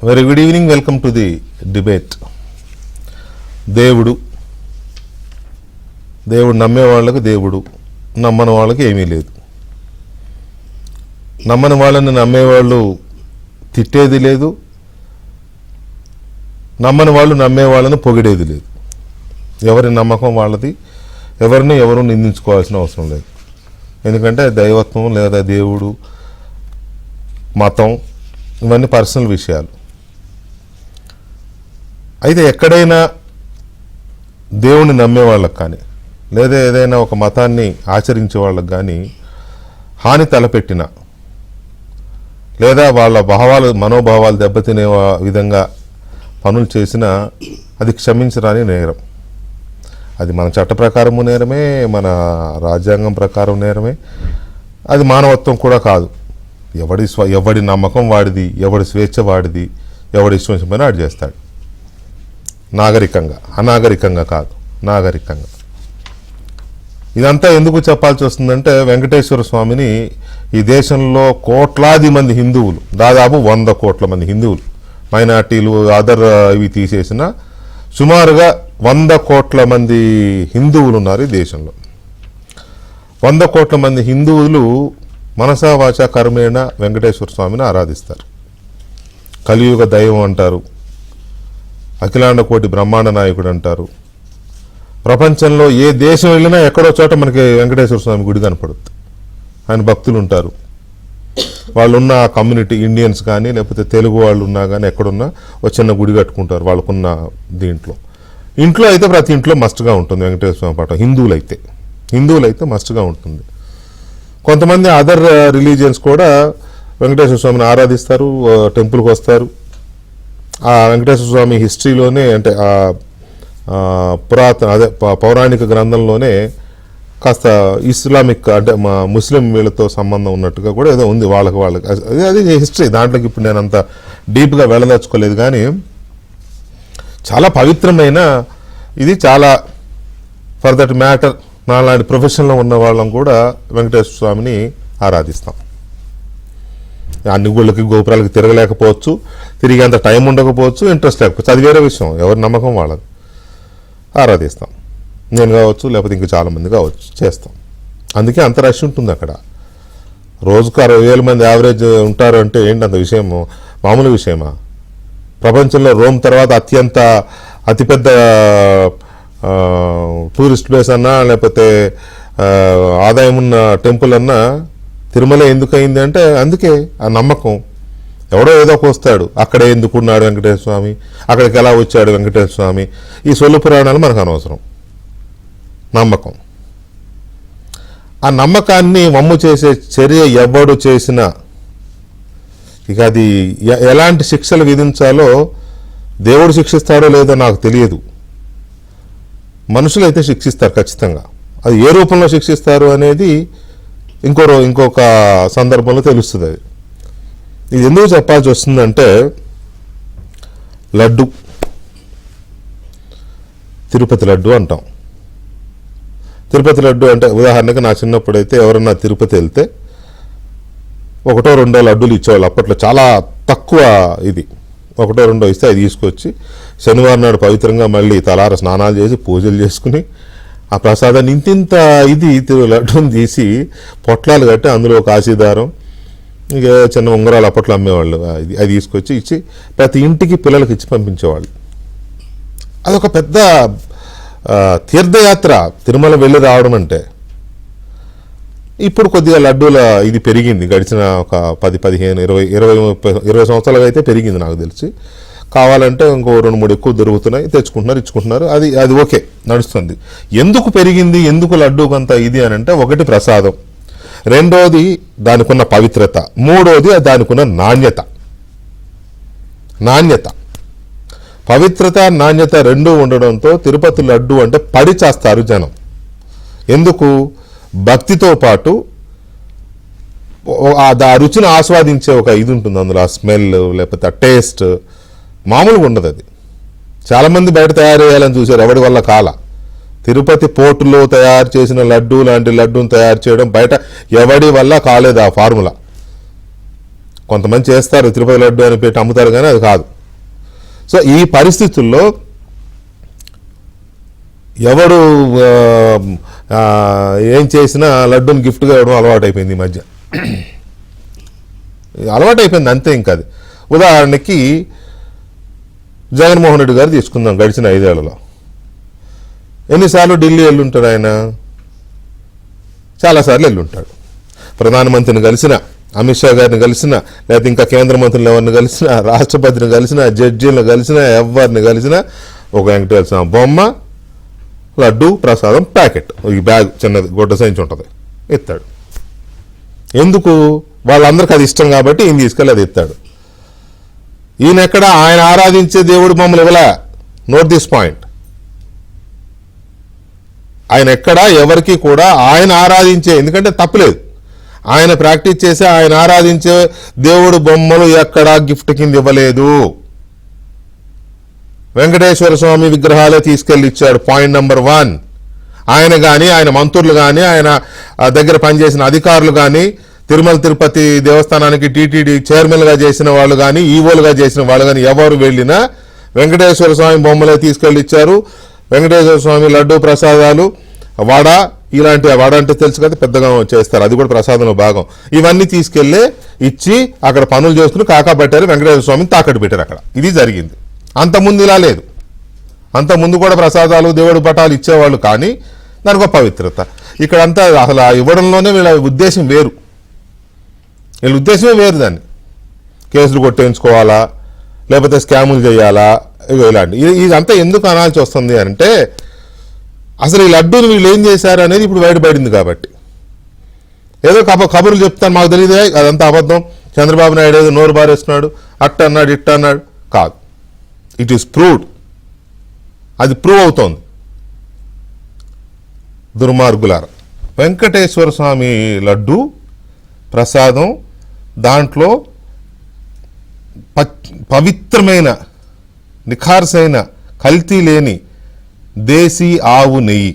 Very good evening. Welcome to the debate. దేవుడు నమ్మే వాళ్ళకి దేవుడు, నమ్మని వాళ్ళకి ఏమీ లేదు. నమ్మని వాళ్ళని నమ్మేవాళ్ళు తిట్టేది లేదు, నమ్మని వాళ్ళు నమ్మే వాళ్ళని పొగిడేది లేదు. ఎవరి నమ్మకం వాళ్ళది, ఎవరు నిందించుకోవాల్సిన అవసరం లేదు. ఎందుకంటే దైవత్వం లేదా దేవుడు, మతం ఇవన్నీ పర్సనల్ విషయాలు. అయితే ఎక్కడైనా దేవుణ్ణి నమ్మే వాళ్ళకి కానీ లేదా ఏదైనా ఒక మతాన్ని ఆచరించే వాళ్ళకి కానీ హాని తలపెట్టిన లేదా వాళ్ళ మనోభావాలు దెబ్బతినే విధంగా పనులు చేసినా అది క్షమించరాని నేరం. అది మన చట్ట ప్రకారము నేరమే, మన రాజ్యాంగం ప్రకారం నేరమే. అది మానవత్వం కూడా కాదు. ఎవడి నమ్మకం వాడిది, ఎవడి స్వేచ్ఛ వాడిది, ఎవడి ఇష్టం పైన ఆడు చేస్తాడు. నాగరికంగా, అనాగరికంగా కాదు, నాగరికంగా. ఇదంతా ఎందుకు చెప్పాల్సి వస్తుందంటే, వెంకటేశ్వర స్వామిని ఈ దేశంలో కోట్లాది మంది హిందువులు, దాదాపు 100 కోట్ల మంది హిందువులు, మైనార్టీలు అదర్ ఇవి తీసేసిన సుమారుగా 100 కోట్ల మంది హిందువులు ఉన్నారు ఈ దేశంలో. 100 కోట్ల మంది హిందువులు మనసా వాచా కర్మేణ వెంకటేశ్వర స్వామిని ఆరాధిస్తారు. కలియుగ దైవం అంటారు, అఖిలాండ కోటి బ్రహ్మాండ నాయకుడు అంటారు. ప్రపంచంలో ఏ దేశం వెళ్ళినా ఎక్కడో చోట మనకి వెంకటేశ్వర స్వామి గుడి కనపడుతుంది. ఆయన భక్తులు ఉంటారు. వాళ్ళున్న కమ్యూనిటీ, ఇండియన్స్ కానీ లేకపోతే తెలుగు వాళ్ళు ఉన్నా కానీ ఎక్కడున్నా ఒక చిన్న గుడి కట్టుకుంటారు వాళ్ళకున్న దీంట్లో. ఇంట్లో అయితే ప్రతి ఇంట్లో మస్ట్గా ఉంటుంది వెంకటేశ్వర స్వామి పాఠం. హిందువులైతే మస్ట్గా ఉంటుంది. కొంతమంది అదర్ రిలీజియన్స్ కూడా వెంకటేశ్వర స్వామిని ఆరాధిస్తారు, టెంపుల్కి వస్తారు. ఆ వెంకటేశ్వర స్వామి హిస్టరీలోనే, అంటే పౌరాణిక గ్రంథంలోనే కాస్త ఇస్లామిక్, అంటే మా ముస్లిం వీళ్ళతో సంబంధం ఉన్నట్టుగా కూడా ఏదో ఉంది వాళ్ళకి. అది హిస్టరీ. దాంట్లోకి ఇప్పుడు నేను అంత డీప్గా వెళ్ళదలుచుకోలేదు. కానీ చాలా పవిత్రమైన ఇది. చాలా ఫర్ దట్ మ్యాటర్ నాలాంటి ప్రొఫెషన్లో ఉన్న వాళ్ళం కూడా వెంకటేశ్వర స్వామిని ఆరాధిస్తాం. అన్ని గుళ్ళకి గోపురాలకి తిరగలేకపోవచ్చు, తిరిగేంత టైం ఉండకపోవచ్చు, ఇంట్రెస్ట్ లేకపోవచ్చు, అది వేరే విషయం. ఎవరి నమ్మకం వాళ్ళది. ఆరాధిస్తాం. నేను కావచ్చు, లేకపోతే ఇంకా చాలామంది కావచ్చు, చేస్తాం. అందుకే అంత రష్ ఉంటుంది అక్కడ. రోజుకు 60,000 మంది యావరేజ్ ఉంటారు అంటే ఏంటి అంత విషయము? మామూలు విషయమా? ప్రపంచంలో రోమ్ తర్వాత అతిపెద్ద టూరిస్ట్ ప్లేస్ అన్నా లేకపోతే ఆదాయం ఉన్న టెంపుల్ అన్నా తిరుమల ఎందుకు అయింది అంటే అందుకే ఆ నమ్మకం. ఎవడో ఏదో వస్తాడు, అక్కడే ఎందుకున్నాడు వెంకటేశ్వర స్వామి, అక్కడికి ఎలా వచ్చాడు వెంకటేశ్వర స్వామి, ఈ సొల్లు పురాణాలు మనకు అనవసరం. నమ్మకం. ఆ నమ్మకాన్ని వమ్ము చేసే చర్య ఎవడు చేసినా ఇక అది ఎలాంటి శిక్షలు విధించాలో, దేవుడు శిక్షిస్తాడో లేదో నాకు తెలియదు. మనుషులైతే శిక్షిస్తారు ఖచ్చితంగా. అది ఏ రూపంలో శిక్షిస్తారు అనేది ఇంకొక సందర్భంలో తెలుస్తుంది. అది ఇది ఎందుకు చెప్పాల్సి వస్తుందంటే, లడ్డు, తిరుపతి లడ్డు అంటాం. తిరుపతి లడ్డు అంటే ఉదాహరణకి నా చిన్నప్పుడైతే ఎవరన్నా తిరుపతి వెళ్తే 1-2 లడ్డూలు ఇచ్చేవాళ్ళు. అప్పట్లో చాలా తక్కువ ఇది. 1-2 ఇస్తే అది తీసుకొచ్చి శనివారం నాడు పవిత్రంగా మళ్ళీ తలార స్నానాలు చేసి పూజలు చేసుకుని ఆ ప్రసాదాన్ని ఇంతింత ఇది లడ్డూని తీసి పొట్లాలు కట్టి అందులో ఒక ఆశీదారం, ఇక చిన్న ఉంగరాలు అప్పట్లో అమ్మేవాళ్ళు. అది తీసుకొచ్చి ఇచ్చి ప్రతి ఇంటికి పిల్లలకి ఇచ్చి పంపించేవాళ్ళు. అదొక పెద్ద తీర్థయాత్ర తిరుమల వెళ్ళి రావడం అంటే. ఇప్పుడు కొద్దిగా లడ్డూల ఇది పెరిగింది. గడిచిన ఒక 10, 15, 20 సంవత్సరాలుగా అయితే పెరిగింది నాకు తెలిసి. కావాలంటే ఇంకో 2-3 ఎక్కువ దొరుకుతున్నాయి, తెచ్చుకుంటున్నారు, ఇచ్చుకుంటున్నారు. అది ఓకే, నడుస్తుంది. ఎందుకు పెరిగింది, ఎందుకు లడ్డూకి అంత ఇది అని అంటే, ఒకటి ప్రసాదం, రెండోది దానికున్న పవిత్రత, మూడోది దానికున్న నాణ్యత. పవిత్రత, నాణ్యత రెండూ ఉండడంతో తిరుపతి లడ్డు అంటే పడి చేస్తారు జనం. ఎందుకు? భక్తితో పాటు ఆ రుచిని ఆస్వాదించే ఒక ఇది ఉంటుంది అందులో. ఆ స్మెల్ లేకపోతే ఆ టేస్ట్ మామూలుగా ఉండదు. అది చాలామంది బయట తయారు చేయాలని చూశారు, ఎవరి వల్ల కాల. తిరుపతి పోర్టులో తయారు చేసిన లడ్డు లాంటి లడ్డూని తయారు చేయడం బయట ఎవడి వల్ల కాలేదు ఆ ఫార్ములా. కొంతమంది చేస్తారు, తిరుపతి లడ్డు అని పెట్టి అమ్ముతారు, కానీ అది కాదు. సో ఈ పరిస్థితుల్లో ఎవడు ఏం చేసినా లడ్డూని గిఫ్ట్గా ఇవ్వడం అలవాటు అయిపోయింది ఈ మధ్య. అలవాటు అయిపోయింది అంతే. ఇంకా అది ఉదాహరణకి జగన్మోహన్ రెడ్డి గారు తీసుకుందాం. గడిచిన 5 ఏళ్లలో ఎన్నిసార్లు ఢిల్లీ వెళ్ళుంటాడు ఆయన? చాలాసార్లు వెళ్ళుంటాడు. ప్రధానమంత్రిని కలిసిన, అమిత్ షా గారిని కలిసిన, లేకపోతే ఇంకా కేంద్ర మంత్రులు ఎవరిని కలిసినా, రాష్ట్రపతిని కలిసిన, జడ్జీలను కలిసినా, ఎవరిని కలిసినా ఒక వెంకటేశ్వర స్వామి బొమ్మ, లడ్డు, ప్రసాదం, ప్యాకెట్, ఈ బ్యాగ్ చిన్నది గుడ్డ సంచి ఉంటుంది, ఎత్తాడు. ఎందుకు? వాళ్ళందరికీ అది ఇష్టం కాబట్టి ఈయన తీసుకెళ్ళి అది ఎత్తాడు. ఈయన ఎక్కడ ఆయన ఆరాధించే దేవుడు బొమ్మలు ఇవ్వలే. Note this point. ఆయన ఎక్కడ ఎవరికి కూడా ఆయన ఆరాధించే, ఎందుకంటే తప్పులేదు, ఆయన ప్రాక్టీస్ చేసి ఆయన ఆరాధించే దేవుడు బొమ్మలు ఎక్కడా గిఫ్ట్ కింద ఇవ్వలేదు. వెంకటేశ్వర స్వామి విగ్రహాలే తీసుకెళ్ళి ఇచ్చాడు. Point number 1. ఆయన కానీ, ఆయన మంత్రులు కానీ, ఆయన దగ్గర పనిచేసిన అధికారులు కానీ, తిరుమల తిరుపతి దేవస్థానానికి టీటీడీ చైర్మన్గా చేసిన వాళ్ళు కానీ, ఈవోలుగా చేసిన వాళ్ళు కానీ ఎవరు వెళ్ళినా వెంకటేశ్వర స్వామి బొమ్మలే తీసుకెళ్ళి ఇచ్చారు. వెంకటేశ్వర స్వామి లడ్డు, ప్రసాదాలు, వడ, ఇలాంటి వడ అంటే తెలుసు కదా, పెద్దగా చేస్తారు, అది కూడా ప్రసాదంలో భాగం. ఇవన్నీ తీసుకెళ్ళి ఇచ్చి అక్కడ పనులు చేస్తూ కాకాబట్టారు, వెంకటేశ్వర స్వామిని తాకట్టు పెట్టారు అక్కడ. ఇది జరిగింది. అంతకుముందు ఇలా లేదు. అంతకుముందు కూడా ప్రసాదాలు, దేవుడు పటాలు ఇచ్చేవాళ్ళు, కానీ దానికి ఒక పవిత్రత. ఇక్కడంతా అసలు ఇవ్వడంలోనే వీళ్ళ ఉద్దేశం వేరు. వీళ్ళ ఉద్దేశమే వేరు. దాన్ని కేసులు కొట్టేయించుకోవాలా, లేకపోతే స్కాములు చేయాలా, ఇలాంటి ఇదంతా ఎందుకు అనాల్సి వస్తుంది అంటే, అసలు ఈ లడ్డూని వీళ్ళు ఏం చేశారు అనేది ఇప్పుడు బయటపడింది కాబట్టి. ఏదో కబుర్లు చెప్తాను, మాకు తెలియదే, అదంతా అబద్ధం, చంద్రబాబు నాయుడు ఏదో నోరు బారేస్తున్నాడు, అట్ట అన్నాడు, ఇట్ట అన్నాడు. కాదు, ఇట్ ఈస్ ప్రూవ్డ్. అది ప్రూవ్ అవుతోంది. దుర్మార్గులారా, వెంకటేశ్వర స్వామి లడ్డు ప్రసాదం, దాంట్లో పవిత్రమైన, నిఖార్సైన, కల్తీ లేని దేశీ ఆవు నెయ్యి.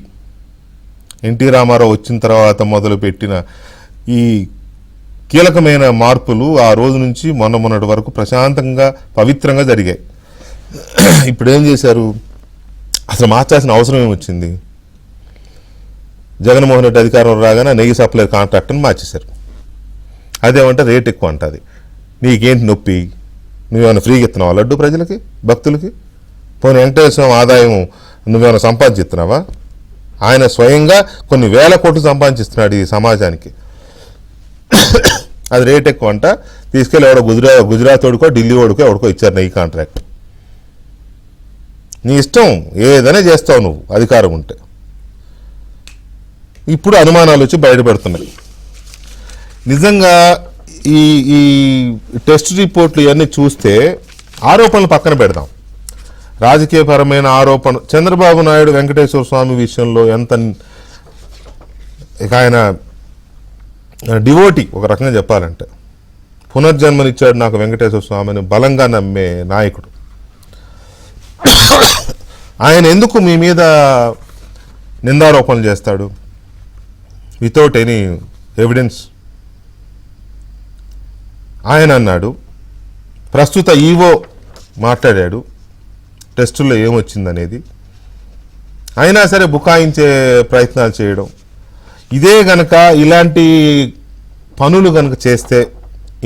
ఎన్టీ రామారావు వచ్చిన తర్వాత మొదలుపెట్టిన ఈ కీలకమైన మార్పులు ఆ రోజు నుంచి మొన్నటి వరకు ప్రశాంతంగా, పవిత్రంగా జరిగాయి. ఇప్పుడు ఏం చేశారు? అసలు మార్చాల్సిన అవసరం ఏమొచ్చింది? జగన్మోహన్ రెడ్డి అధికారంలో రాగానే నెయ్యి సప్లై కాంట్రాక్ట్ని మార్చేశారు. అదేమంటే రేట్ ఎక్కువ అంటుంది. నీకేంటి నొప్పి? నువ్వేమైనా ఫ్రీగా ఇస్తున్నావా లడ్డు ప్రజలకి, భక్తులకి? పోనీ వెంకటేశ్వర స్వామి ఆదాయం నువ్వేమైనా సంపాదిస్తున్నావా? ఆయన స్వయంగా కొన్ని వేల కోట్లు సంపాదించిస్తున్నాడు ఈ సమాజానికి. అది రేట్ ఎక్కువ అంట. తీసుకెళ్ళి ఎవడో గుజరాత్ వాడికో, ఢిల్లీ వాడికో ఎవడికో ఇచ్చారు నెయ్యి కాంట్రాక్ట్. నీ ఇష్టం, ఏదైనా చేస్తావు నువ్వు అధికారం ఉంటే. ఇప్పుడు అనుమానాలు వచ్చి బయటపెడుతున్నాయి. నిజంగా ఈ టెస్ట్ రిపోర్ట్లు ఇవన్నీ చూస్తే ఆరోపణలు పక్కన పెడదాం. రాజకీయపరమైన ఆరోపణ, చంద్రబాబు నాయుడు వెంకటేశ్వర స్వామి విషయంలో ఎంత ఇక ఆయన డివోటీ, ఒక రకంగా చెప్పాలంటే పునర్జన్మనిచ్చాడు నాకు వెంకటేశ్వర స్వామిని బలంగా నమ్మే నాయకుడు. ఆయన ఎందుకు మీ మీద నిందారోపణలు చేస్తాడు వితౌట్ ఎనీ ఎవిడెన్స్? ఆయన అన్నాడు, ప్రస్తుత ఈవో మాట్లాడాడు టెస్టుల్లో ఏమొచ్చిందనేది. అయినా సరే బుకాయించే ప్రయత్నాలు చేయడం. ఇదే గనక ఇలాంటి పనులు గనక చేస్తే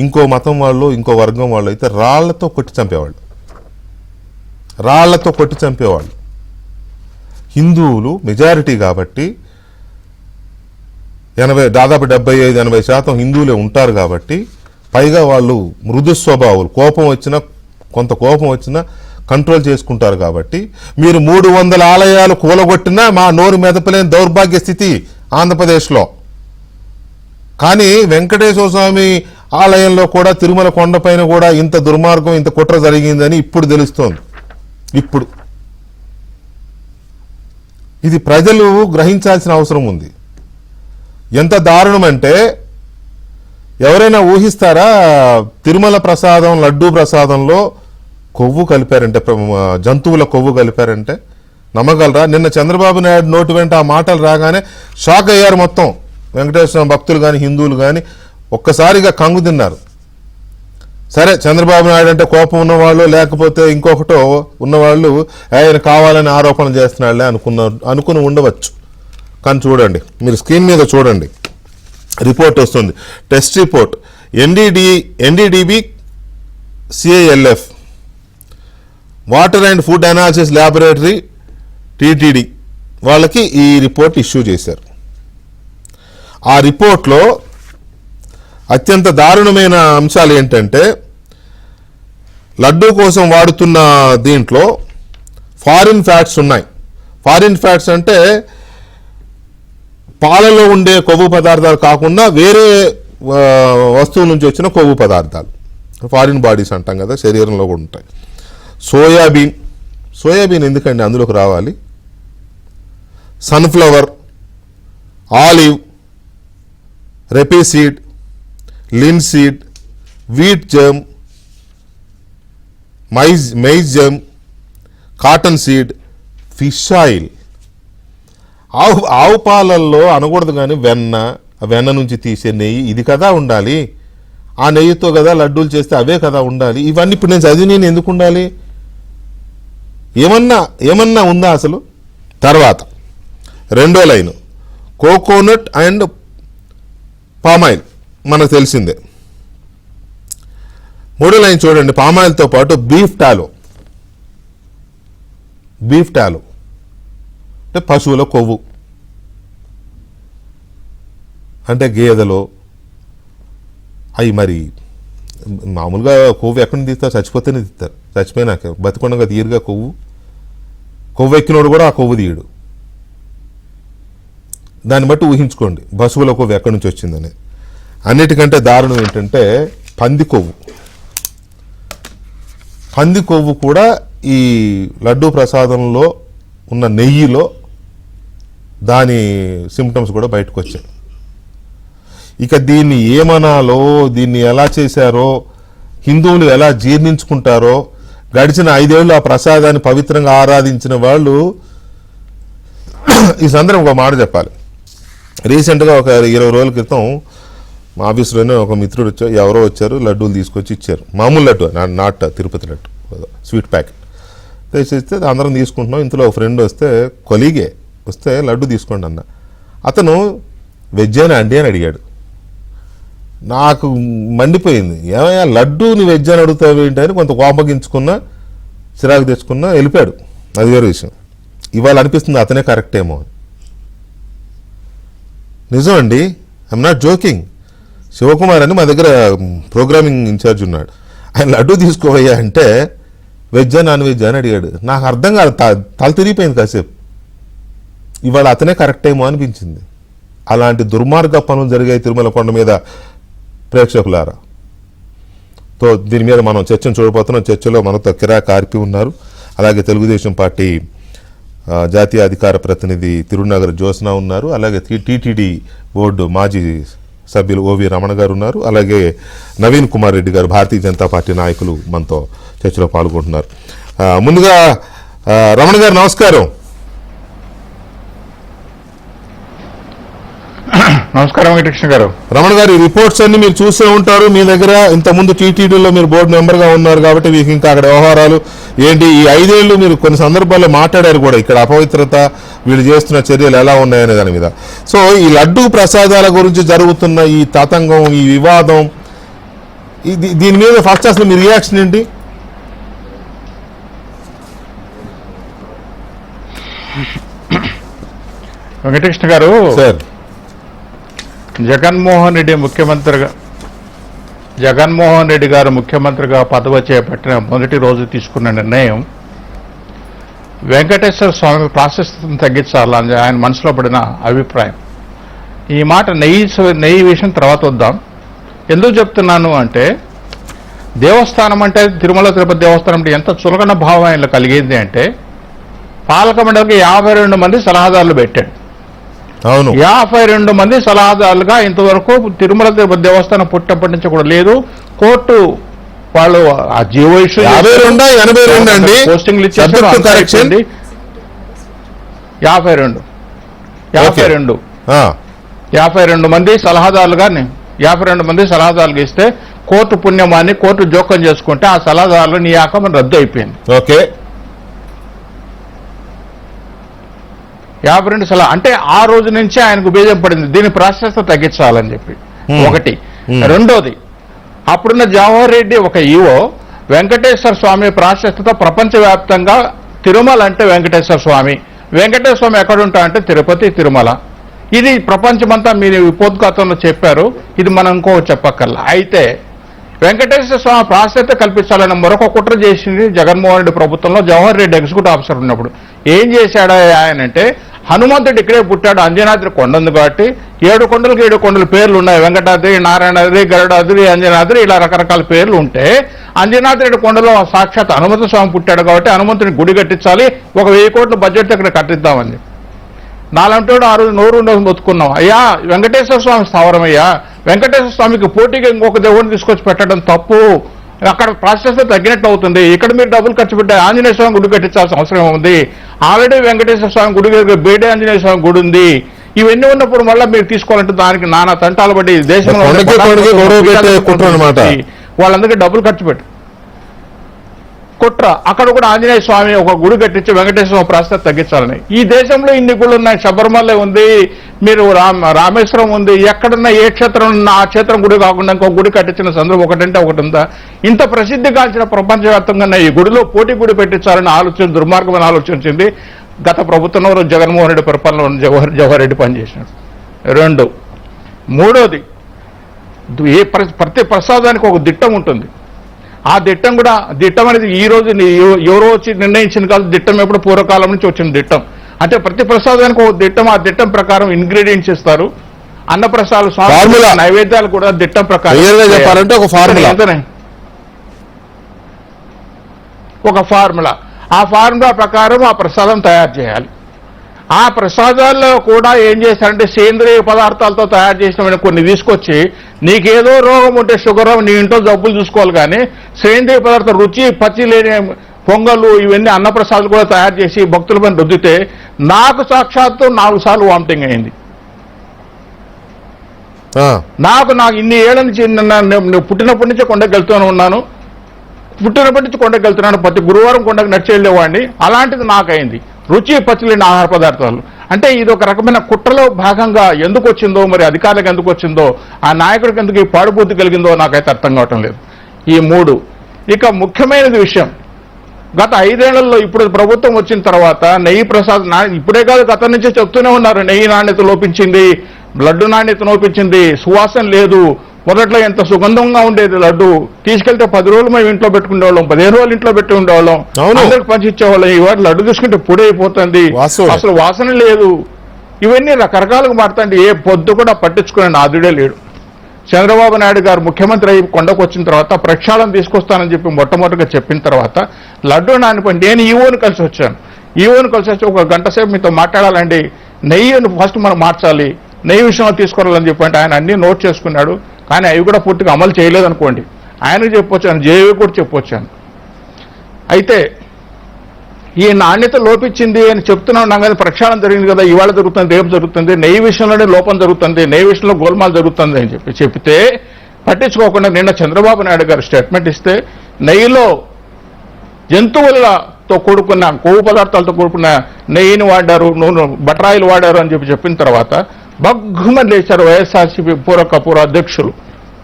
ఇంకో మతం వాళ్ళు, ఇంకో వర్గం వాళ్ళు అయితే రాళ్లతో కొట్టి చంపేవాళ్ళు. రాళ్లతో కొట్టి చంపేవాళ్ళు. హిందువులు మెజారిటీ కాబట్టి, దాదాపు 75-80% హిందువులే ఉంటారు కాబట్టి, పైగా వాళ్ళు మృదు స్వభావులు, కొంత కోపం వచ్చినా కంట్రోల్ చేసుకుంటారు కాబట్టి, మీరు 300 ఆలయాలు కూలగొట్టినా మా నోరు మెదపలేని దౌర్భాగ్య స్థితి ఆంధ్రప్రదేశ్లో. కానీ వెంకటేశ్వర స్వామి ఆలయంలో కూడా, తిరుమల కొండపైన కూడా ఇంత దుర్మార్గం, ఇంత కుట్ర జరిగిందని ఇప్పుడు తెలుస్తోంది. ఇప్పుడు ఇది ప్రజలు గ్రహించాల్సిన అవసరం ఉంది. ఎంత దారుణం అంటే, ఎవరైనా ఊహిస్తారా తిరుమల ప్రసాదం, లడ్డూ ప్రసాదంలో కొవ్వు కలిపారంటే, జంతువుల కొవ్వు కలిపారంటే? నమ్మగలరా? నిన్న చంద్రబాబు నాయుడు నోటి వెంట ఆ మాటలు రాగానే షాక్ అయ్యారు మొత్తం వెంకటేశ్వర భక్తులు కానీ, హిందువులు కానీ ఒక్కసారిగా కంగు తిన్నారు. సరే చంద్రబాబు నాయుడు అంటే కోపం ఉన్నవాళ్ళు లేకపోతే ఇంకొకటో ఉన్నవాళ్ళు ఆయన కావాలని ఆరోపణలు చేస్తున్నాడులే అనుకుని ఉండవచ్చు. కానీ చూడండి, మీరు స్క్రీన్ మీద చూడండి, రిపోర్ట్ వస్తుంది. Test report NDDB CILF water and food analysis laboratory TTD వాళ్ళకి ఈ రిపోర్ట్ ఇష్యూ చేశారు. ఆ రిపోర్ట్లో అత్యంత దారుణమైన అంశాలు ఏంటంటే, లడ్డూ కోసం వాడుతున్న దీంట్లో ఫారిన్ ఫ్యాట్స్ ఉన్నాయి. ఫారిన్ ఫ్యాట్స్ అంటే పాలలో ఉండే కొవ్వు పదార్థాలు కాకుండా వేరే వస్తువుల నుంచి వచ్చిన కొవ్వు పదార్థాలు, ఫారిన్ బాడీస్ అంటాం కదా, శరీరంలో కూడా ఉంటాయి. సోయాబీన్ ఎందుకండి అందులోకి రావాలి? Sunflower, olive, rapeseed, linseed, wheat germ, maize germ, cotton seed, fish oil. ఆవు పాలల్లో అనకూడదు, కానీ వెన్న నుంచి తీసే నెయ్యి ఇది కదా ఉండాలి. ఆ నెయ్యితో కదా లడ్డూలు చేస్తే అవే కదా ఉండాలి. ఇవన్నీ ఇప్పుడు నేను చదివి నేను ఎందుకు ఉండాలి? ఏమన్నా ఉందా అసలు? తర్వాత రెండో లైను కోకోనట్ అండ్ పామాయిల్ మనకు తెలిసిందే. మూడో లైన్ చూడండి, పామాయిల్తో పాటు బీఫ్ టాలో అంటే పశువుల కొవ్వు, అంటే గేదెలో అవి మరి మామూలుగా కొవ్వు ఎక్కడి నుంచి తీస్తారు? చచ్చిపోతేనే తీస్తారు. చచ్చిపోయినాక బతికొండగా తీరుగా కొవ్వు ఎక్కినోడు కూడా ఆ కొవ్వు తీయడు. దాన్ని బట్టి ఊహించుకోండి పశువుల కొవ్వు ఎక్కడి నుంచి వచ్చిందని. అన్నిటికంటే దారుణం ఏంటంటే పంది కొవ్వు కూడా ఈ లడ్డూ ప్రసాదంలో ఉన్న నెయ్యిలో దాని సిమ్టమ్స్ కూడా బయటకు వచ్చాయి. ఇక దీన్ని ఏమనాలో, దీన్ని ఎలా చేశారో, హిందువులు ఎలా జీర్ణించుకుంటారో, గడిచిన 5 ఏళ్ళు ఆ ప్రసాదాన్ని పవిత్రంగా ఆరాధించిన వాళ్ళు ఈ సందర్భం ఒక మాట చెప్పాలి. రీసెంట్గా ఒక 20 రోజుల క్రితం మా ఆఫీస్లోనే ఒక మిత్రుడు ఎవరో వచ్చారు, లడ్డూలు తీసుకొచ్చి ఇచ్చారు. మామూలు laddu, not Tirupati laddu, sweet packet తెచ్చిస్తే అందరం తీసుకుంటున్నాం. ఇంతలో ఒక ఫ్రెండ్ వస్తే, కొలీగే వస్తే, లడ్డు తీసుకోండి అన్న. అతను వెజ్జేనా అండి అని అడిగాడు. నాకు మండిపోయింది. ఏమయ్యా లడ్డూని వెజ్ అని అడుగుతావు ఏంటి అని కొంత కోపగించుకున్నా, చిరాకు తెచ్చుకున్నా, వెళ్ళిపోయాడు. అది వేరే విషయం. ఇవాళ అనిపిస్తుంది అతనే కరెక్ట్ ఏమో అని. నిజం అండి, ఐఎమ్ నాట్ జోకింగ్. శివకుమార్ అని మా దగ్గర ప్రోగ్రామింగ్ ఇన్ఛార్జ్ ఉన్నాడు. ఆయన లడ్డూ తీసుకోవయ్యా అంటే వెజ్జా నాన్ వెజ్ అని అడిగాడు. నాకు అర్థం కాదు, తల తిరిగిపోయింది కాసేపు. ఇవాళ అతనే కరెక్ట్ ఏమో అనిపించింది. అలాంటి దుర్మార్గ పనులు జరిగాయి తిరుమల కొండ మీద ప్రేక్షకులారా. తో దీని మీద మనం చర్చను చూడబోతున్నాం. చర్చలో మనతో కిరాక్ ఆర్పి ఉన్నారు, అలాగే తెలుగుదేశం పార్టీ జాతీయ అధికార ప్రతినిధి తిరునగర్ జ్యోత్స్న ఉన్నారు, అలాగే టీటీడీ బోర్డు మాజీ సభ్యులు ఓవి రమణ గారు ఉన్నారు, అలాగే నవీన్ కుమార్ రెడ్డి గారు భారతీయ జనతా పార్టీ నాయకులు మనతో చర్చలో పాల్గొంటున్నారు. ముందుగా రమణ గారు నమస్కారం. నమస్కారం వెంకటకృష్ణ గారు. రమణ గారు, ఈ రిపోర్ట్స్ అన్ని మీరు చూసే ఉంటారు. మీ దగ్గర ఇంతకుముందు టీటీడీలో మీరు బోర్డు మెంబర్గా ఉన్నారు కాబట్టి మీకు ఇంకా అక్కడ వ్యవహారాలు ఏంటి, ఈ 5 ఏళ్ళు మీరు కొన్ని సందర్భాల్లో మాట్లాడారు కూడా, ఇక్కడ అపవిత్రత, వీళ్ళు చేస్తున్న చర్యలు ఎలా ఉన్నాయనే దాని మీద. సో ఈ లడ్డూ ప్రసాదాల గురించి జరుగుతున్న ఈ తతంగం, ఈ వివాదం, దీని మీద ఫస్ట్ అసలు మీ రియాక్షన్ ఏంటి? వెంకటకృష్ణ గారు, సార్, జగన్మోహన్ రెడ్డి గారు ముఖ్యమంత్రిగా పదవి చేపట్టిన మొదటి రోజు తీసుకున్న నిర్ణయం వెంకటేశ్వర స్వామి ప్రాశస్త్యం తగ్గించాలని ఆయన మనసులో పడిన అభిప్రాయం. ఈ మాట నెయ్యి విషయం తర్వాత వద్దాం. ఎందుకు చెప్తున్నాను అంటే, దేవస్థానం అంటే తిరుమల తిరుపతి దేవస్థానం అంటే ఎంత చులకన భావం ఆయనలో కలిగింది అంటే, పాలక మండలికి 52 మంది సలహాదారులు పెట్టాడు. అవును, 52 మంది సలహాదారులుగా ఇంతవరకు తిరుమల తిరుపతి దేవస్థానం పుట్టప్పటి నుంచి కూడా లేదు. కోర్టు వాళ్ళు ఆ జీవో ఇష్యూ 82 అండి, పోస్టింగ్లు ఇచ్చేసారు. 52 మంది సలహాదారులుగా 52 మంది సలహాదారులు ఇస్తే కోర్టు పుణ్యమాన్ని కోర్టు జోక్యం చేసుకుంటే ఆ సలహాదారులు నియామకం రద్దు అయిపోయింది. ఓకే, 52 సలహా అంటే ఆ రోజు నుంచి ఆయనకు బీజం పడింది దీని ప్రాశస్త్యం తగ్గించాలని చెప్పి. ఒకటి. రెండోది, అప్పుడున్న జవహర్ రెడ్డి ఒక ఈవో వెంకటేశ్వర స్వామి ప్రాశస్త్యత ప్రపంచవ్యాప్తంగా తిరుమల అంటే వెంకటేశ్వర స్వామి, వెంకటేశ్వర స్వామి ఎక్కడుంటా అంటే తిరుపతి, తిరుమల. ఇది ప్రపంచమంతా మీరు ఉపోద్ఘాతంలో చెప్పారు, ఇది మనం ఇంకో చెప్పక్కర్లా. అయితే వెంకటేశ్వర స్వామి ప్రాశస్త్యత కల్పించాలని మరొక కుట్ర చేసింది జగన్మోహన్ రెడ్డి ప్రభుత్వంలో. జవహర్ రెడ్డి ఎగ్జిక్యూటివ్ ఆఫీసర్ ఉన్నప్పుడు ఏం చేశాడు ఆయన అంటే, హనుమంతుడు ఇక్కడే పుట్టాడు, అంజనాద్రి కొండ ఉంది కాబట్టి 7 కొండలకు 7 కొండల పేర్లు ఉన్నాయి. వెంకటాద్రి, నారాయణాద్రి, గరుడాద్రి, అంజనాద్రి, ఇలా రకరకాల పేర్లు ఉంటే అంజనాద్రి కొండలో సాక్షాత్ హనుమంత స్వామి పుట్టాడు కాబట్టి హనుమంతుని గుడి కట్టించాలి, ఒక 1000 కోట్ల బడ్జెట్ ఇక్కడ కట్టిద్దామని నాలంటోడు ఆ రోజు నోరు మొత్తుకున్నాం. అయ్యా వెంకటేశ్వర స్వామి స్థావరం అయ్యా, వెంకటేశ్వర స్వామికి పోటీగా ఇంకొక దేవుడిని తీసుకొచ్చి పెట్టడం తప్పు, అక్కడ ప్రాశస్త్యత తగ్గినట్టు అవుతుంది. ఇక్కడ మీరు డబ్బులు ఖర్చు పెట్టే ఆంజనేయ స్వామి గుడి కట్టించాల్సిన అవసరం ఉంది. ఆల్రెడీ వెంకటేశ్వర స్వామి గుడి దగ్గర బేడే ఆంజనేయ స్వామి గుడి ఉంది. ఇవన్నీ ఉన్నప్పుడు మళ్ళీ మీరు తీసుకోవాలంటే దానికి నానా తంటాలు పడి దేశంలో వాళ్ళందరికీ డబ్బులు ఖర్చు పెట్టు కుట్ర. అక్కడ కూడా ఆంజనేయ స్వామి ఒక గుడి కట్టించి వెంకటేశ్వర స్వామి ప్రాశస్త్యత తగ్గించాలని. ఈ దేశంలో ఇన్ని గుళ్ళు ఉన్నాయి, శబరిమల ఉంది, మీరు రామేశ్వరం ఉంది, ఎక్కడన్నా ఏ క్షేత్రం ఉన్నా ఆ క్షేత్రం గుడి కాకుండా ఇంకో గుడి కట్టించిన సందర్భం ఒకటంటే ఒకటి ఉందా? ఇంత ప్రసిద్ధి కాల్చిన ప్రపంచవ్యాప్తంగా ఈ గుడిలో పోటీ గుడి పెట్టించాలని ఆలోచన, దుర్మార్గమైన ఆలోచించింది గత ప్రభుత్వంలో జగన్మోహన్ రెడ్డి పరిపాలనలో జవహర్ రెడ్డి పనిచేసినాడు. 2. మూడోది, ప్రతి ప్రసాదానికి ఒక దిట్టం ఉంటుంది. ఆ దిట్టం కూడా, దిట్టం అనేది ఈ రోజు ఎవరో వచ్చి నిర్ణయించింది కాదు, దిట్టం ఎప్పుడు పూర్వకాలం నుంచి వచ్చిన దిట్టం. అంటే ప్రతి ప్రసాదానికి ఒక దిట్టం, ఆ దిట్టం ప్రకారం ఇంగ్రీడియంట్స్ ఇస్తారు. అన్నప్రసాదాలు, స్వామి నైవేద్యాలు కూడా దిట్టం ప్రకారం చెప్పాలంటే ఒక ఫార్ములా. ఆ ఫార్ములా ప్రకారం ఆ ప్రసాదం తయారు చేయాలి. ఆ ప్రసాదాల్లో కూడా ఏం చేశారంటే సేంద్రియ పదార్థాలతో తయారు చేసిన కొన్ని తీసుకొచ్చి, నీకేదో రోగం ఉంటే షుగర్ నీ ఇంట్లో జబ్బులు చూసుకోవాలి, కానీ సేంద్రియ పదార్థం రుచి పచ్చి లేని పొంగళ్ళు ఇవన్నీ అన్నప్రసాదాలు కూడా తయారు చేసి భక్తుల పైన రుద్దితే నాకు సాక్షాత్తు 4 సార్లు వామిటింగ్ అయింది. నాకు ఇన్ని ఏళ్ల నుంచి పుట్టినప్పటి నుంచే కొండకు వెళ్తూనే ఉన్నాను, ప్రతి గురువారం కొండకు నడిచి వెళ్ళేవాడిని. అలాంటిది నాకైంది రుచి పచ్చలేని ఆహార పదార్థాలు. అంటే ఇది ఒక రకమైన కుట్రలో భాగంగా ఎందుకు వచ్చిందో, మరి అధికారులకు ఎందుకు వచ్చిందో, ఆ నాయకుడికి ఎందుకు ఈ పాడుబుద్ధి కలిగిందో నాకైతే అర్థం కావటం లేదు. ఈ 3. ఇక ముఖ్యమైనది విషయం, గత 5 ఏళ్లలో ఇప్పుడు ప్రభుత్వం వచ్చిన తర్వాత నెయ్యి ప్రసాదం, ఇప్పుడే కాదు గతం నుంచే చెప్తూనే ఉన్నారు, నెయ్యి నాణ్యత లోపించింది, లడ్డు నాణ్యత లోపించింది, సువాసన లేదు. మొదట్లో ఎంత సుగంధంగా ఉండేది లడ్డు, తీసుకెళ్తే 10 రోజులు మేము ఇంట్లో పెట్టుకునేవాళ్ళం, 15 రోజులు ఇంట్లో పెట్టి ఉండేవాళ్ళం, అందరికి పంచి ఇచ్చేవాళ్ళం. ఇవాళ లడ్డు తీసుకుంటే పొడైపోతుంది, అసలు వాసన లేదు. ఇవన్నీ రకరకాలుగా మారుతాండి. ఏ పొద్దు కూడా పట్టించుకునే నాదుడే లేడు. చంద్రబాబు నాయుడు గారు ముఖ్యమంత్రి అయ్యి కొండకు వచ్చిన తర్వాత ప్రక్షాళన తీసుకొస్తానని చెప్పి మొట్టమొదటిగా చెప్పిన తర్వాత లడ్డు నానిపోయి నేను ఈవోని కలిసి వచ్చాను. ఈవోని కలిసి వచ్చి 1 గంట సేపు మీతో మాట్లాడాలండి, నెయ్యిని ఫస్ట్ మనం మార్చాలి, నెయ్యి విషయంలో తీసుకోవాలని చెప్పంటే ఆయన అన్ని నోట్ చేసుకున్నాడు. కానీ అవి కూడా పూర్తిగా అమలు చేయలేదనుకోండి, ఆయనకు చెప్పొచ్చాను, జేఏవి కూడా చెప్పొచ్చాను. అయితే ఈ నాణ్యత లోపించింది అని చెప్తున్నాం కదా, ప్రక్షాళన జరిగింది కదా, ఇవాళ జరుగుతుంది, రేపు జరుగుతుంది, నెయ్యి విషయంలోనే లోపం జరుగుతుంది, నెయ్యి విషయంలో గోల్మాల్ జరుగుతుంది అని చెప్తే పట్టించుకోకుండా నిన్న చంద్రబాబు నాయుడు గారు స్టేట్మెంట్ ఇస్తే నెయ్యిలో జంతువులతో కూడుకున్న కొవ్వు పదార్థాలతో కూడుకున్న నెయ్యిని వాడారు, నూనె బటరాయిలు వాడారు అని చెప్పిన తర్వాత బగ్గుమని లేచారు వైఎస్ఆర్సీపీ పూర్వ అధ్యక్షులు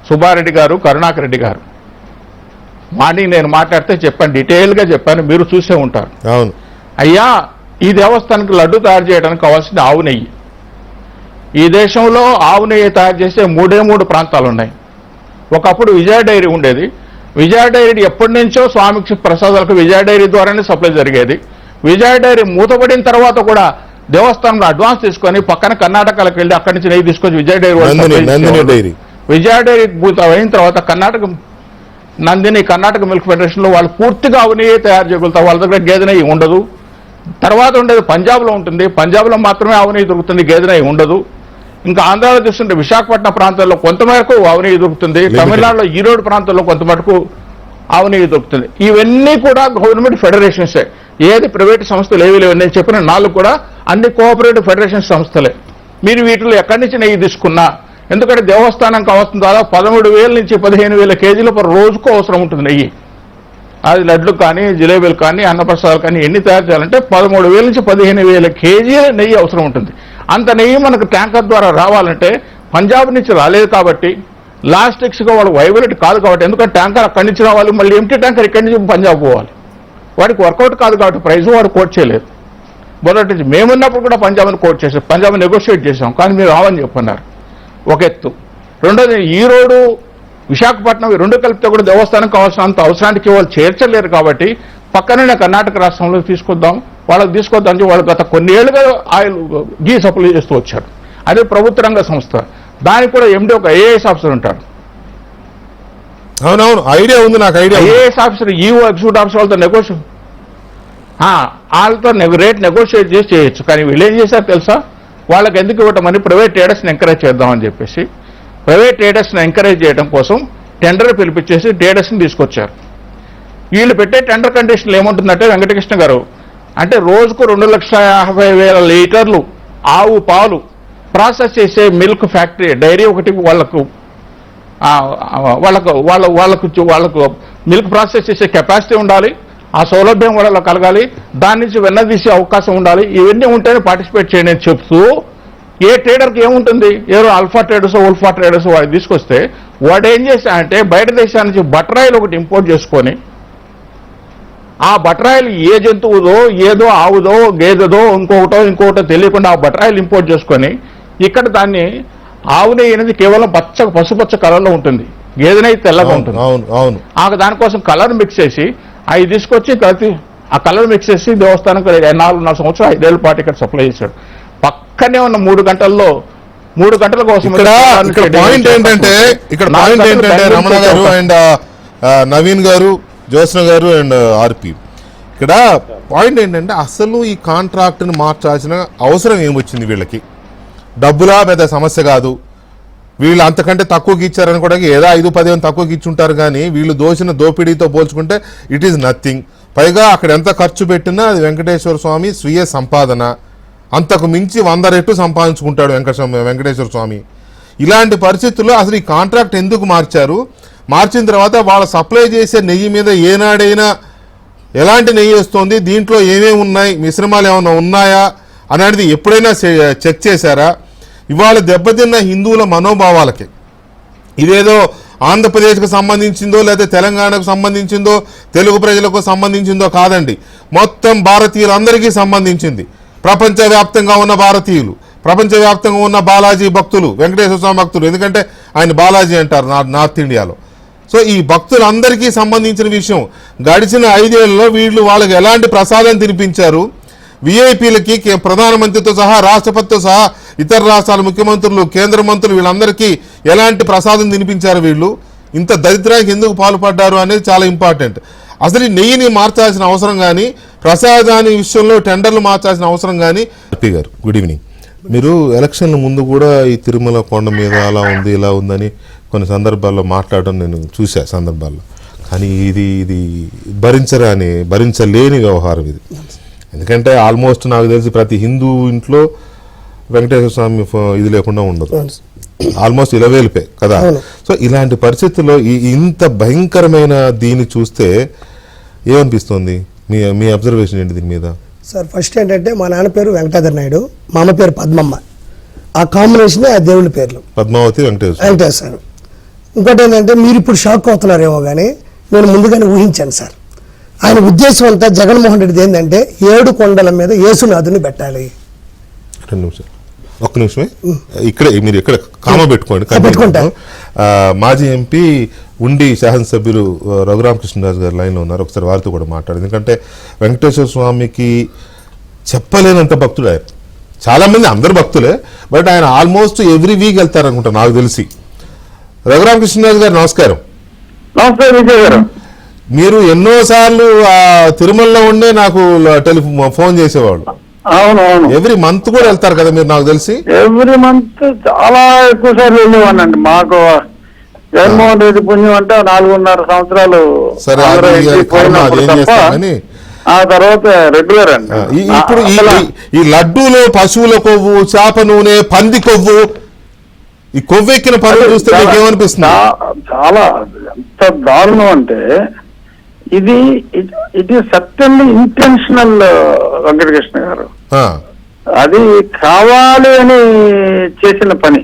సుబ్బారెడ్డి గారు, కరుణాకర్ రెడ్డి గారు. మార్నింగ్ నేను మాట్లాడితే చెప్పాను, డీటెయిల్గా చెప్పాను, మీరు చూసే ఉంటారు. అవును అయ్యా, ఈ దేవస్థానానికి లడ్డు తయారు చేయడానికి కావాల్సింది ఆవు నెయ్యి. ఈ దేశంలో ఆవు నెయ్యి తయారు చేసే 3 ప్రాంతాలు ఉన్నాయి. ఒకప్పుడు విజయ డైరీ ఉండేది. విజయ డైరీ ఎప్పటి నుంచో స్వామి ప్రసాదాలకు విజయ డైరీ ద్వారానే సప్లై జరిగేది. విజయ డైరీ మూతపడిన తర్వాత కూడా దేవస్థానంలో అడ్వాన్స్ తీసుకొని పక్కన కర్ణాటకలకు వెళ్ళి అక్కడి నుంచి నెయ్యి తీసుకొచ్చి విజయ డైరీ విజయ డైరీ అయిన తర్వాత కర్ణాటక మిల్క్ ఫెడరేషన్లో వాళ్ళు పూర్తిగా ఆవు నెయ్యి తయారు చేయగలుగుతారు. వాళ్ళ దగ్గర గేదె నెయ్యి ఉండదు. తర్వాత ఉండేది పంజాబ్లో ఉంటుంది, పంజాబ్లో మాత్రమే ఆవు నెయ్యి దొరుకుతుంది, గేదె నెయ్యి ఉండదు. ఇంకా ఆంధ్రాలో చూస్తుంటే విశాఖపట్నం ప్రాంతాల్లో కొంతమేరకు ఆవు నెయ్యి దొరుకుతుంది, తమిళనాడులో ఈరోడ్ ప్రాంతంలో కొంతమేరకు ఆవు నెయ్యి దొరుకుతుంది. ఇవన్నీ కూడా గవర్నమెంట్ ఫెడరేషన్సే, ఏది ప్రైవేట్ సంస్థలు ఏవి లేవు. నేను చెప్పిన 4 కూడా అన్ని కోఆపరేటివ్ ఫెడరేషన్ సంస్థలే. మీరు వీటిలో ఎక్కడి నుంచి నెయ్యి తీసుకున్నా, ఎందుకంటే దేవస్థానం కావాల్సిన దాదాపు 13,000 నుంచి 15,000 కేజీలు రోజుకు అవసరం ఉంటుంది నెయ్యి. అది లడ్లు కానీ, జిలేబీలు కానీ, అన్నప్రసాదాలు కానీ ఎన్ని తయారు చేయాలంటే 13,000 నుంచి 15,000 కేజీల నెయ్యి అవసరం ఉంటుంది. అంత నెయ్యి మనకు ట్యాంకర్ ద్వారా రావాలంటే పంజాబ్ నుంచి రాలేదు కాబట్టి, లాస్టిక్స్గా వాడు వైబిలిటీ కాదు కాబట్టి, ఎందుకంటే ట్యాంకర్ అక్కడి నుంచి రావాలి, మళ్ళీ ఎంటీ ట్యాంకర్ ఇక్కడి నుంచి పంజాబ్ పోవాలి, వాడికి వర్కౌట్ కాదు కాబట్టి ప్రైస్ వాడు కోట్ చేయలేదు. మొదటి నుంచి మేమున్నప్పుడు కూడా పంజాబ్ని కోట్ చేసాం, పంజాబ్ నెగోషియేట్ చేసాం, కానీ మీరు రావని చెప్పన్నారు. ఒక ఎత్తు. రెండోది ఈ రోడ్డు విశాఖపట్నం ఈ రెండు కలిపితే కూడా దేవస్థానం కావాల్సినంత అవసరానికి వాళ్ళు చేర్చలేరు కాబట్టి పక్కనే కర్ణాటక రాష్ట్రంలో తీసుకొద్దాం, వాళ్ళకి తీసుకొద్దాం అని వాళ్ళు గత కొన్ని ఏళ్ళుగా ఆయిల్ గీ సప్లై చేస్తూ వచ్చారు. అదే ప్రభుత్వ రంగ సంస్థ, దానికి కూడా ఎండి ఒక ఐఏఎస్ ఆఫీసర్ ఉంటాడు. అవునవును, ఐడియా ఉంది నాకు. IAS officer EO executive officer వాళ్ళతో రేట్ నెగోషియేట్ చేసి చేయొచ్చు. కానీ వీళ్ళు ఏం చేశారు తెలుసా, వాళ్ళకి ఎందుకు ఇవ్వటమని ప్రైవేట్ ట్రేడర్స్ని ఎంకరేజ్ చేద్దామని చెప్పేసి ప్రైవేట్ ట్రేడర్స్ని ఎంకరేజ్ చేయడం కోసం టెండర్ పిలిపించేసి ట్రేడర్స్ని తీసుకొచ్చారు. వీళ్ళు పెట్టే టెండర్ కండిషన్లు ఏముంటుందంటే వెంకటకృష్ణ గారు, అంటే రోజుకు 2,50,000 లీటర్లు ఆవు పాలు ప్రాసెస్ చేసే మిల్క్ ఫ్యాక్టరీ డైరీ ఒకటి వాళ్ళకు మిల్క్ ప్రాసెస్ చేసే కెపాసిటీ ఉండాలి, ఆ సౌలభ్యం వాళ్ళలో కలగాలి, దాని నుంచి వెన్న తీసే అవకాశం ఉండాలి. ఇవన్నీ ఉంటేనే పార్టిసిపేట్ చేయండి అని చెప్తూ ఏ ట్రేడర్కి ఏముంటుంది, ఏదో అల్ఫా ట్రేడర్స్ ఉల్ఫా ట్రేడర్స్ వాడు తీసుకొస్తే వాడు ఏం చేశాడంటే బయట దేశాల నుంచి బటరాయిలు ఒకటి ఇంపోర్ట్ చేసుకొని ఆ బటరాయిలు ఏ జంతువుదో ఏదో ఆవుదో గేదెదో ఇంకొకటో తెలియకుండా ఆ బటరాయిలు ఇంపోర్ట్ చేసుకొని ఇక్కడ దాన్ని ఆవు నెయ్యి అనేది కేవలం పసుపచ్చ కలర్లో ఉంటుంది, గేదెనైతే తెల్లగా ఉంటుంది. దానికోసం కలర్ మిక్స్ చేసి అవి తీసుకొచ్చి ఆ కలర్ మిక్స్ చేసి దేవస్థానం 4.5 సంవత్సరాలు 5 ఏళ్ల పాటు ఇక్కడ సప్లై చేశాడు. పక్కనే ఉన్న 3 గంటల కోసం. ఇక్కడ పాయింట్ ఏంటంటే రమణ గారు అండ్ నవీన్ గారు, జ్యోత్స్న గారు అండ్ ఆర్పి, ఇక్కడ పాయింట్ ఏంటంటే అసలు ఈ కాంట్రాక్ట్ని మార్చాల్సిన అవసరం ఏమొచ్చింది వీళ్ళకి? డబ్బులా పెద్ద సమస్య కాదు, వీళ్ళు అంతకంటే తక్కువకి ఇచ్చారని కూడా ఏదో 5-10 తక్కువకి ఇచ్చుంటారు, కానీ వీళ్ళు దోచిన దోపిడీతో పోల్చుకుంటే ఇట్ ఈజ్ నథింగ్. పైగా అక్కడ ఎంత ఖర్చు పెట్టినా అది వెంకటేశ్వర స్వామి స్వీయ సంపాదన, అంతకు మించి 100 రెట్లు సంపాదించుకుంటాడు వెంకటేశ్వర స్వామి. ఇలాంటి పరిస్థితుల్లో అసలు ఈ కాంట్రాక్ట్ ఎందుకు మార్చారు? మార్చిన తర్వాత వాళ్ళ సప్లై చేసే నెయ్యి మీద ఏనాడైనా ఎలాంటి నెయ్యి వస్తుంది, దీంట్లో ఏమేమి ఉన్నాయి, మిశ్రమాలు ఏమైనా ఉన్నాయా అనేది ఎప్పుడైనా చెక్ చేశారా? ఇవాళ దెబ్బతిన్న హిందువుల మనోభావాలకి ఇదేదో ఆంధ్రప్రదేశ్కు సంబంధించిందో లేదా తెలంగాణకు సంబంధించిందో తెలుగు ప్రజలకు సంబంధించిందో కాదండి, మొత్తం భారతీయులందరికీ సంబంధించింది. ప్రపంచవ్యాప్తంగా ఉన్న భారతీయులు, ప్రపంచవ్యాప్తంగా ఉన్న బాలాజీ భక్తులు, వెంకటేశ్వర స్వామి భక్తులు, ఎందుకంటే ఆయన బాలాజీ అంటారు నార్త్ ఇండియాలో. సో ఈ భక్తులందరికీ సంబంధించిన విషయం. గడిచిన 5 ఏళ్లలో వీళ్ళు వాళ్ళకి ఎలాంటి ప్రసాదం తినిపించారు, విఐపీలకి ప్రధానమంత్రితో సహా రాష్ట్రపతితో సహా ఇతర రాష్ట్రాల ముఖ్యమంత్రులు, కేంద్ర మంత్రులు వీళ్ళందరికీ ఎలాంటి ప్రసాదం తినిపించారు, వీళ్ళు ఇంత దరిద్రానికి ఎందుకు పాల్పడ్డారు అనేది చాలా ఇంపార్టెంట్. అసలు ఈ నెయ్యిని మార్చాల్సిన అవసరం కానీ, ప్రసాదాన్ని విషయంలో టెండర్లు మార్చాల్సిన అవసరం కానీ. ఆర్పి గారు, గుడ్ ఈవినింగ్. మీరు ఎలక్షన్ల ముందు కూడా ఈ తిరుమల కొండ మీద అలా ఉంది ఇలా ఉందని కొన్ని సందర్భాల్లో మాట్లాడడం నేను చూసా సందర్భాల్లో, కానీ ఇది భరించలేని వ్యవహారం ఇది. ఎందుకంటే ఆల్మోస్ట్ నాకు తెలిసి ప్రతి హిందూ ఇంట్లో వెంకటేశ్వర స్వామి ఇది లేకుండా ఉండదు, ఆల్మోస్ట్ 20,000 కదా. సో ఇలాంటి పరిస్థితుల్లో ఇంత భయంకరమైన దీన్ని చూస్తే ఏమనిపిస్తుంది? మీ అబ్జర్వేషన్ ఏంటి దీని మీద? సార్, ఫస్ట్ ఏంటంటే మా నాన్న పేరు వెంకటాద్రి నాయుడు, మా అమ్మ పేరు పద్మమ్మ, ఆ కాంబినేషనే ఆ దేవుళ్ళ పేర్లు పద్మావతి వెంకటేశ్వర. ఇంకోటి ఏంటంటే మీరు ఇప్పుడు షాక్ అవుతున్నారేమో కానీ నేను ముందుగానే ఊహించాను సార్. ఆయన ఉద్దేశం అంతా జగన్మోహన్ రెడ్డిది ఏంటంటే 7 కొండల మీద యేసునాథుని పెట్టాలి. 2 నిమిషాలు, ఒక్క నిమిషమే ఇక్కడే మీరు ఇక్కడ కామ పెట్టుకోండి. మాజీ ఎంపీ ఉండి శాసనసభ్యులు రఘురామకృష్ణరాజు గారు లైన్లో ఉన్నారు, ఒకసారి వారితో కూడా మాట్లాడు. ఎందుకంటే వెంకటేశ్వర స్వామికి చెప్పలేనంత భక్తుడు ఆయన. చాలామంది అందరు భక్తులే, బట్ ఆయన ఆల్మోస్ట్ ఎవ్రీ వీక్ వెళ్తారు అనుకుంటా నాకు తెలిసి. రఘురామకృష్ణరాజు గారు నమస్కారం. నమస్కారం విజయ్ గారు. మీరు ఎన్నోసార్లు తిరుమలలో ఉండే నాకు ఫోన్ చేసేవాళ్ళు. అవునవును, ఎవ్రీ మంత్ కూడా వెళ్తారు కదా మీరు నాకు తెలిసి? ఎవ్రీ మంత్ చాలా ఎక్కువ సార్లు వెళ్ళేవాడినండి. మాకు జగన్మోహన్ రెడ్డి పుణ్యం అంటే 4.5 సంవత్సరాలు ఆ తర్వాత రెగ్యులర్ అండి. ఇప్పుడు ఈ లడ్డూలో పశువుల కొవ్వు, చేప నూనె, పంది కొవ్వు ఈ కొవ్వెక్కిన పనులు చూస్తే మీకు ఏమనిపిస్తుంది? చాలా ఎంత దారుణం అంటే ఇది it is certainly intentional Venkatakrishna గారు. అది కావాలి అని చేసిన పని.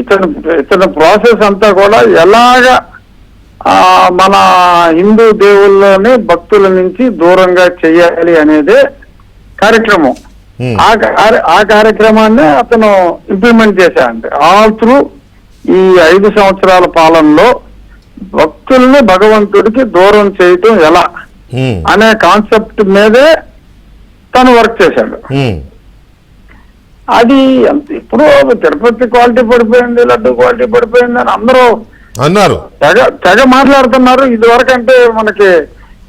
ఇతను ప్రాసెస్ అంతా కూడా ఎలాగా మన హిందూ దేవుళ్ళని భక్తుల నుంచి దూరంగా చెయ్యాలి అనేదే కార్యక్రమం. ఆ కార్యక్రమాన్ని అతను ఇంప్లిమెంట్ చేశాడంటే ఆల్ త్రూ ఈ 5 సంవత్సరాల పాలనలో భక్తుల్ని భగవంతుడికి దూరం చేయటం ఎలా అనే కాన్సెప్ట్ మీదే తను వర్క్ చేశాడు. అది ఇప్పుడు తిరుపతి క్వాలిటీ పడిపోయింది, లడ్డు క్వాలిటీ పడిపోయింది అని అందరూ అన్నారు, తెగ మాట్లాడుతున్నారు. ఇది వరకు అంటే మనకి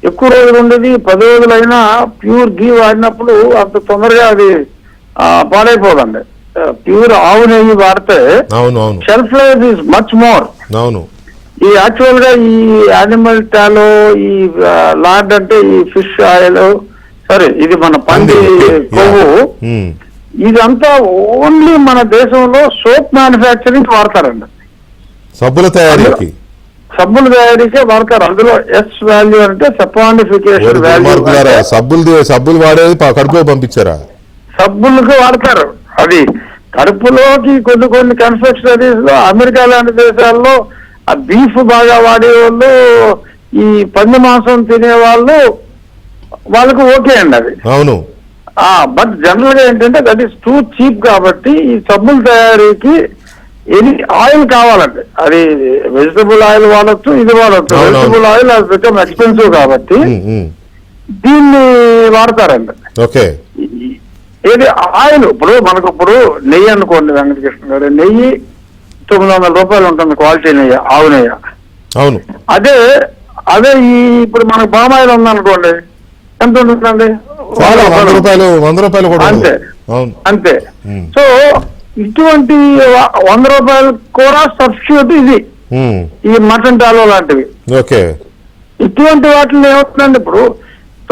ఎక్కువ రోజులు ఉండేది, 10 రోజులైనా ప్యూర్ గీ వాడినప్పుడు అంత తొందరగా అది పాడైపోదండి. ప్యూర్ ఆవు నెయ్యి వాడితే shelf life is much more. ఈ యాక్చువల్ గా ఈ యానిమల్ టాలో, ఈ లార్డ్ అంటే ఈ ఫిష్ ఆయిల్, సారీ ఇది మన పంది కొవ్వు, ఇదంతా ఓన్లీ మన దేశంలో సోప్ మ్యానుఫ్యాక్చరింగ్ వాడతారండి. సబ్బుల తయారీకే వాడతారు. అందులో ఎస్ వాల్యూ అంటే సపానిఫికేషన్ వాల్యూ. సబ్బులు వాడేది కడుపులో పంపించారా? సబ్బులకు వాడతారు. అది కడుపులోకి కొన్ని కన్ఫెక్షనరీస్ లో అమెరికా లాంటి దేశాల్లో ఆ బీఫ్ బాగా వాడే వాళ్ళు, ఈ పంది మాంసం తినే వాళ్ళకు ఓకే అండి అది. అవును. బట్ జనరల్ గా ఏంటంటే దట్ ఈస్ టూ చీప్ కాబట్టి ఈ సబ్బుల తయారీకి ఎనీ ఆయిల్ కావాలండి. అది వెజిటబుల్ ఆయిల్ వాడచ్చు, ఇది వాడచ్చు. వెజిటబుల్ ఆయిల్ అది బికమ్ ఎక్స్పెన్సివ్ కాబట్టి దీన్ని వాడతారండి. ఏది ఆయిల్ ఇప్పుడు మనకు నెయ్యి అనుకోండి వెంకటకృష్ణ గారు, నెయ్యి 900 రూపాయలు ఉంటుంది క్వాలిటీ నెయ్యి, ఆవు నెయ్యి. అవును. అదే ఈ ఇప్పుడు మనకు పామాయిల్ ఉందనుకోండి, ఎంత ఉంటుందండి? 100 రూపాయలు కూడా అంతే. సో ఇటువంటి 100 రూపాయలు కూడా సబ్స్టిట్యూట్ ఇది ఈ మటన్ టాలో లాంటివి. ఇటువంటి వాటిని ఏమవుతుందండి, ఇప్పుడు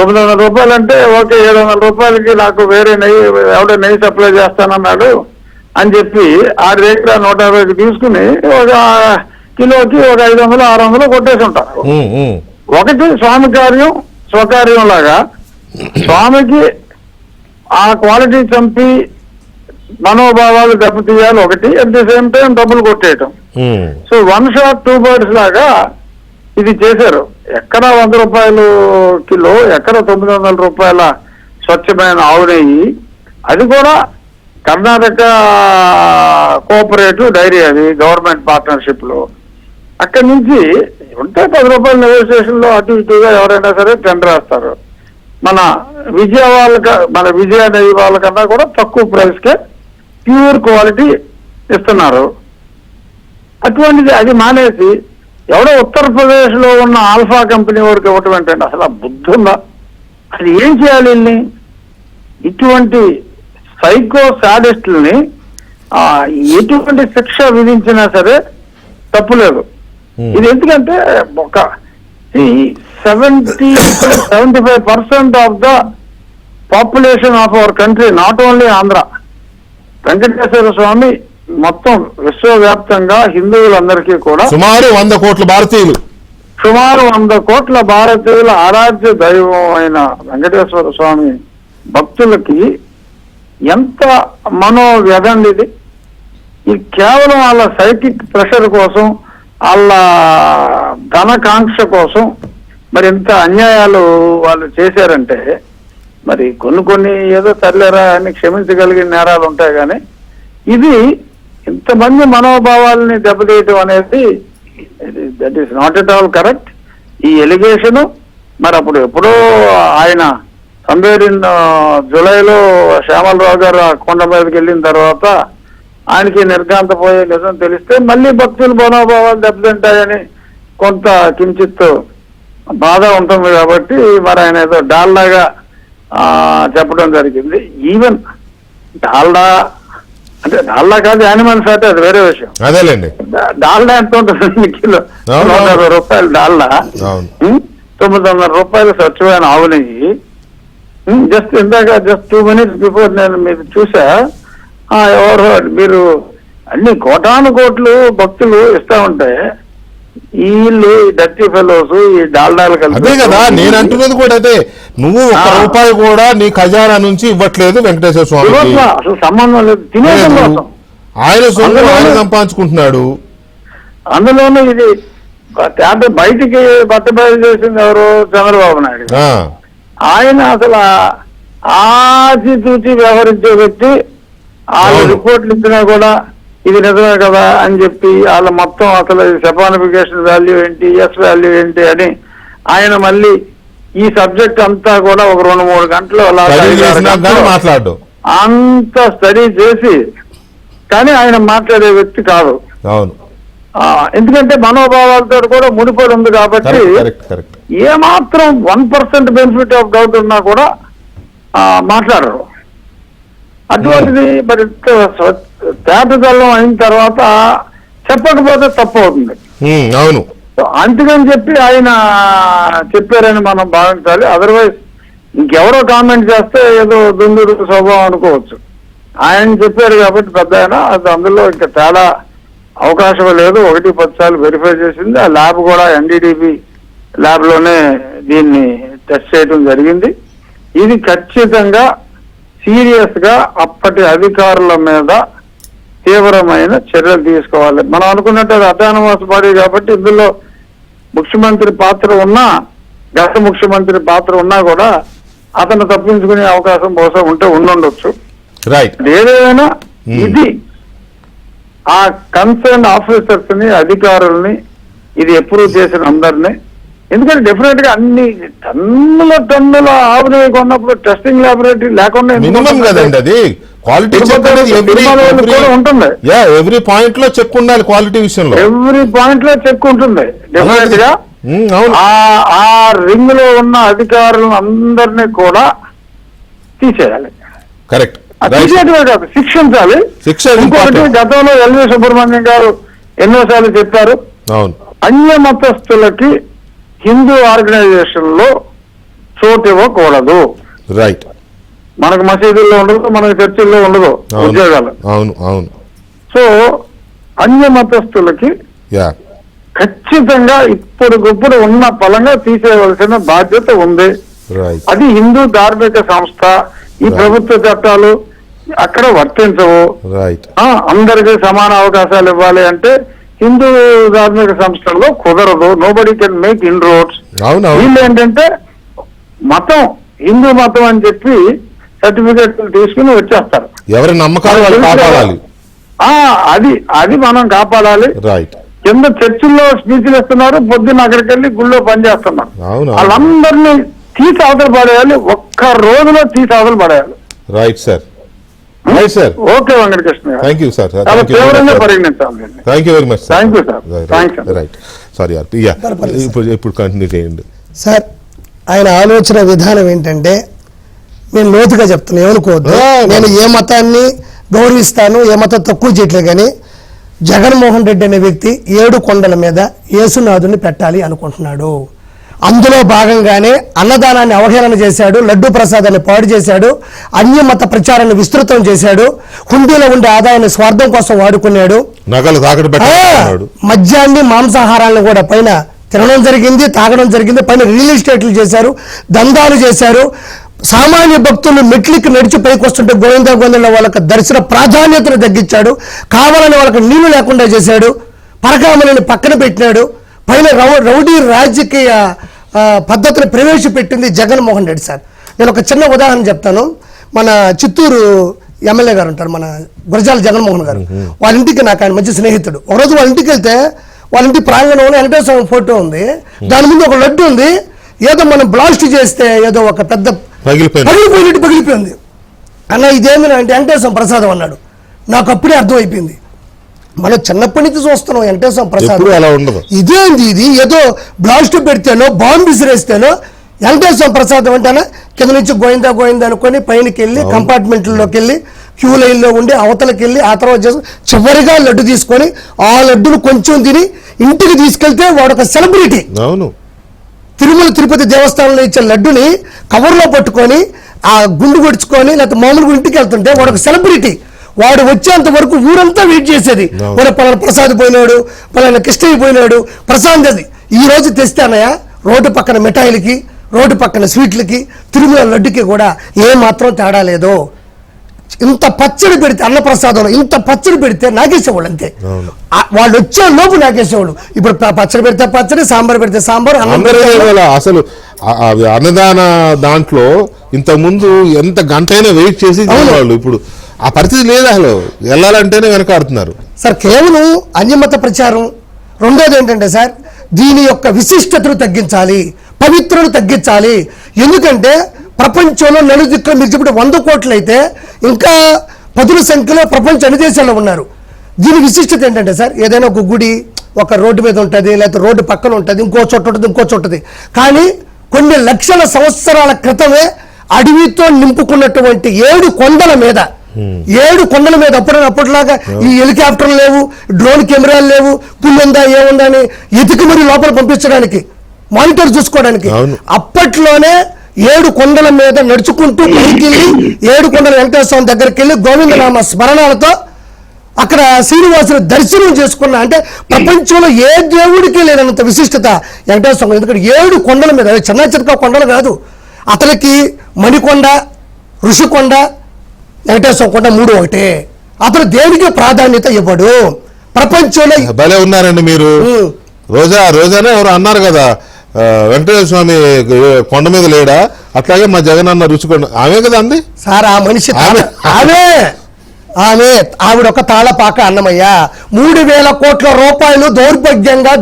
900 రూపాయలు అంటే ఓకే, 700 రూపాయలకి నాకు వేరే నెయ్యి ఎవడో నెయ్యి సప్లై చేస్తానన్నాడు అని చెప్పి ఆ దగ్గర 150 తీసుకుని ఒక కిలోకి ఒక 500-600 కొట్టేసి ఉంటారు. ఒకటి స్వామి కార్యం స్వకార్యం లాగా స్వామికి ఆ క్వాలిటీ చంపి మనోభావాలు దెబ్బతీయాలి ఒకటి, అట్ ది సేమ్ టైం డబ్బులు కొట్టేయటం. సో 1 shot 2 birds లాగా ఇది చేశారు. ఎక్కడ 100 రూపాయలు కిలో, ఎక్కడ 900 రూపాయల స్వచ్ఛమైన ఆవు నెయ్యి. అది కూడా కర్ణాటక కోఆపరేటివ్ డైరీ, అది గవర్నమెంట్ పార్ట్నర్షిప్ లో. అక్కడి నుంచి ఉంటే 10 రూపాయల నెగోసియేషన్ లో అటు ఇటుగా ఎవరైనా సరే టెండర్ వేస్తారు. మన విజయ నెయ్యి వాళ్ళకన్నా కూడా తక్కువ ప్రైస్ కే ప్యూర్ క్వాలిటీ ఇస్తున్నారు. అటువంటిది అది మానేసి ఎవడో ఉత్తరప్రదేశ్ లో ఉన్న ఆల్ఫా కంపెనీ వారికి ఇవ్వటం ఏంటంటే అసలు ఆ బుద్ధి ఉందా? అది ఏం చేయాలి వీళ్ళని? ఇటువంటి సైకో సాడిస్టుల్ని ఎటువంటి శిక్ష విధించినా సరే తప్పులేదు. ఇది ఎందుకంటే ఒక 70-75% of the population of our country, not only Andhra, Venkateswara Swami మొత్తం విశ్వవ్యాప్తంగా హిందువులందరికీ కూడా సుమారు 100 కోట్ల భారతీయుల ఆరాధ్య దైవం అయిన వెంకటేశ్వర స్వామి భక్తులకి ఎంత మనోవ్యధండి ఇది. ఈ కేవలం వాళ్ళ సైకిక్ ప్రెషర్ కోసం, వాళ్ళ ధనకాంక్ష కోసం మరి ఇంత అన్యాయాలు వాళ్ళు చేశారంటే మరి కొన్ని ఏదో తల్లేరా అని క్షమించగలిగిన నేరాలు ఉంటాయి. కానీ ఇది ఇంతమంది మనోభావాలని దెబ్బతీయటం అనేది that is not at all correct. ఈ ఎలిగేషను మరి అప్పుడు ఎప్పుడో ఆయన సంబేరిన్ జూలైలో శ్యామలరావు గారు ఆ కొండ మీదకి వెళ్ళిన తర్వాత ఆయనకి నిర్ఘాంతపోయే నిజం తెలిస్తే మళ్ళీ భక్తుల మనోభావాలు దెబ్బతింటాయని కొంత కించిత్ బాధ ఉంటుంది. కాబట్టి మరి ఆయన ఏదో డాల్డాగా చెప్పడం జరిగింది. ఈవెన్ డాల్డా అంటే డాల్డా కాదు, యానిమల్ ఫ్యాట్, అది వేరే విషయం. డాల్డా ఎంత ఉంటుంది? కిలో 150 రూపాయలు డాల్డా, 900 రూపాయలు స్వచ్ఛమైన ఆవు నెయ్యి. జస్ట్ 2 minutes బిఫోర్ నేను మీరు చూసా, ఎవరు మీరు అన్ని కోటాను కోట్లు భక్తులు ఇస్తా ఉంటే వీళ్ళు డర్టీ ఫెలోస్ ఈ డాల్డాలు అదే కదా నేను అంటున్నది కూడా అదే. నువ్వు ఒక్క రూపాయి కూడా నీ ఖజానా నుంచి ఇవ్వట్లేదు వెంకటేశ్వర స్వామికి. అసలు సంబంధం లేదు, తినేసం కోసం ఆయన సొమ్ము ఆయన సంపాదించుకుంటున్నాడు. అందులోనూ ఇది బయటికి బట్టబయలు చేసింది ఎవరు? చంద్రబాబు నాయుడు. ఆయన అసలు ఆచితూచి వ్యవహరించే వ్యక్తి. వాళ్ళ రిపోర్ట్లు ఇచ్చినా కూడా ఇది నిజమే కదా అని చెప్పి వాళ్ళ మొత్తం అసలు సెపానిఫికేషన్ వాల్యూ ఏంటి, ఎస్ వాల్యూ ఏంటి అని ఆయన మళ్ళీ ఈ సబ్జెక్ట్ అంతా కూడా ఒక 2-3 గంటలు మాట్లాడు అంత స్టడీ చేసి కానీ ఆయన మాట్లాడే వ్యక్తి కాదు. అవును, ఎందుకంటే మనోభావాలతో కూడా ముడిపడి ఉంది కాబట్టి ఏమాత్రం 1% బెనిఫిట్ ఆఫ్ డౌట్ ఉన్నా కూడా మాట్లాడరు. అటువంటిది మరి తేటతల్లం అయిన తర్వాత చెప్పకపోతే తప్పు అవుతుంది. అవును, అందుకని చెప్పి ఆయన చెప్పారని మనం భావించాలి. అదర్వైజ్ ఇంకెవరో కామెంట్ చేస్తే ఏదో దుందుడు స్వభావం అనుకోవచ్చు. ఆయన చెప్పారు కాబట్టి పెద్ద ఆయన అది అందులో ఇంకా తేడా అవకాశం లేదు. 1-10 సార్లు వెరిఫై చేసింది. ఆ ల్యాబ్ కూడా ఎన్డీడీబీ ల్యాబ్ లోనే దీన్ని టెస్ట్ చేయడం జరిగింది. ఇది ఖచ్చితంగా సీరియస్ గా అప్పటి అధికారుల మీద తీవ్రమైన చర్యలు తీసుకోవాలి. మనం అనుకున్నట్టు అది అటానమస్ బాడీ కాబట్టి ఇందులో ముఖ్యమంత్రి పాత్ర ఉన్నా, గత ముఖ్యమంత్రి పాత్ర ఉన్నా కూడా అతను తప్పించుకునే అవకాశం బహుశా ఉండొచ్చు. ఏదేమైనా ఇది ఆ కన్సర్న్ ఆఫీసర్స్ ని, అధికారుల్ని ఇది అప్రూవ్ చేసిన అందరినీ, ఎందుకంటే డెఫినెట్ గా అన్ని టన్నుల ఆవునేవి కొన్నప్పుడు టెస్టింగ్ ల్యాబొరేటరీ లేకుండా కదండి. అది క్వాలిటీ ఉంటుంది. ఎవ్రీ పాయింట్ లో చెక్ ఉండాలి. క్వాలిటీ విషయంలో ఎవ్రీ పాయింట్ లో చెక్ ఉంటుంది డెఫినెట్ గా. ఆ రింగ్ లో ఉన్న అధికారులను అందరినీ కూడా తీసేయాలి. కరెక్ట్, తీసేయడమే కాదు శిక్షించాలి. ఇంకొకటి గతంలో ఎల్వి సుబ్రహ్మణ్యం గారు ఎన్నోసార్లు చెప్పారు, అన్య మతస్థులకి హిందూ ఆర్గనైజేషన్ లో చోటు ఇవ్వకూడదు. రైట్, మనకు మసీదుల్లో ఉండదు, మనకు చర్చిల్లో ఉండదు ఉద్యోగాలు. అవును అవును. సో అన్య మతస్థులకి ఖచ్చితంగా ఇప్పుడు ఉన్న పలంగా తీసేయవలసిన బాధ్యత ఉంది. అది హిందూ ధార్మిక సంస్థ. ఈ ప్రభుత్వ చట్టాలు అక్కడ వర్తించవు. అందరికీ సమాన అవకాశాలు ఇవ్వాలి అంటే హిందూ ధార్మిక సంస్థల్లో కుదరదు. Nobody can make in roads. వీళ్ళు ఏంటంటే మతం హిందూ మతం అని చెప్పి సర్టిఫికేట్లు తీసుకుని వచ్చేస్తారు. ఎవరి నమ్మకాలు అది మనం కాపాడాలి. కింద చర్చిల్లో స్పీచ్లు ఇస్తున్నారు, పొద్దున్న అక్కడికి వెళ్ళి గుళ్ళో పనిచేస్తున్నారు. వాళ్ళందరినీ తీసి అవతల పడేయాలి. ఒక్క రోజులో తీసి అవతల పడేయాలి. Right sir. Okay Venkatakrishna, thank you sir. తీవ్రంగా పరిగణించాలి. Thank you very much. Thank you sir. Right, sorry ఇప్పుడు కంటిన్యూ చేయండి సార్. ఆయన ఆలోచన విధానం ఏంటంటే, నేను లోతుగా చెప్తాను, ఏమనుకోవద్దు. నేను ఏ మతాన్ని గౌరవిస్తాను, ఏ మతం తక్కువ చేయట్లేదు. కానీ జగన్మోహన్ రెడ్డి అనే వ్యక్తి 7 కొండల మీద యేసునాథుని పెట్టాలి అనుకుంటున్నాడు. అందులో భాగంగానే అన్నదానాన్ని అవహేళన చేశాడు, లడ్డూ ప్రసాదాన్ని పాడు చేశాడు, అన్యమత ప్రచారాన్ని విస్తృతం చేశాడు, హుండీలో ఉండే ఆదాయాన్ని స్వార్థం కోసం వాడుకున్నాడు, మద్యాన్ని మాంసాహారాలను కూడా పైన తినడం జరిగింది, తాగడం జరిగింది, పైన రియల్ ఎస్టేట్లు చేశారు, దందాలు చేశారు. సామాన్య భక్తులు మెట్లికి నడిచి పైకి వస్తుంటే గోవింద వాళ్ళకి దర్శన ప్రాధాన్యతను తగ్గించాడు, కావాలని వాళ్ళకి నీళ్లు లేకుండా చేశాడు, పరకామలని పక్కన పెట్టినాడు, పైన రౌడీ రాజకీయ పద్ధతిని ప్రవేశపెట్టింది జగన్మోహన్ రెడ్డి సార్. నేను ఒక చిన్న ఉదాహరణ చెప్తాను. మన చిత్తూరు ఎమ్మెల్యే గారు ఉంటారు, మన గురజాల జగన్మోహన్ గారు. వాళ్ళ ఇంటికి నాకు ఆయన మంచి స్నేహితుడు. ఒకరోజు వాళ్ళ ఇంటికి వెళ్తే వాళ్ళ ఇంటి ప్రాంగణంలో వెంకటేశ్వర స్వామి ఫోటో ఉంది, దాని ముందు ఒక లడ్డు ఉంది. ఏదో మనం బ్లాస్ట్ చేస్తే ఏదో ఒక పెద్ద పగిలిపోయింది. అన్న ఇదేంది అంటే వెంకటేశ్వర ప్రసాదం అన్నాడు. నాకు అప్పుడే అర్థమైపోయింది, మనం చిన్నప్పటి నుంచి చూస్తున్నాం వెంకటేశ్వర ప్రసాదం ఇదేంది, ఇది ఏదో బ్లాస్ట్ పెడితేనో బాంబు విసిరేస్తేనో వెంకటేశ్వర ప్రసాదం అంటేనా కింద నుంచి గోయిందా అనుకొని పైనకి వెళ్ళి కంపార్ట్మెంట్లోకి వెళ్ళి క్యూ లైన్లో ఉండి అవతలకి వెళ్ళి ఆ తర్వాత చేసి చివరిగా లడ్డు తీసుకొని ఆ లడ్డును కొంచెం తిని ఇంటికి తీసుకెళ్తే వాడొక సెలబ్రిటీ. అవును, తిరుమల తిరుపతి దేవస్థానంలో ఇచ్చే లడ్డుని కవర్లో పట్టుకొని ఆ గుండు కొడుచుకొని లేకపోతే మామూలుగా ఇంటికి వెళ్తుంటే వాడొక సెలబ్రిటీ. వాడు వచ్చేంత వరకు ఊరంతా వెయిట్ చేసేది. వాడు పలానా ప్రసాద్ పోయినాడు, పలానా కృష్ణయ్య పోయినాడు, ప్రశాంత్ అది. ఈ రోజు తెస్తే అన్నయ్య రోడ్డు పక్కన మిఠాయిలకి, రోడ్డు పక్కన స్వీట్లకి, తిరుమల లడ్డుకి కూడా ఏ మాత్రం తేడా లేదు. ఇంత పచ్చడి పెడితే అన్నప్రసాదంలో ఇంత పచ్చడి పెడితే నాగేసేవాళ్ళు అంతే. వాళ్ళు వచ్చే లోపు నాగేసేవాళ్ళు. ఇప్పుడు పచ్చడి పెడితే పచ్చడి, సాంబార్ పెడితే సాంబార్, అసలు అన్నదాన దాంట్లో ఇంత ముందు ఎంత గంట అయినా వెయిట్ చేసి వాళ్ళు, ఇప్పుడు ఆ పరిస్థితి లేదు. అసలు వెళ్ళాలంటేనే వెనకాడుతున్నారు సార్. కేవలం అన్యమత ప్రచారం. రెండోది ఏంటంటే సార్, దీని యొక్క విశిష్టతను తగ్గించాలి, పవిత్రను తగ్గించాలి. ఎందుకంటే ప్రపంచంలో నలుదిక్కులు మీరు చెప్పిన 100 కోట్లు అయితే ఇంకా పదుల సంఖ్యలో ప్రపంచ అన్ని దేశాల్లో ఉన్నారు. దీని విశిష్టత ఏంటంటే సార్, ఏదైనా ఒక గుడి ఒక రోడ్డు మీద ఉంటుంది, లేకపోతే రోడ్డు పక్కన ఉంటుంది, ఇంకో చోట ఉంటుంది, ఇంకో చోట ఉంటుంది. కానీ కొన్ని లక్షల సంవత్సరాల క్రితమే అడవితో నింపుకున్నటువంటి 7 కొండల మీద, 7 కొండల మీద అప్పటిలాగా ఈ హెలికాప్టర్లు లేవు, డ్రోన్ కెమెరాలు లేవు, పుల్లుందా ఏముందా అని ఎతికి మరి లోపల పంపించడానికి, మానిటర్ చూసుకోవడానికి అప్పట్లోనే 7 కొండల మీద నడుచుకుంటూ పైకి వెళ్ళి 7 కొండల వెంకటేశ్వర స్వామి దగ్గరికి వెళ్ళి గోవిందనామ స్మరణాలతో అక్కడ శ్రీనివాసుని దర్శనం చేసుకున్న. అంటే ప్రపంచంలో ఏ దేవుడికి లేనంత విశిష్టత వెంకటేశ్వర స్వామి. ఎందుకంటే 7 కొండల మీద, చిన్న చిన్న కొండలు కాదు, అతనికి మణికొండ, ఋషికొండ, వెంకటేశ్వర కొండ 3 ఒకటే. అతను దేనికి ప్రాధాన్యత ఇవ్వడు. ప్రపంచంలో భలే ఉన్నారండి మీరు. రోజానే ఎవరు అన్నారు కదా, వెంకటేశ్వర స్వామి కొండ మీద లేడా, అట్లాగే మా జగన్ అన్న రుచికొండ, ఆమె కదా అంది సార్. ఆ మనిషి ఆవిడ ఒక తాళపాక అన్నమయ్య. 3,000 కోట్ల రూపాయలు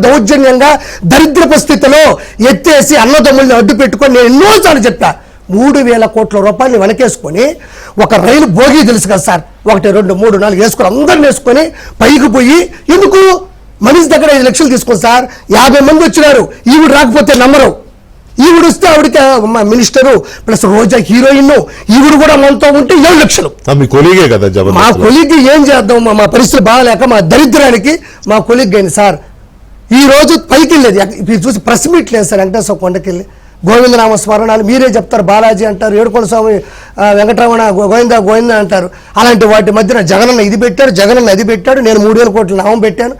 దౌర్జన్యంగా దరిద్రపు స్థితిలో ఎత్తేసి అన్నదమ్ముల్ని అడ్డు పెట్టుకొని నేను ఎన్నోసార్లు చెప్పా. 3,000 కోట్ల రూపాయలు వెనకేసుకొని ఒక రైలు భోగి తెలుసు కదా సార్, 1 2 3 4 వేసుకొని అందరిని వేసుకొని పైకి పోయి, ఎందుకు మనిషి దగ్గర 5 లక్షలు తీసుకోండి సార్. 50 మంది వచ్చినారు, ఈవిడ రాకపోతే నమ్మరు. ఈవిడ వస్తే ఆవిడకి మినిస్టరు ప్లస్ రోజా హీరోయిన్, ఈవిడ కూడా మనతో ఉంటే 7 లక్షలు. మీ కొలీగే కదా. మా కొలీగ్కి ఏం చేద్దాం, మా పరిస్థితి బాగాలేక మా దరిద్రానికి మా కొలీగ్ అయింది సార్. ఈ రోజు పైకి వెళ్ళేది ఇప్పుడు చూసి ప్రెస్ మీట్ లేదు సార్. వెంకటేశ్వర కొండకి వెళ్ళి గోవిందనామ స్మరణాలు మీరే చెప్తారు, బాలాజీ అంటారు, ఏడుకొండ స్వామి, వెంకటరమణ, గోవింద అంటారు. అలాంటి వాటి మధ్యన జగనన్న ఇది పెట్టాడు, జగనన్న అది పెట్టాడు, నేను 3,000 కోట్ల నామం పెట్టాను,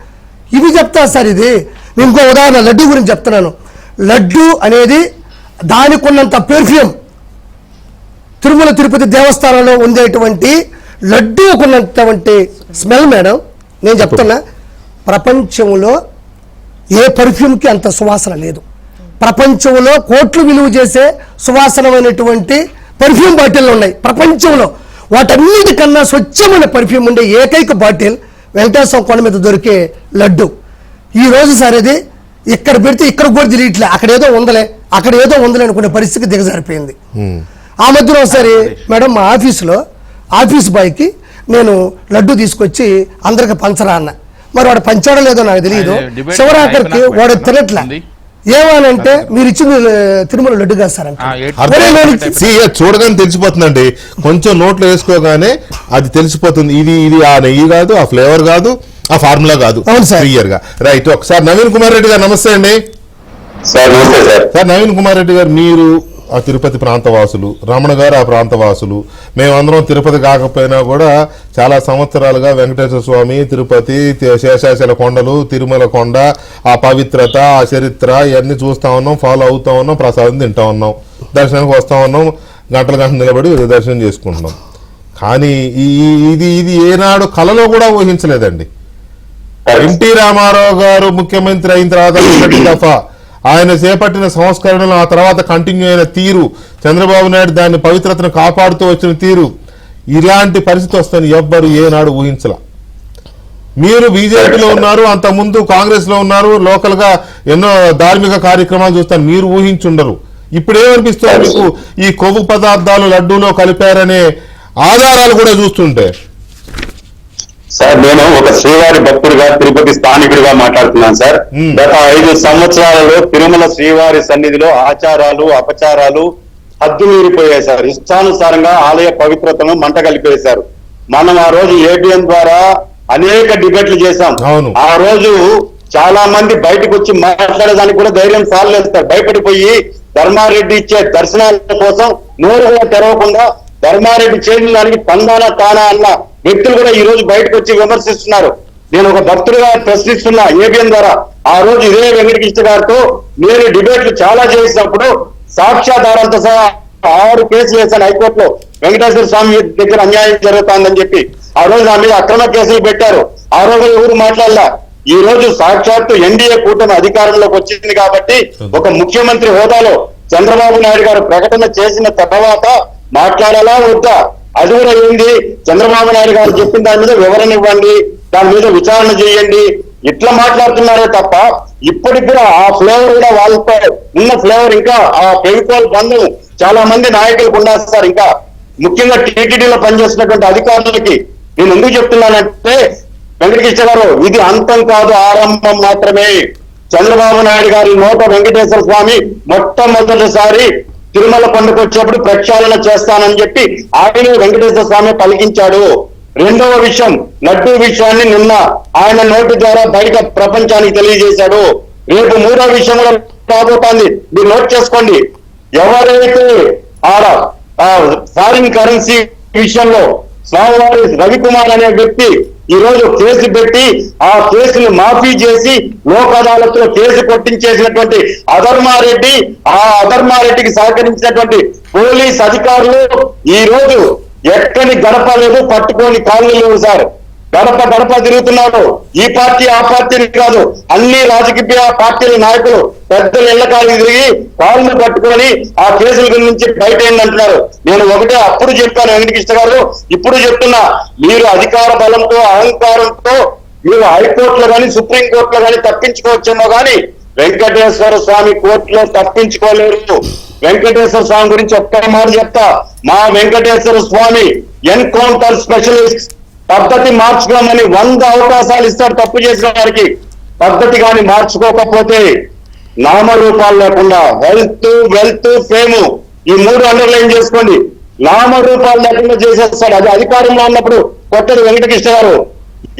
ఇవి చెప్తా సార్. ఇది నేను ఇంకో ఉదాహరణ లడ్డు గురించి చెప్తున్నాను. లడ్డు అనేది దానికి ఉన్నంత పెర్ఫ్యూమ్ తిరుమల తిరుపతి దేవస్థానంలో ఉండేటువంటి లడ్డూకు ఉన్నటువంటి స్మెల్ మేడం, నేను చెప్తున్నా ప్రపంచంలో ఏ పర్ఫ్యూమ్కి అంత సువాసన లేదు. ప్రపంచంలో కోట్లు విలువ చేసే సువాసనమైనటువంటి పర్ఫ్యూమ్ బాటిల్ ఉన్నాయి ప్రపంచంలో. వాటన్నిటికన్నా స్వచ్ఛమైన పర్ఫ్యూమ్ ఉండే ఏకైక బాటిల్ వెంకటేశ్వర కొండ మీద దొరికే లడ్డు. ఈ రోజు సార్ ఇది ఇక్కడ పెడితే ఇక్కడ కూడా తిరిగిట్లే, అక్కడ ఏదో ఉందలే అనుకునే పరిస్థితికి దిగజారిపోయింది. ఆ మధ్యలో ఒకసారి మేడం మా ఆఫీస్ బాయ్కి నేను లడ్డు తీసుకొచ్చి అందరికి పంచరా అన్న. మరి వాడు పంచాడో లేదో నాకు తెలియదు. శివరాకర్కి వాడు తినట్లే. ఏమనంటే మీరు ఇచ్చింది తిరుమల లడ్డు కాదు సార్ అంటే చూడగానే తెలిసిపోతుందండి. కొంచెం నోట్లో వేసుకోగానే అది తెలిసిపోతుంది. ఇది ఆ నెయ్యి కాదు, ఆ ఫ్లేవర్ కాదు, ఆ ఫార్ములా కాదు. క్లియర్ గా రైట్. ఒకసారి నవీన్ కుమార్ రెడ్డి గారు నమస్తే అండి. సార్ నవీన్ కుమార్ రెడ్డి గారు, మీరు ఆ తిరుపతి ప్రాంతవాసులు, రమణ గారు ఆ ప్రాంతవాసులు, మేమందరం తిరుపతి కాకపోయినా కూడా చాలా సంవత్సరాలుగా వెంకటేశ్వర స్వామి, తిరుపతి, శేషాచల కొండలు, తిరుమల కొండ, ఆ పవిత్రత, ఆ చరిత్ర ఇవన్నీ చూస్తా ఉన్నాం, ఫాలో అవుతా ఉన్నాం, ప్రసాదం తింటా ఉన్నాం, దర్శనానికి వస్తా ఉన్నాం, గంటల నిలబడి దర్శనం చేసుకుంటున్నాం. కానీ ఇది ఏనాడు కలలో కూడా ఊహించలేదండి. ఎన్టీ రామారావు గారు ముఖ్యమంత్రి అయిన తర్వాత మొదటి దఫా ఆయన చేపట్టిన సంస్కరణలు, ఆ తర్వాత కంటిన్యూ అయిన తీరు, చంద్రబాబు నాయుడు దాన్ని పవిత్రతను కాపాడుతూ వచ్చిన తీరు, ఇలాంటి పరిస్థితి వస్తుందని ఎవ్వరు ఏనాడు ఊహించలా. మీరు బీజేపీలో ఉన్నారు, అంతకుముందు కాంగ్రెస్ లో ఉన్నారు, లోకల్ గా ఎన్నో ధార్మిక కార్యక్రమాలు చూస్తారు, మీరు ఊహించుండరు. ఇప్పుడు ఏమనిపిస్తుంది మీకు ఈ కొవ్వు పదార్థాలు లడ్డూలో కలిపారనే ఆధారాలు కూడా చూస్తుంటే? సార్ నేను ఒక శ్రీవారి భక్తుడిగా, తిరుపతి స్థానికుడిగా మాట్లాడుతున్నాను సార్. గత 5 సంవత్సరాలలో తిరుమల శ్రీవారి సన్నిధిలో ఆచారాలు, అపచారాలు హద్దు మీరిపోయాయి సార్. ఇష్టానుసారంగా ఆలయ పవిత్రతను మంట కలిపేశారు. మనం ఆ రోజు ఏటీఎం ద్వారా అనేక డిబేట్లు చేశాం. ఆ రోజు చాలా మంది బయటకు వచ్చి మాట్లాడేదానికి కూడా ధైర్యం సార్లేదు సార్. భయపడిపోయి ధర్మారెడ్డి ఇచ్చే దర్శనాల కోసం నోరు తెరవకుండా ధర్మారెడ్డి చేసిన దానికి తందాన తానా అన్న వ్యక్తులు కూడా ఈ రోజు బయటకు వచ్చి విమర్శిస్తున్నారు. నేను ఒక భక్తుడిగా ప్రశ్నిస్తున్నా ఏబిఎన్ ద్వారా. ఆ రోజు ఇదే వెంకటకృష్ణ గారితో నేను డిబేట్లు చాలా చేసినప్పుడు సాక్ష్యాధారాలతో సహా 6 కేసులు వేశాను హైకోర్టులో. వెంకటేశ్వర స్వామి దగ్గర అన్యాయం జరుగుతుందని చెప్పి ఆ రోజు నా మీద అక్రమ కేసులు పెట్టారు. ఆ రోజు ఎవరు మాట్లాడలా. ఈ రోజు సాక్షాత్తు ఎన్డీఏ కూటమి అధికారంలోకి వచ్చింది కాబట్టి ఒక ముఖ్యమంత్రి హోదాలో చంద్రబాబు నాయుడు గారు ప్రకటన చేసిన తర్వాత మాట్లాడాలా వద్దా? అది కూడా ఏంది, చంద్రబాబు నాయుడు గారు చెప్పిన దాని మీద వివరణ ఇవ్వండి, దాని మీద విచారణ చేయండి, ఇట్లా మాట్లాడుతున్నారే తప్ప ఇప్పటికి కూడా ఆ ఫ్లేవర్ కూడా వాళ్ళతో ఉన్న ఫ్లేవర్ ఇంకా ఆ ఫెవికాల్ బంధం చాలా మంది నాయకులకు ఉండాలి. ఇంకా ముఖ్యంగా టీటీడీలో పనిచేస్తున్నటువంటి అధికారులకి నేను ఎందుకు చెప్తున్నానంటే, వెంకటకృష్ణ గారు ఇది అంతం కాదు, ఆరంభం మాత్రమే. చంద్రబాబు నాయుడు గారి నోట వెంకటేశ్వర స్వామి మొట్టమొదటిసారి తిరుమల కొండకు వచ్చేప్పుడు ప్రక్షాళన చేస్తానని చెప్పి ఆయన వెంకటేశ్వర స్వామి పలికించాడు. రెండవ విషయం, లడ్డూ విషయాన్ని నిన్న ఆయన నోటి ద్వారా బయట ప్రపంచానికి తెలియజేశాడు. రేపు 3వ విషయం కూడా రాబోతోంది, మీరు నోట్ చేసుకోండి. ఎవరైతే ఫారిన్ కరెన్సీ విషయంలో స్వామివారి రవికుమార్ అనే వ్యక్తి ఈ రోజు కేసు పెట్టి ఆ కేసును మాఫీ చేసి లోక్ అదాలత్లో కేసు కొట్టించేసినటువంటి అధర్మారెడ్డి, ఆ అధర్మారెడ్డికి సహకరించినటువంటి పోలీస్ అధికారులు ఈ రోజు ఎక్కడి గడప లేదు, పట్టుకొని కాళ్ళు లేవు సార్. గడప గడప తిరుగుతున్నారు. ఈ పార్టీ ఆ పార్టీని కాదు, అన్ని రాజకీయ పార్టీల నాయకులు పెద్దలు ఇళ్లకాడికి తిరిగి కాళ్ళు పట్టుకొని ఆ కేసుల గురించి బయట అంటున్నారు. నేను ఒకటే అప్పుడు చెప్పాను వెంకటకృష్ణ గారు, ఇప్పుడు చెప్తున్నా, మీరు అధికార బలంతో అహంకారంతో మీరు హైకోర్టులో కానీ సుప్రీంకోర్టులో కానీ తప్పించుకోవచ్చేమో కానీ వెంకటేశ్వర స్వామి కోర్టులో తప్పించుకోలేరు. వెంకటేశ్వర స్వామి గురించి ఒక్క మాట చెప్తా, మా వెంకటేశ్వర స్వామి ఎన్కౌంటర్ స్పెషలిస్ట్. పద్ధతి మార్చుకోమని 100 అవకాశాలు ఇస్తాడు తప్పు చేసిన వారికి. పద్ధతి కానీ మార్చుకోకపోతే నామరూపాలు లేకుండా వెల్త్ ఫేము ఈ 3 అండర్లైన్ చేసుకోండి. నామరూపాలు లేకుండా చేసేస్తాడు. అది అధికారంలో ఉన్నప్పుడు కొట్టడు వెంకటకృష్ణ గారు.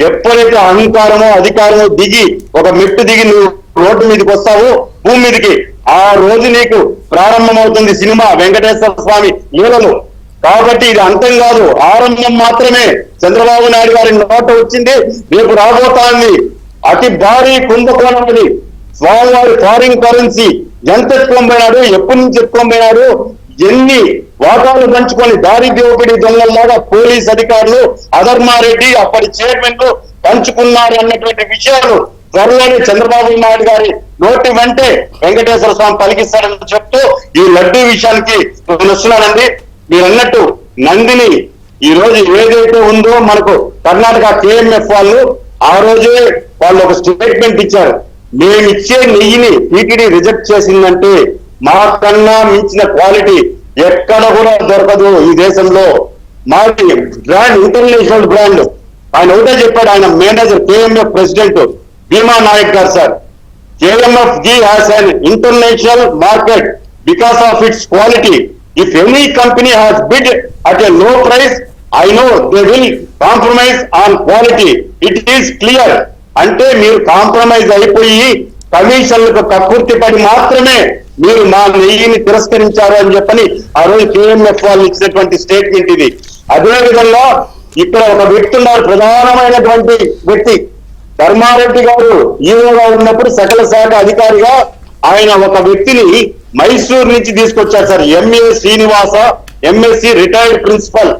ఎప్పుడైతే అహంకారమో అధికారమో దిగి ఒక మెట్టు దిగి నువ్వు రోడ్డు మీదకి వస్తావు భూమి మీదకి, ఆ రోజు నీకు ప్రారంభమవుతుంది సినిమా వెంకటేశ్వర స్వామి లీలలు. కాబట్టి ఇది అంతం కాదు, ఆరంభం మాత్రమే. చంద్రబాబు నాయుడు గారి నోట వచ్చింది, రేపు రాబోతోంది అతి భారీ కుంభకోణం. అది స్వామివారి ఫారిన్ కరెన్సీ ఎంత ఎత్తుకోబోయినాడు, ఎప్పటి నుంచి ఎత్తుకోబోయినాడు, ఎన్ని వాటాలు పంచుకొని దారి దోపిడీ దొంగల్లాగా పోలీస్ అధికారులు అధర్మారెడ్డి అప్పటి చైర్మన్లు పంచుకున్నారు అన్నటువంటి విషయాలు త్వరలోనే చంద్రబాబు నాయుడు గారి నోటి వెంటే వెంకటేశ్వర స్వామి పలికిస్తాడని చెప్తూ ఈ లడ్డూ విషయానికి నేను వస్తున్నానండి. మీరు అన్నట్టు నందిని ఈ రోజు ఏదైతే ఉందో మనకు కర్ణాటక కేఎంఎఫ్ వాళ్ళు ఆ రోజే వాళ్ళు ఒక స్టేట్మెంట్ ఇచ్చారు, మేము ఇచ్చే నెయ్యిని టీటీడీ రిజెక్ట్ చేసిందంటే మా కన్నా మించిన క్వాలిటీ ఎక్కడ కూడా దొరకదు ఈ దేశంలో. మాది బ్రాండ్ ఇంటర్నేషనల్ బ్రాండ్. ఆయన ఒకటే చెప్పాడు, ఆయన మేనేజర్ కేఎంఎఫ్ ప్రెసిడెంట్ భీమా నాయక్ గారు, sir KMF ghee has an international market because of its quality. If any company has bid at a low price, I know they will compromise on quality. It is clear. అంటే మీరు compromise అయిపోయి కమిషన్లకు కక్కుర్తి పడి మాత్రమే మీరు మా నెయ్యిని తిరస్కరించారు అని చెప్పని ఆ రోజు కేఎంఎఫ్ వాళ్ళు ఇచ్చినటువంటి స్టేట్మెంట్ ఇది. అదేవిధంగా ఇక్కడ ఒక వ్యక్తి ఉన్నారు, ప్రధానమైనటువంటి వ్యక్తి ధర్మారెడ్డి గారు ఈవోగా ఉన్నప్పుడు సకల శాఖ అధికారిగా ఆయన ఒక వ్యక్తిని మైసూర్ నుంచి తీసుకొచ్చారు sir, MA Srinivasa, MSc retired principal.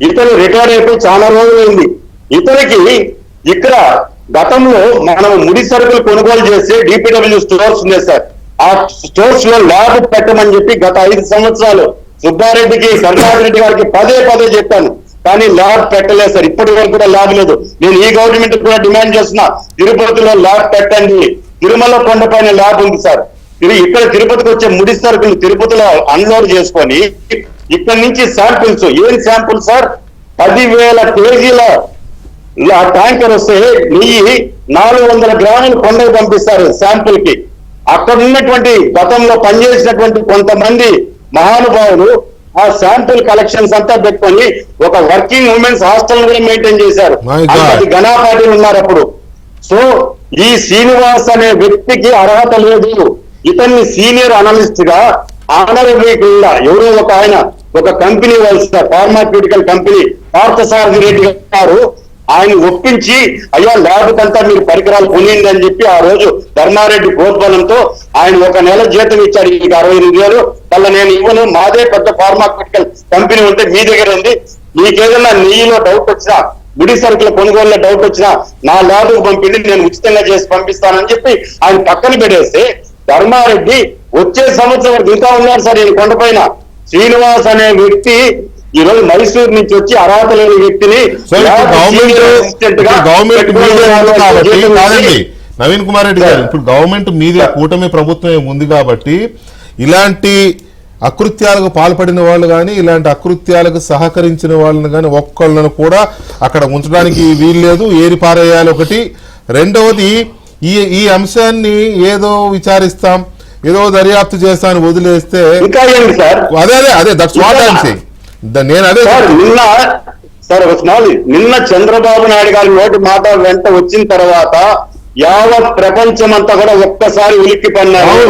ఇతను రిటైర్ అయిపోయి చాలా రోజులైంది. ఇతనికి ఇక్కడ గతంలో మనం ముడి సరుకులు కొనుగోలు చేస్తే డిపిడబ్ల్యూ స్టోర్స్ ఉన్నాయి సార్, ఆ స్టోర్స్ లో ల్యాబ్ పెట్టమని చెప్పి గత 5 సంవత్సరాలు సుబ్బారెడ్డికి కరుణాకరెడ్డి గారికి పదే చెప్పాను, కానీ ల్యాబ్ పెట్టలేదు సార్. ఇప్పటి వరకు కూడా ల్యాబ్ లేదు. నేను ఈ గవర్నమెంట్ కూడా డిమాండ్ చేస్తున్నా, తిరుపతిలో ల్యాబ్ పెట్టండి. తిరుమల కొండపైన ల్యాబ్ ఉంది సార్. ఇక్కడ తిరుపతికి వచ్చే ముడి సరుకులు తిరుపతిలో అన్లోడ్ చేసుకొని ఇక్కడ నుంచి శాంపిల్స్, ఏం శాంపుల్ సార్, 10,000 కేజీల ట్యాంకర్ వస్తే నెయ్యి 400 గ్రాములు కొండకు పంపిస్తారు శాంపుల్ కి. అక్కడ ఉన్నటువంటి గతంలో పనిచేసినటువంటి కొంతమంది మహానుభావులు ఆ శాంపుల్ కలెక్షన్స్ అంతా పెట్టుకొని ఒక వర్కింగ్ ఉమెన్స్ హాస్టల్ కూడా మెయింటైన్ చేశారు. అది ఘనాపాటిలు ఉన్నారు అప్పుడు. సో ఈ శ్రీనివాస్ అనే వ్యక్తికి అర్హత లేదు. ఇతన్ని సీనియర్ అనలిస్ట్ గా ఆనరబుల్ ఎవరో ఒక ఆయన ఒక కంపెనీ వాళ్ళు sir, pharmaceutical company Parthasarathy Reddy గారు ఆయన ఒప్పించి అయ్యా ల్యాబ్ కంతా మీరు పరికరాలు కొనింది అని చెప్పి ఆ రోజు ధర్మారెడ్డి ప్రోద్బలంతో ఆయన 1 నెల జీతం ఇచ్చాడు. మీకు 68,000 మళ్ళీ నేను ఇవ్వను, మాదే పెద్ద ఫార్మాస్యూటికల్ కంపెనీ ఉంటే మీ దగ్గర ఉంది, మీకేదన్నా నెయ్యిలో డౌట్ వచ్చినా గుడి సరుకుల కొనుగోలులో డౌట్ వచ్చినా నా ల్యాబ్కు పంపిండి, నేను ఉచితంగా చేసి పంపిస్తానని చెప్పి ఆయన పక్కన పెడేస్తే ధర్మారెడ్డి వచ్చే సంవత్సరం ఇంకా ఉన్నారు సార్ ఈయన కొండపైన. శ్రీనివాస్ అనే వ్యక్తి ఈ రోజు మైసూరు నుంచి వచ్చి అర్హత లేని వ్యక్తిని గవర్నమెంట్ కాదండి నవీన్ కుమార్ రెడ్డి గారు, ఇప్పుడు గవర్నమెంట్ మీదే కూటమి ప్రభుత్వం ఉంది కాబట్టి ఇలాంటి అకృత్యాలకు పాల్పడిన వాళ్ళు కానీ ఇలాంటి అకృత్యాలకు సహకరించిన వాళ్ళని కానీ ఒక్కళ్ళను కూడా అక్కడ ఉంచడానికి వీల్లేదు, ఏరి పారేయాలి ఒకటి. రెండవది ఈ అంశాన్ని ఏదో విచారిస్తాం, ఏదో దర్యాప్తు చేస్తాను వదిలేస్తే ఇంకా ఏంటి సార్, అదే దట్స్ వాట్ ఐఎమ్ సేయింగ్. నేను అదే నిన్న చంద్రబాబు నాయుడు గారి నోటి మాట వెంట వచ్చిన తర్వాత యావత్ ప్రపంచం అంతా కూడా ఒక్కసారి ఉలిక్కి పన్నారు.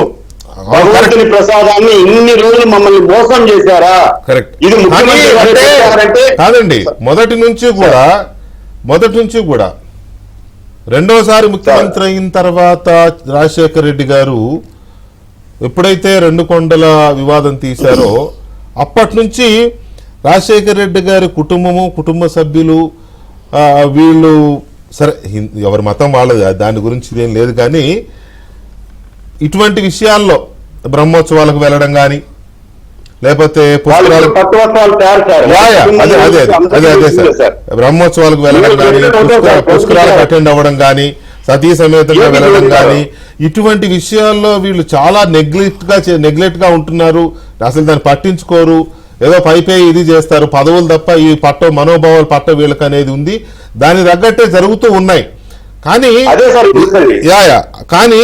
భగవంతుని ప్రసాదాన్ని ఇన్ని రోజులు మమ్మల్ని మోసం చేశారా? ఇది ముఖ్యమంత్రి కాదండి, మొదటి నుంచి కూడా రెండోసారి ముఖ్యమంత్రి అయిన తర్వాత రాజశేఖర్ రెడ్డి గారు ఎప్పుడైతే 2 కొండల వివాదం తీశారో అప్పటి నుంచి రాజశేఖర్ రెడ్డి గారి కుటుంబము, కుటుంబ సభ్యులు వీళ్ళు సరే ఎవరి మతం వాళ్ళది, దాని గురించి ఏం లేదు, కానీ ఇటువంటి విషయాల్లో బ్రహ్మోత్సవాలకు వెళ్ళడం కానీ లేకపోతే బ్రహ్మోత్సవాలకు వెళ్ళడం కానీ పుష్కరాలకు అటెండ్ అవ్వడం కానీ సతీ సమేతంగా వెళ్ళడం కానీ ఇటువంటి విషయాల్లో వీళ్ళు చాలా నెగ్లెక్ట్ గా ఉంటున్నారు. అసలు దాన్ని పట్టించుకోరు, ఏదో పైపై ఇది చేస్తారు, పదవులు తప్ప ఈ మనోభావాలు పట్ట వీళ్ళకి అనేది ఉంది. దాని తగ్గట్టే జరుగుతూ ఉన్నాయి. కానీ కానీ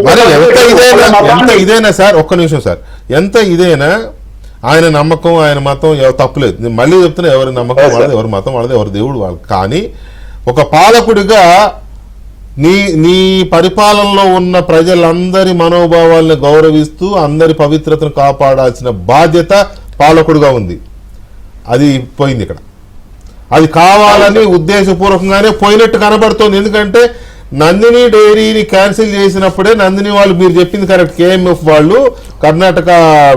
మరి ఎంత ఇదైనా సార్, ఒక్క నిమిషం సార్, ఎంత ఇదైనా ఆయన నమ్మకం, ఆయన మతం తప్పులేదు. నేను మళ్ళీ చెప్తున్నా, ఎవరి నమ్మకం వాళ్ళది, ఎవరి మతం వాళ్ళది, ఎవరి దేవుడు వాళ్ళది. కానీ ఒక పాలకుడిగా నీ పరిపాలనలో ఉన్న ప్రజలందరి మనోభావాలను గౌరవిస్తూ అందరి పవిత్రతను కాపాడాల్సిన బాధ్యత పాలకుడిగా ఉంది. అది పోయింది ఇక్కడ. అది కావాలని ఉద్దేశపూర్వకంగానే పోయినట్టు కనబడుతోంది. ఎందుకంటే నందిని డైరీని క్యాన్సిల్ చేసినప్పుడే నందిని వాళ్ళు, మీరు చెప్పింది కరెక్ట్, కేఎంఎఫ్ వాళ్ళు, కర్ణాటక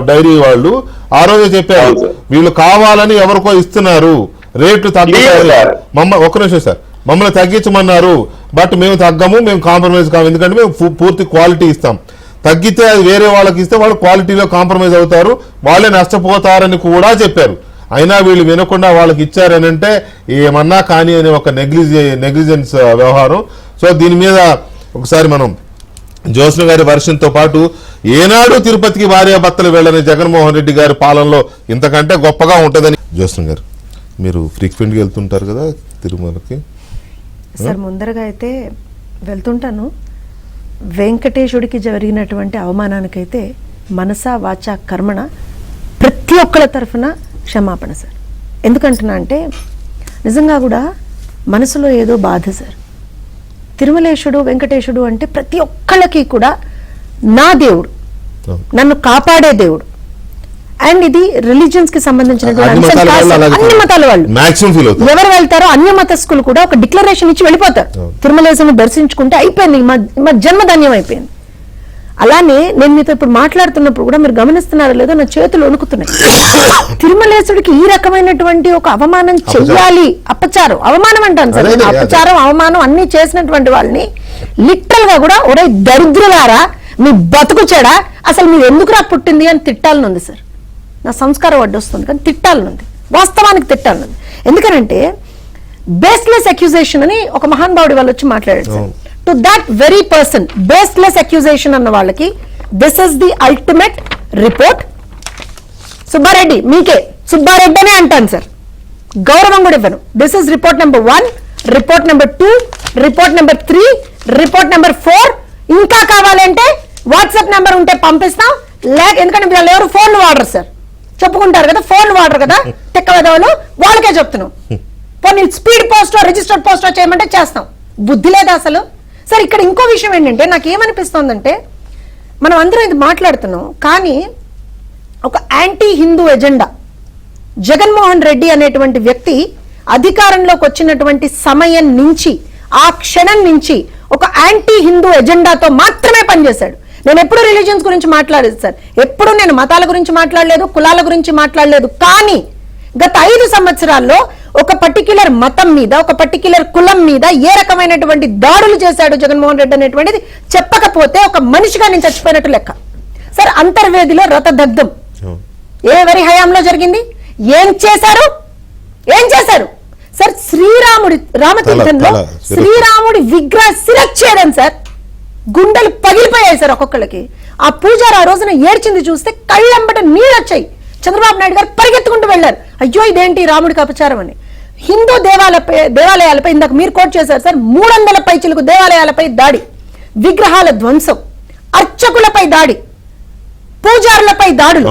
డైరీ వాళ్ళు ఆ రోజే చెప్పారు వీళ్ళు కావాలని ఎవరికో ఇస్తున్నారు, రేట్లు తగ్గుతారు, ఒక్క నిమిషం సార్, మమ్మల్ని తగ్గించమన్నారు, బట్ మేము తగ్గము, మేము కాంప్రమైజ్ కాము, ఎందుకంటే మేము పూర్తి క్వాలిటీ ఇస్తాం. తగ్గితే అది వేరే వాళ్ళకి ఇస్తే వాళ్ళు క్వాలిటీలో కాంప్రమైజ్ అవుతారు, వాళ్ళే నష్టపోతారని కూడా చెప్పారు. అయినా వీళ్ళు వినకుండా వాళ్ళకి ఇచ్చారని అంటే ఏమన్నా కానీ అనే ఒక నెగ్లిజెన్స్ వ్యవహారం. సో దీని మీద ఒకసారి మనం జ్యోత్స్న గారి వర్షంతో పాటు ఏనాడు తిరుపతికి భార్యాభర్తలు వెళ్ళని జగన్మోహన్ రెడ్డి గారి పాలనలో ఇంతకంటే గొప్పగా ఉంటుందని. జ్యోత్స్న గారు, మీరు ఫ్రీక్వెంట్గా వెళ్తుంటారు కదా తిరుమలకి? సార్ ముందరగా అయితే వెళ్తుంటాను. వెంకటేశుడికి జరిగినటువంటి అవమానానికైతే మనసా వాచా కర్మణ ప్రతి ఒక్కళ్ళ తరఫున క్షమాపణ సార్. ఎందుకంటున్నా అంటే నిజంగా కూడా మనసులో ఏదో బాధ సార్. తిరుమలేశుడు, వెంకటేశుడు అంటే ప్రతి ఒక్కళ్ళకి కూడా నా దేవుడు, నన్ను కాపాడే దేవుడు. అండ్ ఇది రిలీజియన్స్ కి సంబంధించినటువంటి అన్ని మతాల వాళ్ళు ఎవరు వెళ్తారో అన్ని మతస్థులు కూడా ఒక డిక్లరేషన్ ఇచ్చి వెళ్ళిపోతారు. తిరుమలేశుని దర్శించుకుంటే అయిపోయింది, మా జన్మధన్యం అయిపోయింది. అలానే నేను మీతో ఇప్పుడు మాట్లాడుతున్నప్పుడు కూడా మీరు గమనిస్తున్నారో లేదో నా చేతులు వణుకుతున్నాయి. తిరుమలేశుడికి ఈ రకమైనటువంటి ఒక అవమానం చెయ్యాలి, అపచారం, అవమానం అంటాను సార్, అపచారం, అవమానం అన్ని చేసినటువంటి వాళ్ళని లిటరల్ గా కూడా ఒరే దరిద్రులారా, మీ బతుకు చెడా, అసలు మీరు ఎందుకు రా పుట్టింది అని తిట్టాలని ఉంది సార్. నా సంస్కారం అడ్డొస్తుంది కానీ తిట్టాలని ఉంది, వాస్తవానికి తిట్టాలని ఉంది. ఎందుకనంటే బేస్లెస్ అక్యూజేషన్ అని ఒక మహానుభావుడి వాళ్ళు వచ్చి మాట్లాడారు sir. To that very person baseless accusation అన్న వాళ్ళకి this is the ultimate report. Subbareddy, మీకే సుబ్బారెడ్డి అనే అంటాను సార్, గౌరవం కూడా ఇవ్వను. This is report number 1, report number 2, report number 3, report number 4. ఇంకా కావాలంటే వాట్సాప్ నెంబర్ ఉంటే పంపిస్తాం. ఎందుకంటే వీళ్ళు ఎవరు ఫోన్లు వాడరు సార్, చెప్పుకుంటారు కదా ఫోన్లు వాడరు కదా తెక్క విధవలు, వాళ్ళకే చెప్తున్నాం. పోనీ స్పీడ్ పోస్టో రిజిస్టర్డ్ పోస్టో చేయమంటే చేస్తాం. బుద్ధి లేదా అసలు సార్? ఇక్కడ ఇంకో విషయం ఏంటంటే నాకు ఏమనిపిస్తోందంటే మనం అందరం ఇది మాట్లాడుతున్నాం కానీ ఒక యాంటీ హిందూ ఎజెండా జగన్మోహన్ రెడ్డి అనేటువంటి వ్యక్తి అధికారంలోకి వచ్చినటువంటి సమయం నుంచి ఆ క్షణం నుంచి ఒక యాంటీ హిందూ ఎజెండాతో మాత్రమే పనిచేశాడు. నేను ఎప్పుడు రిలీజియన్స్ గురించి మాట్లాడలేదు సార్, ఎప్పుడు నేను మతాల గురించి మాట్లాడలేదు, కులాల గురించి మాట్లాడలేదు. కానీ గత 5 సంవత్సరాల్లో ఒక పర్టిక్యులర్ మతం మీద, ఒక పర్టిక్యులర్ కులం మీద ఏ రకమైనటువంటి దాడులు చేశాడు జగన్మోహన్ రెడ్డి అనేటువంటిది చెప్పకపోతే ఒక మనిషిగా నేను చచ్చిపోయినట్టు లెక్క. సార్ అంతర్వేదిలో రథదగ్ధం ఎవరి హయాంలో జరిగింది? ఏం చేశారు? సార్ శ్రీరాముడి రామతీర్థంలో శ్రీరాముడి విగ్రహ శిరచ్ఛేదం సార్, గుండెలు పగిలిపోయాయి సార్ ఒక్కొక్కళ్ళకి. ఆ పూజారి ఆ రోజున ఏడ్చింది చూస్తే కళ్ళంబట నీళ్ళు వచ్చాయి. చంద్రబాబు నాయుడు గారు పరిగెత్తుకుంటూ వెళ్లారు, అయ్యో ఇదేంటి రాముడికి అపచారం అని. హిందూ దేవాలయాలపై ఇందాక మీరు కోట్ చేశారు సార్, 300 పైచిలకు దేవాలయాలపై దాడి, విగ్రహాల ధ్వంసం, అర్చకులపై దాడి, పూజారులపై దాడులు,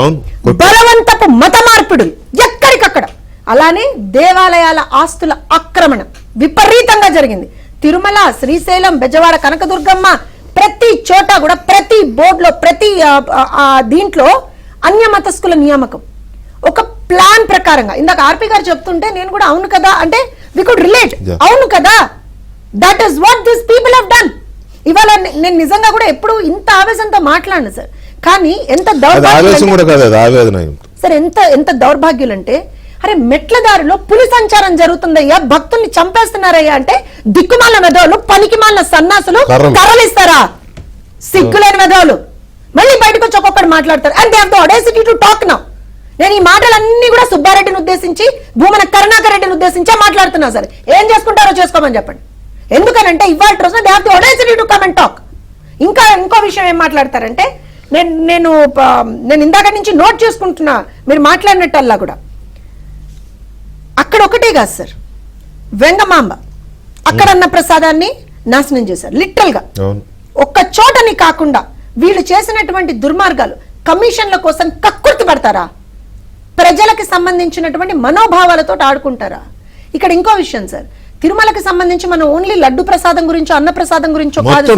బలవంతపు మత మార్పిడులు ఎక్కడికక్కడ. అలానే దేవాలయాల ఆస్తుల ఆక్రమణ విపరీతంగా జరిగింది. తిరుమల, శ్రీశైలం, బెజవాడ, కనకదుర్గమ్మ ప్రతి చోట కూడా, ప్రతి బోర్డులో, ప్రతి దీంట్లో అన్యమతస్థుల నియామకం ఒక ప్లాన్ ప్రకారంగా. ఇందాక ఆర్పి గారు చెప్తుంటే నేను కూడా అవును కదా అంటే వి కుడ్ రిలేట్. అవును కదా, that is what this people have done. ఇవాళ నేను నిజంగా కూడా ఎప్పుడు ఇంత ఆవేశంతో మాట్లాడను సార్, కానీ ఎంత దౌర్భాగ్యం సార్, ఎంత దౌర్భాగ్యులంటే, అరే మెట్ల దారిలో పులి సంచారం జరుగుతుందయ్యా, భక్తుల్ని చంపేస్తున్నారయ్యా అంటే దిక్కుమాల మెదవులు, పనికిమాల సన్నాసులు కర్రలిస్తారా? సిగ్గులేని మెదవులు మళ్ళీ బయటకు వచ్చి ఒక్కొక్కటి మాట్లాడతారు. And they have the audacity to talk now. నేను ఈ మాటలన్నీ కూడా సుబ్బారెడ్డిని ఉద్దేశించి, భూమన కరుణాకర్ రెడ్డిని ఉద్దేశించే మాట్లాడుతున్నా సార్. ఏం చేసుకుంటారో చేసుకోమని చెప్పండి. ఎందుకనంటే ఇవాళ రోజున they have the audacity to come and talk. ఇంకో విషయం ఏం మాట్లాడతారంటే, నేను ఇందాక నుంచి నోట్ చేసుకుంటున్నా మీరు మాట్లాడినట్టల్లా కూడా, అక్కడ ఒకటే కాదు సార్, వెంగమాంబ అక్కడ అన్న ప్రసాదాన్ని నాశనం చేశారు లిటరల్ గా. ఒక్క చోటని కాకుండా వీళ్ళు చేసినటువంటి దుర్మార్గాలు, కమిషన్ల కోసం కక్కుర్తి పడతారా? ప్రజలకు సంబంధించినటువంటి మనోభావాలతో ఆడుకుంటారా? ఇక్కడ ఇంకో విషయం సార్, తిరుమలకి సంబంధించి మనం ఓన్లీ లడ్డు ప్రసాదం గురించో అన్న ప్రసాదం గురించో కాదు,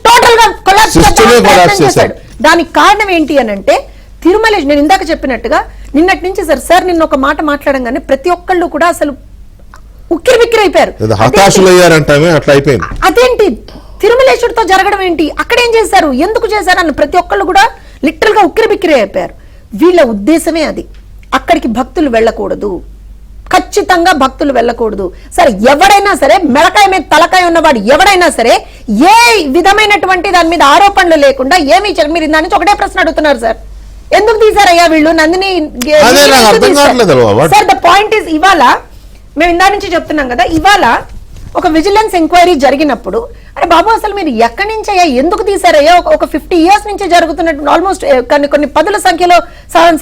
టోటల్ గా కొలాప్స్ చేశాడు. దానికి కారణం ఏంటి అని అంటే, తిరుమల నేను ఇందాక చెప్పినట్టుగా నిన్నటి నుంచి సార్ నిన్న ఒక మాట మాట్లాడంగానే ప్రతి ఒక్కళ్ళు కూడా అసలు ఉక్కిరి బిక్కిరి అయిపోయారు. అదేంటి తిరుమలేశ్వరితో జరగడం ఏంటి, అక్కడ ఏం చేశారు, ఎందుకు చేశారు అన్న ప్రతి ఒక్కళ్ళు కూడా లిటరల్ గా ఉక్కిరి బిక్కిరి అయిపోయారు. వీళ్ళ ఉద్దేశమే అది. అక్కడికి భక్తులు వెళ్ళకూడదు, ఖచ్చితంగా భక్తులు వెళ్ళకూడదు. సరే ఎవడైనా సరే, మెడకాయ మీద తలకాయ ఉన్నవాడు ఎవడైనా సరే, ఏ విధమైనటువంటి దాని మీద ఆరోపణలు లేకుండా ఏమీ మీరు దాని నుంచి ఒకటే ప్రశ్న అడుగుతున్నారు సార్, ఎందుకు తీశారయ్యా వీళ్ళు Nandini? Sir the point is, ఇవాళ మేము ఇందా నుంచి చెప్తున్నాం కదా, ఇవాళ ఒక విజిలెన్స్ ఎంక్వైరీ జరిగినప్పుడు, అరే బాబు అసలు మీరు ఎక్కడి నుంచి అయ్యా, ఎందుకు తీశారయ్యా? ఒక 50 years నుంచి జరుగుతున్నట్టు, ఆల్మోస్ట్ కొన్ని పదుల సంఖ్యలో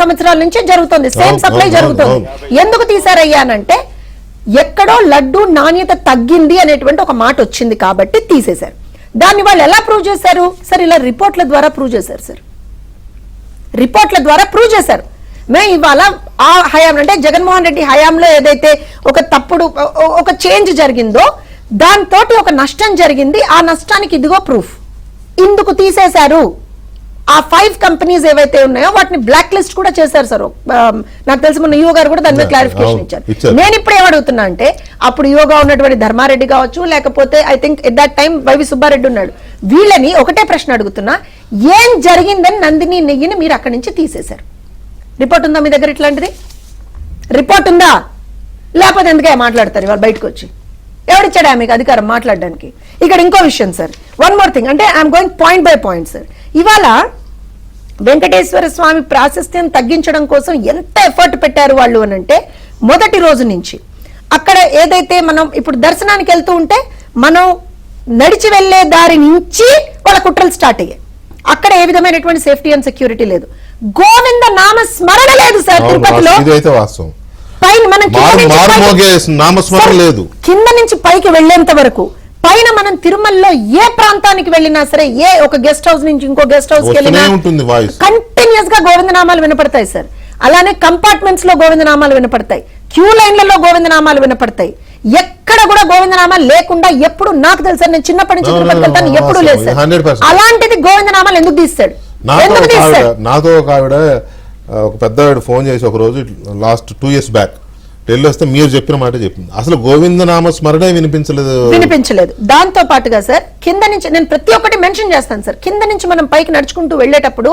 సంవత్సరాల నుంచి జరుగుతుంది, సేమ్ సప్లై జరుగుతుంది. ఎందుకు తీశారయ్యా అనంటే, ఎక్కడో లడ్డు నాణ్యత తగ్గింది అనేటువంటి ఒక మాట వచ్చింది కాబట్టి తీసేశారు. దాన్ని వాళ్ళు ఎలా ప్రూవ్ చేశారు సార్? ఇలా రిపోర్ట్ల ద్వారా ప్రూవ్ చేశారు సార్, రిపోర్ట్ల ద్వారా ప్రూవ్ చేశారు. మేము ఇవాళ ఆ హయాం అంటే జగన్మోహన్ రెడ్డి హయాంలో ఏదైతే ఒక తప్పుడు ఒక చేంజ్ జరిగిందో దాంతో ఒక నష్టం జరిగింది, ఆ నష్టానికి ఇదిగో ప్రూఫ్. ఇందుకు తీసేశారు. ఆ 5 కంపెనీస్ ఏవైతే ఉన్నాయో వాటిని బ్లాక్ లిస్ట్ కూడా చేశారు సార్. నాకు తెలిసి మొన్న యువ గారు కూడా దాని మీద క్లారిఫికేషన్ ఇచ్చారు. నేను ఇప్పుడు ఏమడుగుతున్నా అంటే, అప్పుడు యువగా ఉన్నటువంటి ధర్మారెడ్డి కావచ్చు, లేకపోతే I think at that time YV Subbareddy ఉన్నాడు, వీళ్ళని ఒకటే ప్రశ్న అడుగుతున్నా, ఏం జరిగిందని నందిని నెయ్యిని మీరు అక్కడి నుంచి తీసేశారు? రిపోర్ట్ ఉందా మీ దగ్గర? ఇట్లాంటిది రిపోర్ట్ ఉందా? లేకపోతే ఎందుకే మాట్లాడతారు ఇవాళ బయటకు వచ్చి? ఎవరిచ్చాడా మీకు అధికారం మాట్లాడడానికి? ఇక్కడ ఇంకో విషయం సార్, వన్ మోర్ థింగ్, అంటే I'm going point by point sir. ఇవాళ వెంకటేశ్వర స్వామి ప్రాశస్త్యం తగ్గించడం కోసం ఎంత ఎఫర్ట్ పెట్టారు వాళ్ళు అని అంటే, మొదటి రోజు నుంచి అక్కడ ఏదైతే మనం ఇప్పుడు దర్శనానికి వెళ్తూ ఉంటే మనం నడిచి వెళ్లే దారి నుంచి వాళ్ళ కుట్రలు స్టార్ట్ అయ్యాయి. అక్కడ ఏ విధమైనటువంటి సేఫ్టీ అండ్ సెక్యూరిటీ లేదు, గోవింద నామ స్మరణ లేదు సార్ తిరుపతిలో. పైన మనం కింద నుంచి పైకి వెళ్లేంత వరకు, పైన మనం తిరుమలలో ఏ ప్రాంతానికి వెళ్ళినా సరే, ఏ ఒక గెస్ట్ హౌస్ నుంచి ఇంకో గెస్ట్ హౌస్ కి వెళ్ళినా కంటిన్యూస్ గా గోవిందనామాలు వినపడతాయి సార్. అలానే కంపార్ట్మెంట్స్ లో గోవిందనామాలు వినపడతాయి, క్యూ లైన్లలో గోవిందనామాలు వినపడతాయి. ఎక్కడ కూడా గోవిందనామాలు లేకుండా ఎప్పుడు నాకు తెలుసు, నేను చిన్నప్పటి నుంచి తిరుపతి వెళ్తాను, ఎప్పుడు లేదు సార్. అలాంటిది గోవిందనామాలు ఎందుకు తీస్తాడు? నాతో ఒక ఆవిడ ఒక పెద్దవాడు ఫోన్ చేసి ఒక రోజు లాస్ట్ 2 years బ్యాక్ ఢిల్లీ వస్తే మీరు చెప్పిన మాట చెప్పింది, అసలు గోవిందనామ స్మరణే వినిపించలేదు. దాంతో పాటుగా సార్ కింద నుంచి నేను ప్రతి ఒక్కటి మెన్షన్ చేస్తాను సార్, కింద నుంచి మనం పైకి నడుచుకుంటూ వెళ్ళేటప్పుడు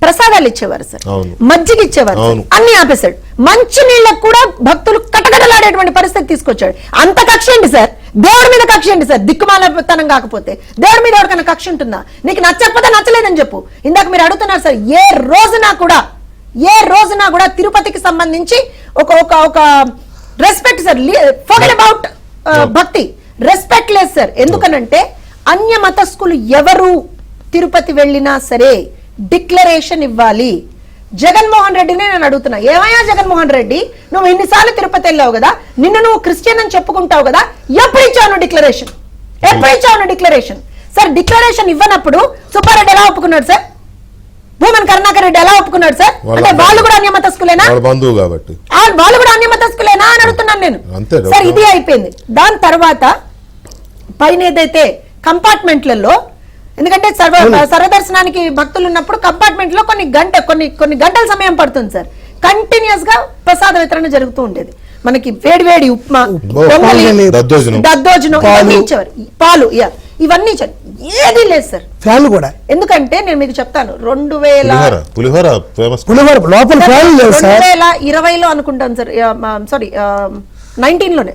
ప్రసాదాలు ఇచ్చేవారు సార్, మజ్జిగ ఇచ్చేవారు, అన్ని ఆపేశాడు. మంచి నీళ్ళకు కూడా భక్తులు కటకటలాడేటువంటి పరిస్థితి తీసుకొచ్చాడు. అంత కక్ష ఏంటి సార్? దేవుడి మీద కక్ష ఏంటి సార్? దిక్కుమాలతనం కాకపోతే దేవుడి మీద ఎవరికైనా కక్ష ఉంటుందా? నీకు నచ్చకపోతే నచ్చలేదని చెప్పు. ఇందాక మీరు అడుగుతున్నారు సార్, ఏ రోజున కూడా తిరుపతికి సంబంధించి ఒక రెస్పెక్ట్ సార్, ఫర్గెట్ అబౌట్ భక్తి, రెస్పెక్ట్ లేదు సార్. ఎందుకనంటే అన్య మతస్థులు ఎవరు తిరుపతి వెళ్ళినా సరే డిక్లరేషన్ ఇవ్వాలి. జగన్మోహన్ రెడ్డినే నేను అడుగుతున్నా, ఏమయ్యా జగన్మోహన్ రెడ్డి, నువ్వు ఇన్నిసార్లు తిరుపతి వెళ్ళావు కదా, నిన్ను నువ్వు క్రిస్టియన్ అని చెప్పుకుంటావు కదా, ఎప్పుడు ఇచ్చావు డిక్లరేషన్? సార్ డిక్లరేషన్ ఇవ్వనప్పుడు సుబ్బారెడ్డి ఎలా ఒప్పుకున్నాడు సార్? భూమన్ కరుణాకర్ రెడ్డి ఎలా ఒప్పుకున్నాడు సార్? అంటే వాళ్ళు కూడా అన్యమతస్కులేనా? బంధువు కాబట్టి వాళ్ళు కూడా అన్యమతస్కులేనా అని అడుగుతున్నాను నేను సార్. ఇది అయిపోయింది. దాని తర్వాత పైన ఏదైతే కంపార్ట్మెంట్లలో, ఎందుకంటే సర్వదర్శనానికి భక్తులు ఉన్నప్పుడు కంపార్ట్మెంట్ లో కొన్ని గంటల సమయం పడుతుంది సార్. కంటిన్యూస్ గా ప్రసాద వితరణ జరుగుతూ ఉండేది. మనకి వేడి ఉప్మా, దద్దోజనం ఇచ్చేవారు, పాలు, ఇవన్నీ ఏది లేదు సార్. ఫ్యాన్లు కూడా, ఎందుకంటే నేను మీకు చెప్తాను, 2020లో అనుకుంటాను సార్, సారీ 19లోనే,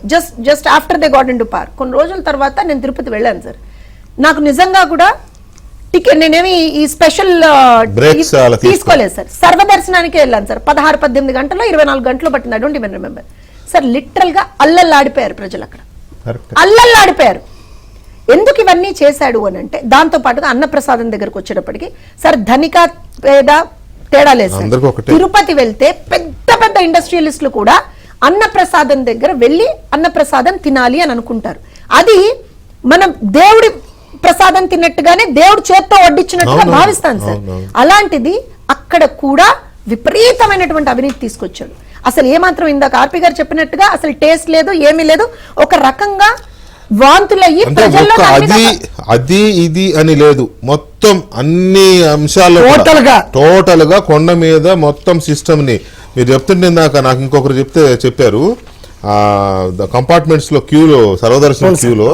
just after they got into power, కొన్ని రోజుల తర్వాత నేను తిరుపతి వెళ్ళాను సార్. నాకు నిజంగా కూడా టికెట్, నేనేమి ఈ స్పెషల్ తీసుకోలేదు సార్. సర్వదర్శనానికి వెళ్ళాను సార్. 16-18 గంటల్లో 24 గంటలు పట్టింది. I don't even remember sir. Literal గా అల్లల్లాడిపోయారు ప్రజలు అక్కడ, అల్లల్లాడిపోయారు. ఎందుకు ఇవన్నీ చేశాడు అని అంటే, దాంతో పాటుగా అన్నప్రసాదం దగ్గరకు వచ్చేటప్పటికి సార్ ధనిక పేద తేడా లేదు సార్. తిరుపతి వెళ్తే పెద్ద ఇండస్ట్రియలిస్టులు కూడా అన్నప్రసాదం దగ్గర వెళ్ళి అన్నప్రసాదం తినాలి అని అనుకుంటారు. అది మనం దేవుడి ప్రసాదం తిన్నట్టుగానే దేవుడు చేత్తో వడ్డించినట్టుగా భావిస్తాను సార్. అలాంటిది అక్కడ కూడా విపరీతమైనటువంటి అవినీతి తీసుకొచ్చాడు. అసలు ఏమాత్రం ఇందాక ఆర్పి గారు చెప్పినట్టుగా అసలు టేస్ట్ లేదు, ఏమీ లేదు. ఒక రకంగా వాంతులయ్యి అది ఇది అని లేదు, మొత్తం అన్ని అంశాలు టోటల్ గా కొండ మీద మొత్తం సిస్టమ్ ని మీరు చెప్తుంటే నాకు ఇంకొకరు చెప్పారు, కంపార్ట్మెంట్స్ లో క్యూలో, సర్వదర్శనం క్యూలో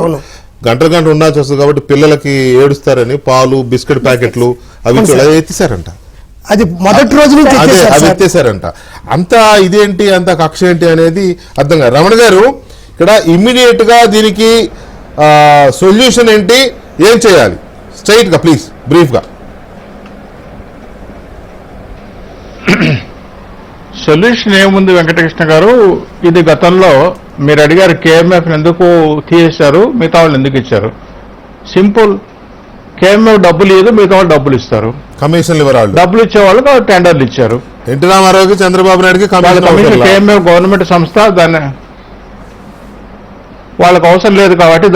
గంట ఉండాల్సి వస్తుంది కాబట్టి పిల్లలకి ఏడుస్తారని పాలు బిస్కెట్ ప్యాకెట్లు అవి ఎత్తిసారంట. అది మొదటి రోజు నుంచి అవి ఎత్తేసారంట. అంత ఇదేంటి, అంత కక్ష ఏంటి అనేది అర్థం కాదు. రమణ గారు, ఇక్కడ ఇమ్మీడియట్ గా దీనికి సొల్యూషన్ ఏంటి, ఏం చేయాలి? స్ట్రైట్ గా ప్లీజ్, బ్రీఫ్ గా. సొల్యూషన్ ఏముంది వెంకటకృష్ణ గారు, ఇది గతంలో మీరు అడిగారు కేఎంఎఫ్ ఎందుకు తీసేశారు, మిగతా వాళ్ళు ఎందుకు ఇచ్చారు. సింపుల్, కేఎంఎఫ్ డబ్బులు ఇవ్వదు, మిగతా వాళ్ళు డబ్బులు ఇస్తారు. కమిషన్లు ఇవ్వరాళ్ళు, డబ్బులు ఇచ్చే వాళ్ళకి టెండర్లు ఇచ్చారు. ఎన్టీ రామారావుకి, చంద్రబాబు నాయుడుకి కమిషన్. కేఎంఎఫ్ గవర్నమెంట్ సంస్థ, దాన్ని వాళ్ళకి అవసరం లేదు కాబట్టి,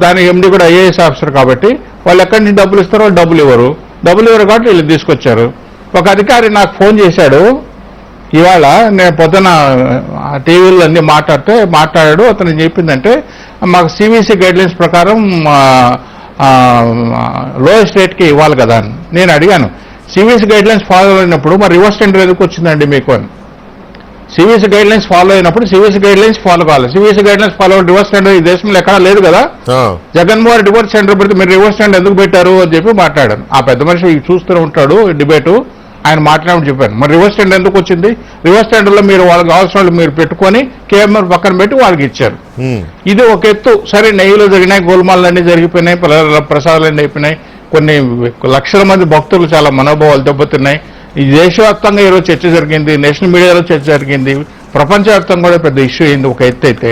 దాని ఎండి కూడా ఐఏఎస్ ఆఫీసర్ కాబట్టి వాళ్ళు ఎక్కడి నుంచి డబ్బులు ఇస్తారో వాళ్ళు డబ్బులు ఇవ్వరు కాబట్టి వీళ్ళు తీసుకొచ్చారు. ఒక అధికారి నాకు ఫోన్ చేశాడు ఇవాళ, నేను పొద్దున టీవీలో అన్ని మాట్లాడాడు. అతను చెప్పిందంటే, మాకు సివిసి గైడ్లైన్స్ ప్రకారం లోయెస్ట్ రేట్కి ఇవ్వాలి కదా అని. నేను అడిగాను, సివిసి గైడ్లైన్స్ ఫాలో అయినప్పుడు మరి రివర్స్ టెండర్ ఎందుకు వచ్చిందండి మీకు అని. సివిసి గైడ్లైన్స్ ఫాలో అయినప్పుడు సివిసి గైడ్లైన్స్ ఫాలో కావాలి. CVC guidelines follow reverse tender ఈ దేశంలో ఎక్కడా లేదు కదా. జగన్మోహన్ రివర్స్ టెండర్ పెడితే మీరు రివర్స్ టెండర్ ఎందుకు పెట్టారు అని చెప్పి మాట్లాడాను. ఆ పెద్ద మనిషి చూస్తూనే ఉంటాడు డిబేటు, ఆయన మాట్లాడమని చెప్పాను. మరి రివర్స్ టెండర్ ఎందుకు వచ్చింది? రివర్స్ టెండర్లో మీరు వాళ్ళకి కావాల్సిన వాళ్ళు మీరు పెట్టుకొని కేఎంఆర్ పక్కన పెట్టి వాళ్ళకి ఇచ్చారు. ఇది ఒక ఎత్తు. సరే, నెయ్యిలో జరిగినాయి, గోల్మాలన్నీ జరిగిపోయినాయి, ప్రసాదాలన్నీ అయిపోయినాయి, కొన్ని లక్షల మంది భక్తులు చాలా మనోభావాలు దెబ్బతిన్నాయి. ఈ దేశవ్యాప్తంగా ఈరోజు చర్చ జరిగింది, నేషనల్ మీడియాలో చర్చ జరిగింది, ప్రపంచవ్యాప్తంగా కూడా పెద్ద ఇష్యూ అయింది. ఒక ఎత్తు అయితే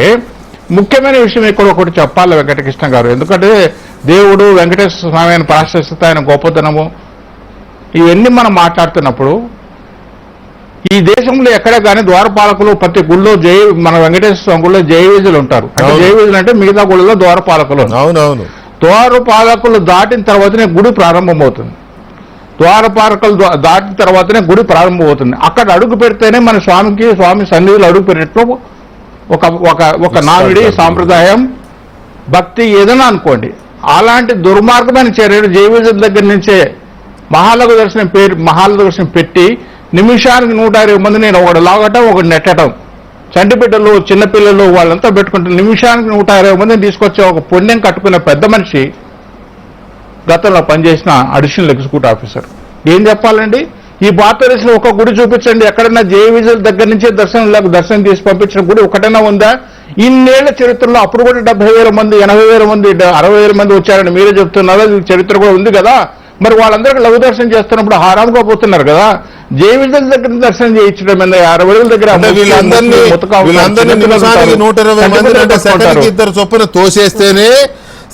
ముఖ్యమైన విషయం ఇక్కడ ఒకటి చెప్పాలి వెంకటకృష్ణ గారు, ఎందుకంటే దేవుడు వెంకటేశ్వర స్వామి ఆయన ప్రాశస్త్యత, ఆయన గొప్పతనము, ఇవన్నీ మనం మాట్లాడుతున్నప్పుడు ఈ దేశంలో ఎక్కడ కానీ ద్వారపాలకులు ప్రతి గుళ్ళో మన వెంకటేశ్వర స్వామి గుళ్ళో జయవీజులు ఉంటారు. జయవీజులు అంటే మిగతా గుళ్ళలో ద్వారపాలకులు. అవునవును, ద్వారపాలకులు దాటిన తర్వాతనే గుడి ప్రారంభమవుతుంది. ద్వారపాలకులు దాటిన తర్వాతనే గుడి ప్రారంభమవుతుంది. అక్కడ అడుగు పెడితేనే మన స్వామి సన్నిధిలో అడుగు పెట్టినట్లు ఒక నానుడి, సాంప్రదాయం, భక్తి ఏదైనా అనుకోండి. అలాంటి దుర్మార్గమైన చర్యలు జయవీజుల దగ్గర నుంచే మహాలఘు దర్శనం పెట్టి నిమిషానికి 120 మంది నేను ఒకటి లాగటం ఒకటి నెట్టడం, చంటిబిడ్డలు చిన్నపిల్లలు వాళ్ళంతా పెట్టుకుంటే నిమిషానికి 120 మందిని తీసుకొచ్చి ఒక పుణ్యం కట్టుకునే పెద్ద మనిషి గతంలో పనిచేసిన అడిషనల్ ఎగ్జిక్యూటివ్ ఆఫీసర్. ఏం చెప్పాలండి? ఈ భారతదేశంలో ఒక గుడి చూపించండి, ఎక్కడైనా జేవిజుల దగ్గర నుంచి దర్శనం తీసి పంపించిన గుడి ఒకటైనా ఉందా? ఇన్నేళ్ల చరిత్రలో అప్పుడు కూడా 70,000 మంది 80,000 మంది 60,000 మంది వచ్చారని మీరే చెప్తున్నారు. చరిత్ర కూడా ఉంది కదా. మరి వాళ్ళందరికీ లఘు దర్శనం చేస్తున్నప్పుడు హారాముగా పోతున్నారు కదా. జేవిజుల దగ్గర దర్శనం చేయించడం 60 అడుగుల దగ్గర వీళ్ళందరినీ 120 మంది అంటే సెకండ్కి 2 చొప్పున తోసేస్తేనే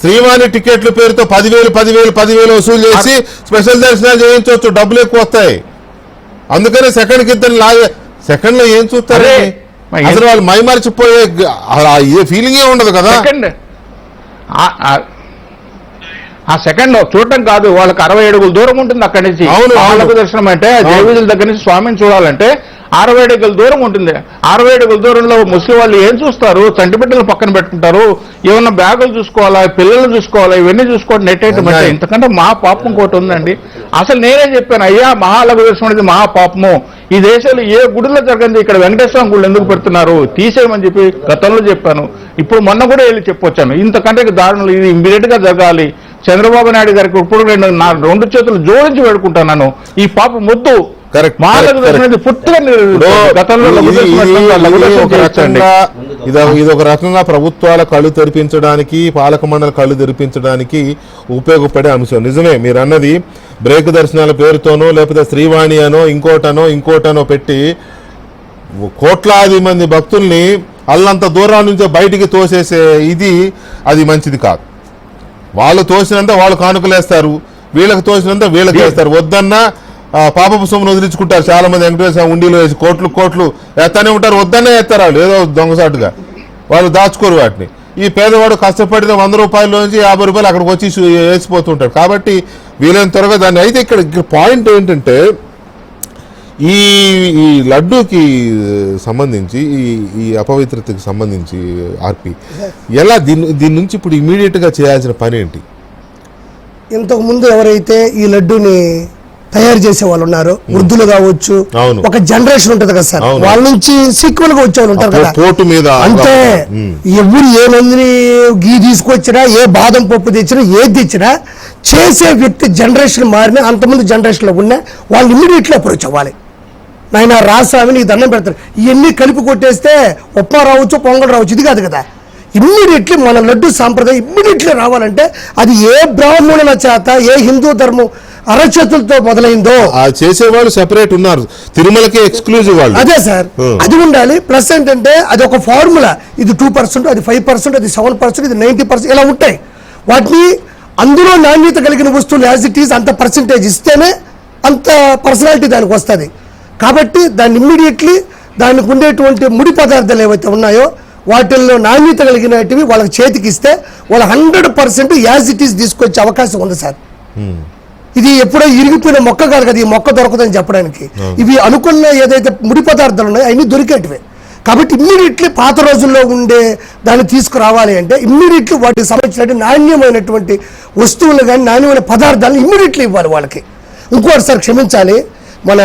శ్రీవాణి టికెట్ల పేరుతో 10,000 వసూలు చేసి స్పెషల్ దర్శనాలు చేయించవచ్చు, డబ్బులు ఎక్కువ వస్తాయి. అందుకనే సెకండ్కి 2 లాగే. సెకండ్ లో ఏం చూస్తారు అసలు? వాళ్ళు మైమరిచిపోయే ఫీలింగ్ ఏ ఉండదు కదా. ఆ సెకండ్ లో చూడటం కాదు, వాళ్ళకి 60 అడుగుల దూరం ఉంటుంది అక్కడి నుంచి. వాళ్ళకు దర్శనం అంటే జేవిజుల దగ్గర నుంచి స్వామిని చూడాలంటే 60 అడుగుల దూరం ఉంటుంది. 60 అడుగుల దూరంలో ముస్లిం వాళ్ళు ఏం చూస్తారు? చంటిబిడ్డలు పక్కన పెట్టుకుంటారు, ఏమన్నా బ్యాగులు చూసుకోవాలా, పిల్లలు చూసుకోవాలా, ఇవన్నీ చూసుకోవడం నెట్టేయటం అంటే ఇంతకంటే మహా పాపం ఇంకోటి ఉందండి. అసలు నేనే చెప్పాను, అయ్యా మహాలఘు దర్శనం అనేది మహాపాపము. ఈ దేశంలో ఏ గుడిలో జరగండి, ఇక్కడ వెంకటేశ్వర గుళ్ళు ఎందుకు పెడుతున్నారు, తీసేయమని చెప్పి గతంలో చెప్పాను. ఇప్పుడు మొన్న కూడా వెళ్ళి చెప్పొచ్చాను. ఇంతకంటే దారుణాలు ఇది ఇమ్మీడియట్ గా జరగాలి. చంద్రబాబు నాయుడు గారికి ఇప్పుడు నా 2 చేతులు జోడించి పెట్టుకుంటున్నాను. ఈ పాప ముద్దు ఇది ఒక రకంగా ప్రభుత్వాల కళ్ళు తెరిపించడానికి, పాలక మండలి కళ్ళు తెరిపించడానికి ఉపయోగపడే అంశం. నిజమే మీరు అన్నది. బ్రేక్ దర్శనాల పేరుతోనో లేకపోతే శ్రీవాణి అనో ఇంకోటనో పెట్టి కోట్లాది మంది భక్తుల్ని అల్లంత దూరం నుంచే బయటికి తోసేసే అది మంచిది కాదు. వాళ్ళు తోసినంత వాళ్ళు కానుకలేస్తారు, వీళ్ళకి తోసినంత వీళ్ళకి వేస్తారు. వద్దన్నా పాపపు సొమ్మును వదిలించుకుంటారు చాలా మంది. వెంకటేశ్వర ఉండిలో వేసి కోట్లు ఎత్తానే ఉంటారు, వద్దనే ఎత్తారు వాళ్ళు ఏదో దొంగసాటుగా. వాళ్ళు దాచుకోరు వాటిని. ఈ పేదవాడు కష్టపడిన 100 రూపాయలలోంచి 50 రూపాయలు అక్కడికి వచ్చి వేసిపోతుంటాడు. కాబట్టి వీలైన త్వరగా దాన్ని. అయితే ఇక్కడ పాయింట్ ఏంటంటే ఈ లడ్డూకి సంబంధించి ఈ అపవిత్రతకి సంబంధించి ఆర్పి ఎలా దీని నుంచి ఇప్పుడు ఇమీడియట్ గా చేయాల్సిన పని ఏంటి? ఇంతకు ముందు ఎవరైతే ఈ లడ్డూని తయారు చేసే వాళ్ళు ఉన్నారు, వృద్ధులు కావచ్చు, ఒక జనరేషన్ ఉంటది కదా సార్, వాళ్ళ నుంచి సీక్వెల్ గా వచ్చే వాళ్ళు ఉంటారు కదా. అంటే ఎవరు ఏ మందిని గీ తీసుకొచ్చినా, ఏ బాదం పప్పు తెచ్చినా, ఏది తెచ్చినా చేసే వ్యక్తి జనరేషన్ మారిన అంతమంది జనరేషన్ లో ఉన్నా వాళ్ళు ఇమ్మీడియట్లీ అప్రోచ్ అవ్వాలి. నాయన రాస్వామి నీకు దండం పెడతారు, ఇవన్నీ కలిపి కొట్టేస్తే ఉప్మా రావచ్చు, పొంగల్ రావచ్చు, ఇది కాదు కదా. ఇమ్మీడియట్లీ మన లడ్డు సాంప్రదాయం ఇమ్మీడియట్లీ రావాలంటే అది ఏ బ్రాహ్మణుల చేత, ఏ హిందూ ధర్మం అరచేతులతో మొదలైందో చేసేవాళ్ళు సెపరేట్ ఉన్నారు, తిరుమలకి ఎక్స్క్లూజివ్ వాళ్ళు. అదే సార్, అది ఉండాలి. ప్లస్ ఏంటంటే అది ఒక ఫార్ములా, ఇది 2%, అది 5%, అది 7%, ఇది 90% ఇలా ఉంటాయి. వాటిని అందులో నాణ్యత కలిగిన వస్తువులు యాజ్ ఇట్ ఈజ్ అంత పర్సెంటేజ్ ఇస్తేనే అంత పర్సనాలిటీ దానికి వస్తుంది. కాబట్టి దాన్ని ఇమ్మీడియట్లీ దానికి ఉండేటువంటి ముడి పదార్థాలు ఏవైతే ఉన్నాయో వాటిల్లో నాణ్యత కలిగినటివి వాళ్ళకి చేతికి ఇస్తే వాళ్ళు 100% యాజ్ ఇట్ ఈజ్ తీసుకొచ్చే అవకాశం ఉంది సార్. ఇది ఎప్పుడో ఇరిగిపోయిన మొక్క కాదు కదా, ఈ మొక్క దొరకదని చెప్పడానికి. ఇవి అనుకున్న ఏదైతే ముడి పదార్థాలు ఉన్నాయో అవన్నీ దొరికేటివే. కాబట్టి ఇమ్మీడియట్లీ పాత రోజుల్లో ఉండే దాన్ని తీసుకురావాలి అంటే ఇమ్మీడియట్లీ వాటికి సంబంధించిన నాణ్యమైనటువంటి వస్తువులు కానీ నాణ్యమైన పదార్థాలను ఇమ్మీడియట్లీ ఇవ్వాలి వాళ్ళకి. ఇంకోటి సార్ క్షమించాలి, మన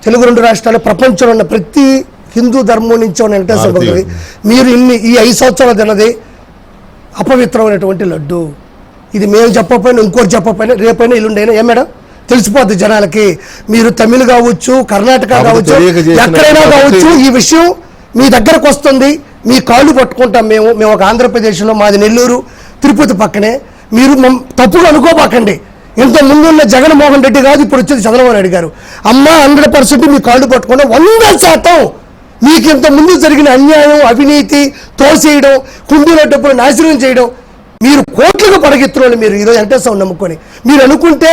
తెలుగు 2 రాష్ట్రాలు ప్రపంచంలో ఉన్న ప్రతి హిందూ ధర్మం నుంచి ఉన్న వెంకటేశ్వర భక్తుడి మీరు ఈ 5 సంవత్సరాలు తిన్నది అపవిత్రమైనటువంటి లడ్డు. ఇది మేము చెప్పకపోయినా ఇంకోటి చెప్పకపోయినా రేపైనా ఎల్లుండైనా ఏం మేడం తెలిసిపోద్ది జనాలకి. మీరు తమిళ కావచ్చు, కర్ణాటక కావచ్చు, ఎక్కడైనా కావచ్చు, ఈ విషయం మీ దగ్గరకు వస్తుంది. మీ కాళ్ళు పట్టుకుంటాం మేము ఒక ఆంధ్రప్రదేశ్లో, మాది నెల్లూరు, తిరుపతి పక్కనే. మీరు తప్పుగా అనుకోబాకండి. ఇంత ముందున్న జగన్మోహన్ రెడ్డి కాదు, ఇప్పుడు వచ్చేది చంద్రబాబు నాయుడు గారు. అమ్మ 100% మీ కాళ్ళు పట్టుకుంటే 100% మీకు ఇంత ముందు జరిగిన అన్యాయం, అవినీతి, తోసేయడం, కుండీల డబ్బులు నాశనం చేయడం, మీరు కోట్లుగా పడగెత్తున్నారు. మీరు ఈరోజు వెంకటేశ్వరం నమ్ముకొని మీరు అనుకుంటే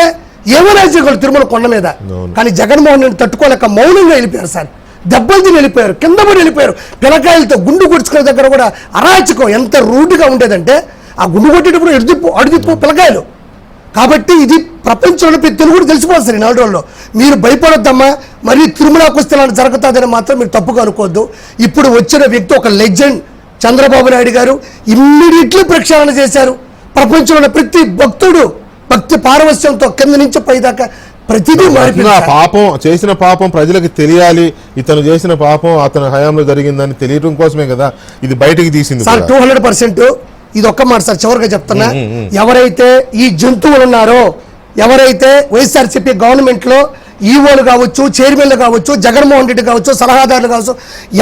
ఏమైనా చేయగలరు తిరుమల కొండ మీద. కానీ జగన్మోహన్ రెడ్డి తట్టుకోలేక మౌనంగా వెళ్ళిపోయారు సార్. దెబ్బలు తిని వెళ్ళిపోయారు, కింద పడి వెళ్ళిపోయారు. పిల్లకాయలతో గుండు కొడుచుకునే దగ్గర కూడా అరాచకం ఎంత రూడ్గా ఉండేదంటే ఆ గుండు కొట్టేటప్పుడు అడుదిప్పు పిల్లకాయలు. కాబట్టి ఇది ప్రపంచంలో తెలుగు కూడా తెలిసిపోతుంది సార్ ఈ 4 రోజుల్లో. మీరు భయపడొద్దమ్మా, మరీ తిరుమలకు వస్తే ఇలా జరుగుతుందని మాత్రం మీరు తప్పుగా అనుకోవద్దు. ఇప్పుడు వచ్చిన వ్యక్తి ఒక లెజెండ్ చంద్రబాబు నాయుడు గారు ఇమ్మీడియట్లీ ప్రక్షాళన చేశారు. ప్రపంచంలో ప్రతి భక్తుడు భక్తి పారవస్యంతో కింద నుంచి పైదాకా ప్రతిదీ ఆ మారిపోయింది. పాపం చేసిన పాపం ప్రజలకు తెలియాలి, ఇతను చేసిన పాపం అతని హయాంలో జరిగిందని తెలియడం కోసమే కదా ఇది బయటికి తీసింది సార్ కూడా. 200% ఇది ఒక్క మాట సార్ చివరిగా చెప్తున్నా. ఎవరైతే ఈ జంతువులు ఉన్నారో, ఎవరైతే వైఎస్ఆర్సీపీ గవర్నమెంట్ లో ఈఓలు కావచ్చు, చైర్మన్లు కావచ్చు, జగన్మోహన్ రెడ్డి కావచ్చు, సలహాదారులు కావచ్చు,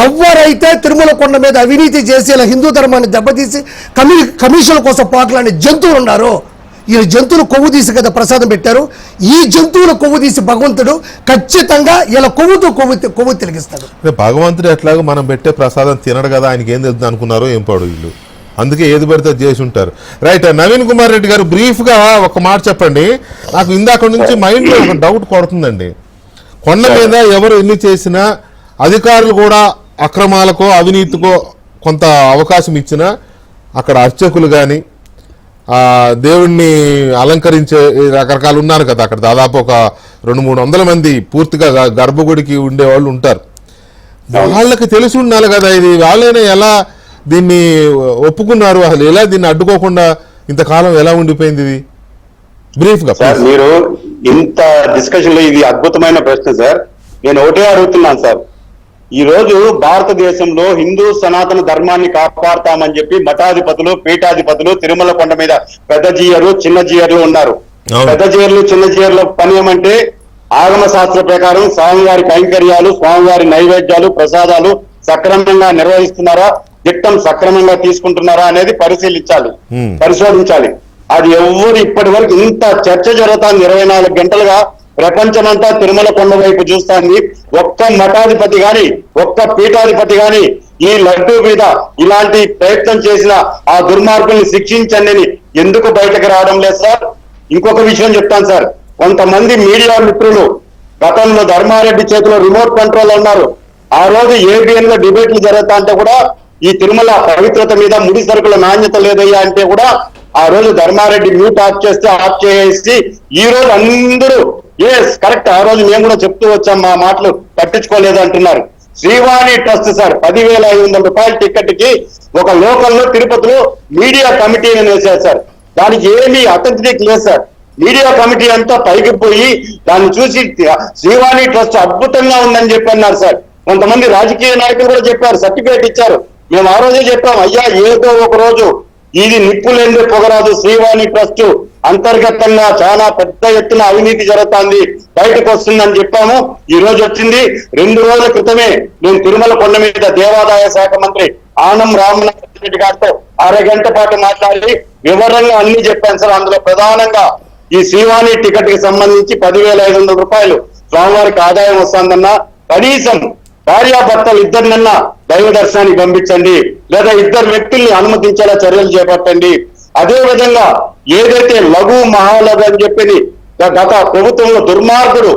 ఎవరైతే తిరుమల కొండ మీద అవినీతి చేసి ఇలా హిందూ ధర్మాన్ని దెబ్బతీసి కమిషన్ల కోసం పోకలాంటి జంతువులు ఉన్నారో, ఈ జంతువులు కొవ్వు తీసి కదా ప్రసాదం పెట్టారు. ఈ జంతువులు కొవ్వు తీసి భగవంతుడు ఖచ్చితంగా ఇలా కొవ్వు తిరిగిస్తాడు. భగవంతుడు ఎట్లాగో మనం పెట్టే ప్రసాదం తినడు కదా, ఆయనకి ఏం తెలుస్తుంది అనుకున్నారో ఏం పాడు వీళ్ళు, అందుకే ఏది పడితే చేసి ఉంటారు. రైట్. నవీన్ కుమార్ రెడ్డి గారు బ్రీఫ్ గా ఒక మాట చెప్పండి. నాకు ఇందాక నుంచి మైండ్ లో ఒక డౌట్ కొడుతుందండి. కొండ మీద ఎవరు ఎన్ని చేసినా అధికారులు కూడా అక్రమాలకో అవినీతికో కొంత అవకాశం ఇచ్చినా అక్కడ అర్చకులు కానీ దేవుణ్ణి అలంకరించే రకరకాలు ఉన్నారు కదా, అక్కడ దాదాపు ఒక 200-300 మంది పూర్తిగా గర్భగుడికి ఉండేవాళ్ళు ఉంటారు. వాళ్ళకి తెలిసి ఉండాలి కదా ఇది, వాళ్ళైనా ఎలా దీన్ని ఒప్పుకున్నారు, అసలు ఎలా దీన్ని అడ్డుకోకుండా ఇంతకాలం ఎలా ఉండిపోయింది ఇది? బ్రీఫ్ గా సార్, మీరు ఇంత డిస్కషన్ లో ఇది అద్భుతమైన ప్రశ్న సార్. నేను ఒకటే అడుగుతున్నాను సార్, ఈ రోజు భారతదేశంలో హిందూ సనాతన ధర్మాన్ని కాపాడతామని చెప్పి మఠాధిపతులు, పీఠాధిపతులు తిరుమల కొండ మీద పెద్ద జీయరు, చిన్న జీయరు ఉన్నారు. పెద్ద జీయర్లు, చిన్న జీయర్ల పని ఏమంటే ఆగమ శాస్త్ర ప్రకారం స్వామివారి కైంకర్యాలు, స్వామివారి నైవేద్యాలు, ప్రసాదాలు సక్రమంగా నిర్వహిస్తున్నారా, దిట్టం సక్రమంగా తీసుకుంటున్నారా అనేది పరిశోధించాలి. అది ఎవరు ఇప్పటి వరకు ఇంత చర్చ జరుగుతుంది 24 గంటలుగా ప్రపంచమంతా తిరుమల కొండ వైపు చూస్తుంది. ఒక్క మఠాధిపతి గాని, ఒక్క పీఠాధిపతి గాని ఈ లడ్డూ మీద ఇలాంటి ప్రయత్నం చేసిన ఆ దుర్మార్గుల్ని శిక్షించండి ఎందుకు బయటకు రావడం లేదు సార్? ఇంకొక విషయం చెప్తాను సార్, కొంతమంది మీడియా మిత్రులు గతంలో ధర్మారెడ్డి చేతిలో రిమోట్ కంట్రోల్ ఉన్నారు. ఆ రోజు ఏబిఎన్ లో డిబేట్లు జరుగుతా అంటే కూడా ఈ తిరుమల పవిత్రత మీద ముడి సరుకుల నాణ్యత లేదయ్యా అంటే కూడా ఆ రోజు ధర్మారెడ్డి మ్యూట్ ఆఫ్ చేస్తే ఆఫ్ చేసి ఈ రోజు అందరూ కరెక్ట్, ఆ రోజు మేము కూడా చెప్తూ వచ్చాం, మా మాటలు పట్టించుకోలేదు అంటున్నారు. శ్రీవాణి ట్రస్ట్ సార్ 10,500 రూపాయల టికెట్ కి ఒక లోకల్లో తిరుపతిలో మీడియా కమిటీ వేశారు సార్. దానికి ఏమీ అథెంటిక్ లేదు సార్. మీడియా కమిటీ అంతా పైకి పోయి దాన్ని చూసి శ్రీవాణి ట్రస్ట్ అద్భుతంగా ఉందని చెప్పి అన్నారు సార్. కొంతమంది రాజకీయ నాయకులు కూడా చెప్పారు, సర్టిఫికేట్ ఇచ్చారు. మేము ఆ రోజే చెప్పాం, అయ్యా ఏదో ఒక రోజు ఇది నిప్పులేందే పొగరాదు, శ్రీవాణి ట్రస్ట్ అంతర్గతంగా చాలా పెద్ద ఎత్తున అవినీతి జరుగుతుంది, బయటకు వస్తుందని చెప్పాము. ఈ రోజు వచ్చింది. 2 రోజుల క్రితమే నేను తిరుమల కొండ మీద దేవాదాయ శాఖ మంత్రి ఆనం రామనాథ్ రెడ్డి గారితో 1/2 గంట పాటు మాట్లాడి వివరంగా అన్ని చెప్పాను సార్. అందులో ప్రధానంగా ఈ శ్రీవాణి టికెట్ కి సంబంధించి 10,500 రూపాయలు స్వామివారికి ఆదాయం వస్తుందన్నా, కనీసం భార్యాభర్తలు ఇద్దరినన్నా దైవ దర్శనానికి పంపించండి, లేదా 2 వ్యక్తుల్ని అనుమతించేలా చర్యలు చేపట్టండి. అదే విధంగా ఏదైతే లఘు మహాలఘు అని చెప్పి గత ప్రభుత్వంలో దుర్మార్గుడు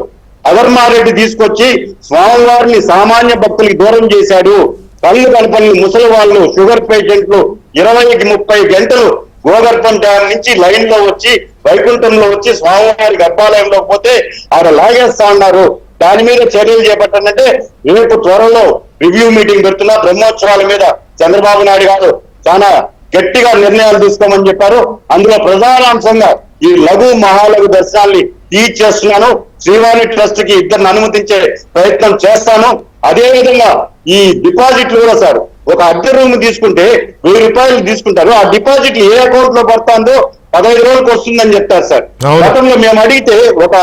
అధర్మారెడ్డి తీసుకొచ్చి స్వామివారిని సామాన్య భక్తులకి దూరం చేశాడు. కళ్ళు కనపల్లి ముసలి వాళ్ళు, షుగర్ పేషెంట్లు 20-30 గంటలు గోగర్భం డ్యాం నుంచి లైన్ లో వచ్చి వైకుంఠంలో వచ్చి స్వామివారి గర్భాలయంలో పోతే ఆడ లాగేస్తా ఉన్నారు. దాని మీద చర్యలు చేపట్టాలంటే రేపు త్వరలో రివ్యూ మీటింగ్ పెడుతున్నా. బ్రహ్మోత్సవాల మీద చంద్రబాబు నాయుడు గారు చాలా గట్టిగా నిర్ణయాలు తీసుకోమని చెప్పారు. అందులో ప్రధానాంశంగా ఈ లఘు మహాలఘు దర్శనాల్ని తీర్చేస్తున్నాను. శ్రీవాణి ట్రస్ట్ కి 2 అనుమతించే ప్రయత్నం చేస్తాను. అదే విధంగా ఈ డిపాజిట్లు కూడా సార్, ఒక అద్దె రూమ్ తీసుకుంటే 1000 రూపాయలు తీసుకుంటారు. ఆ డిపాజిట్ ఏ అకౌంట్ లో పడుతుందో 15 రోజులకు వస్తుందని చెప్తారు సార్. గతంలో మేము అడిగితే ఒక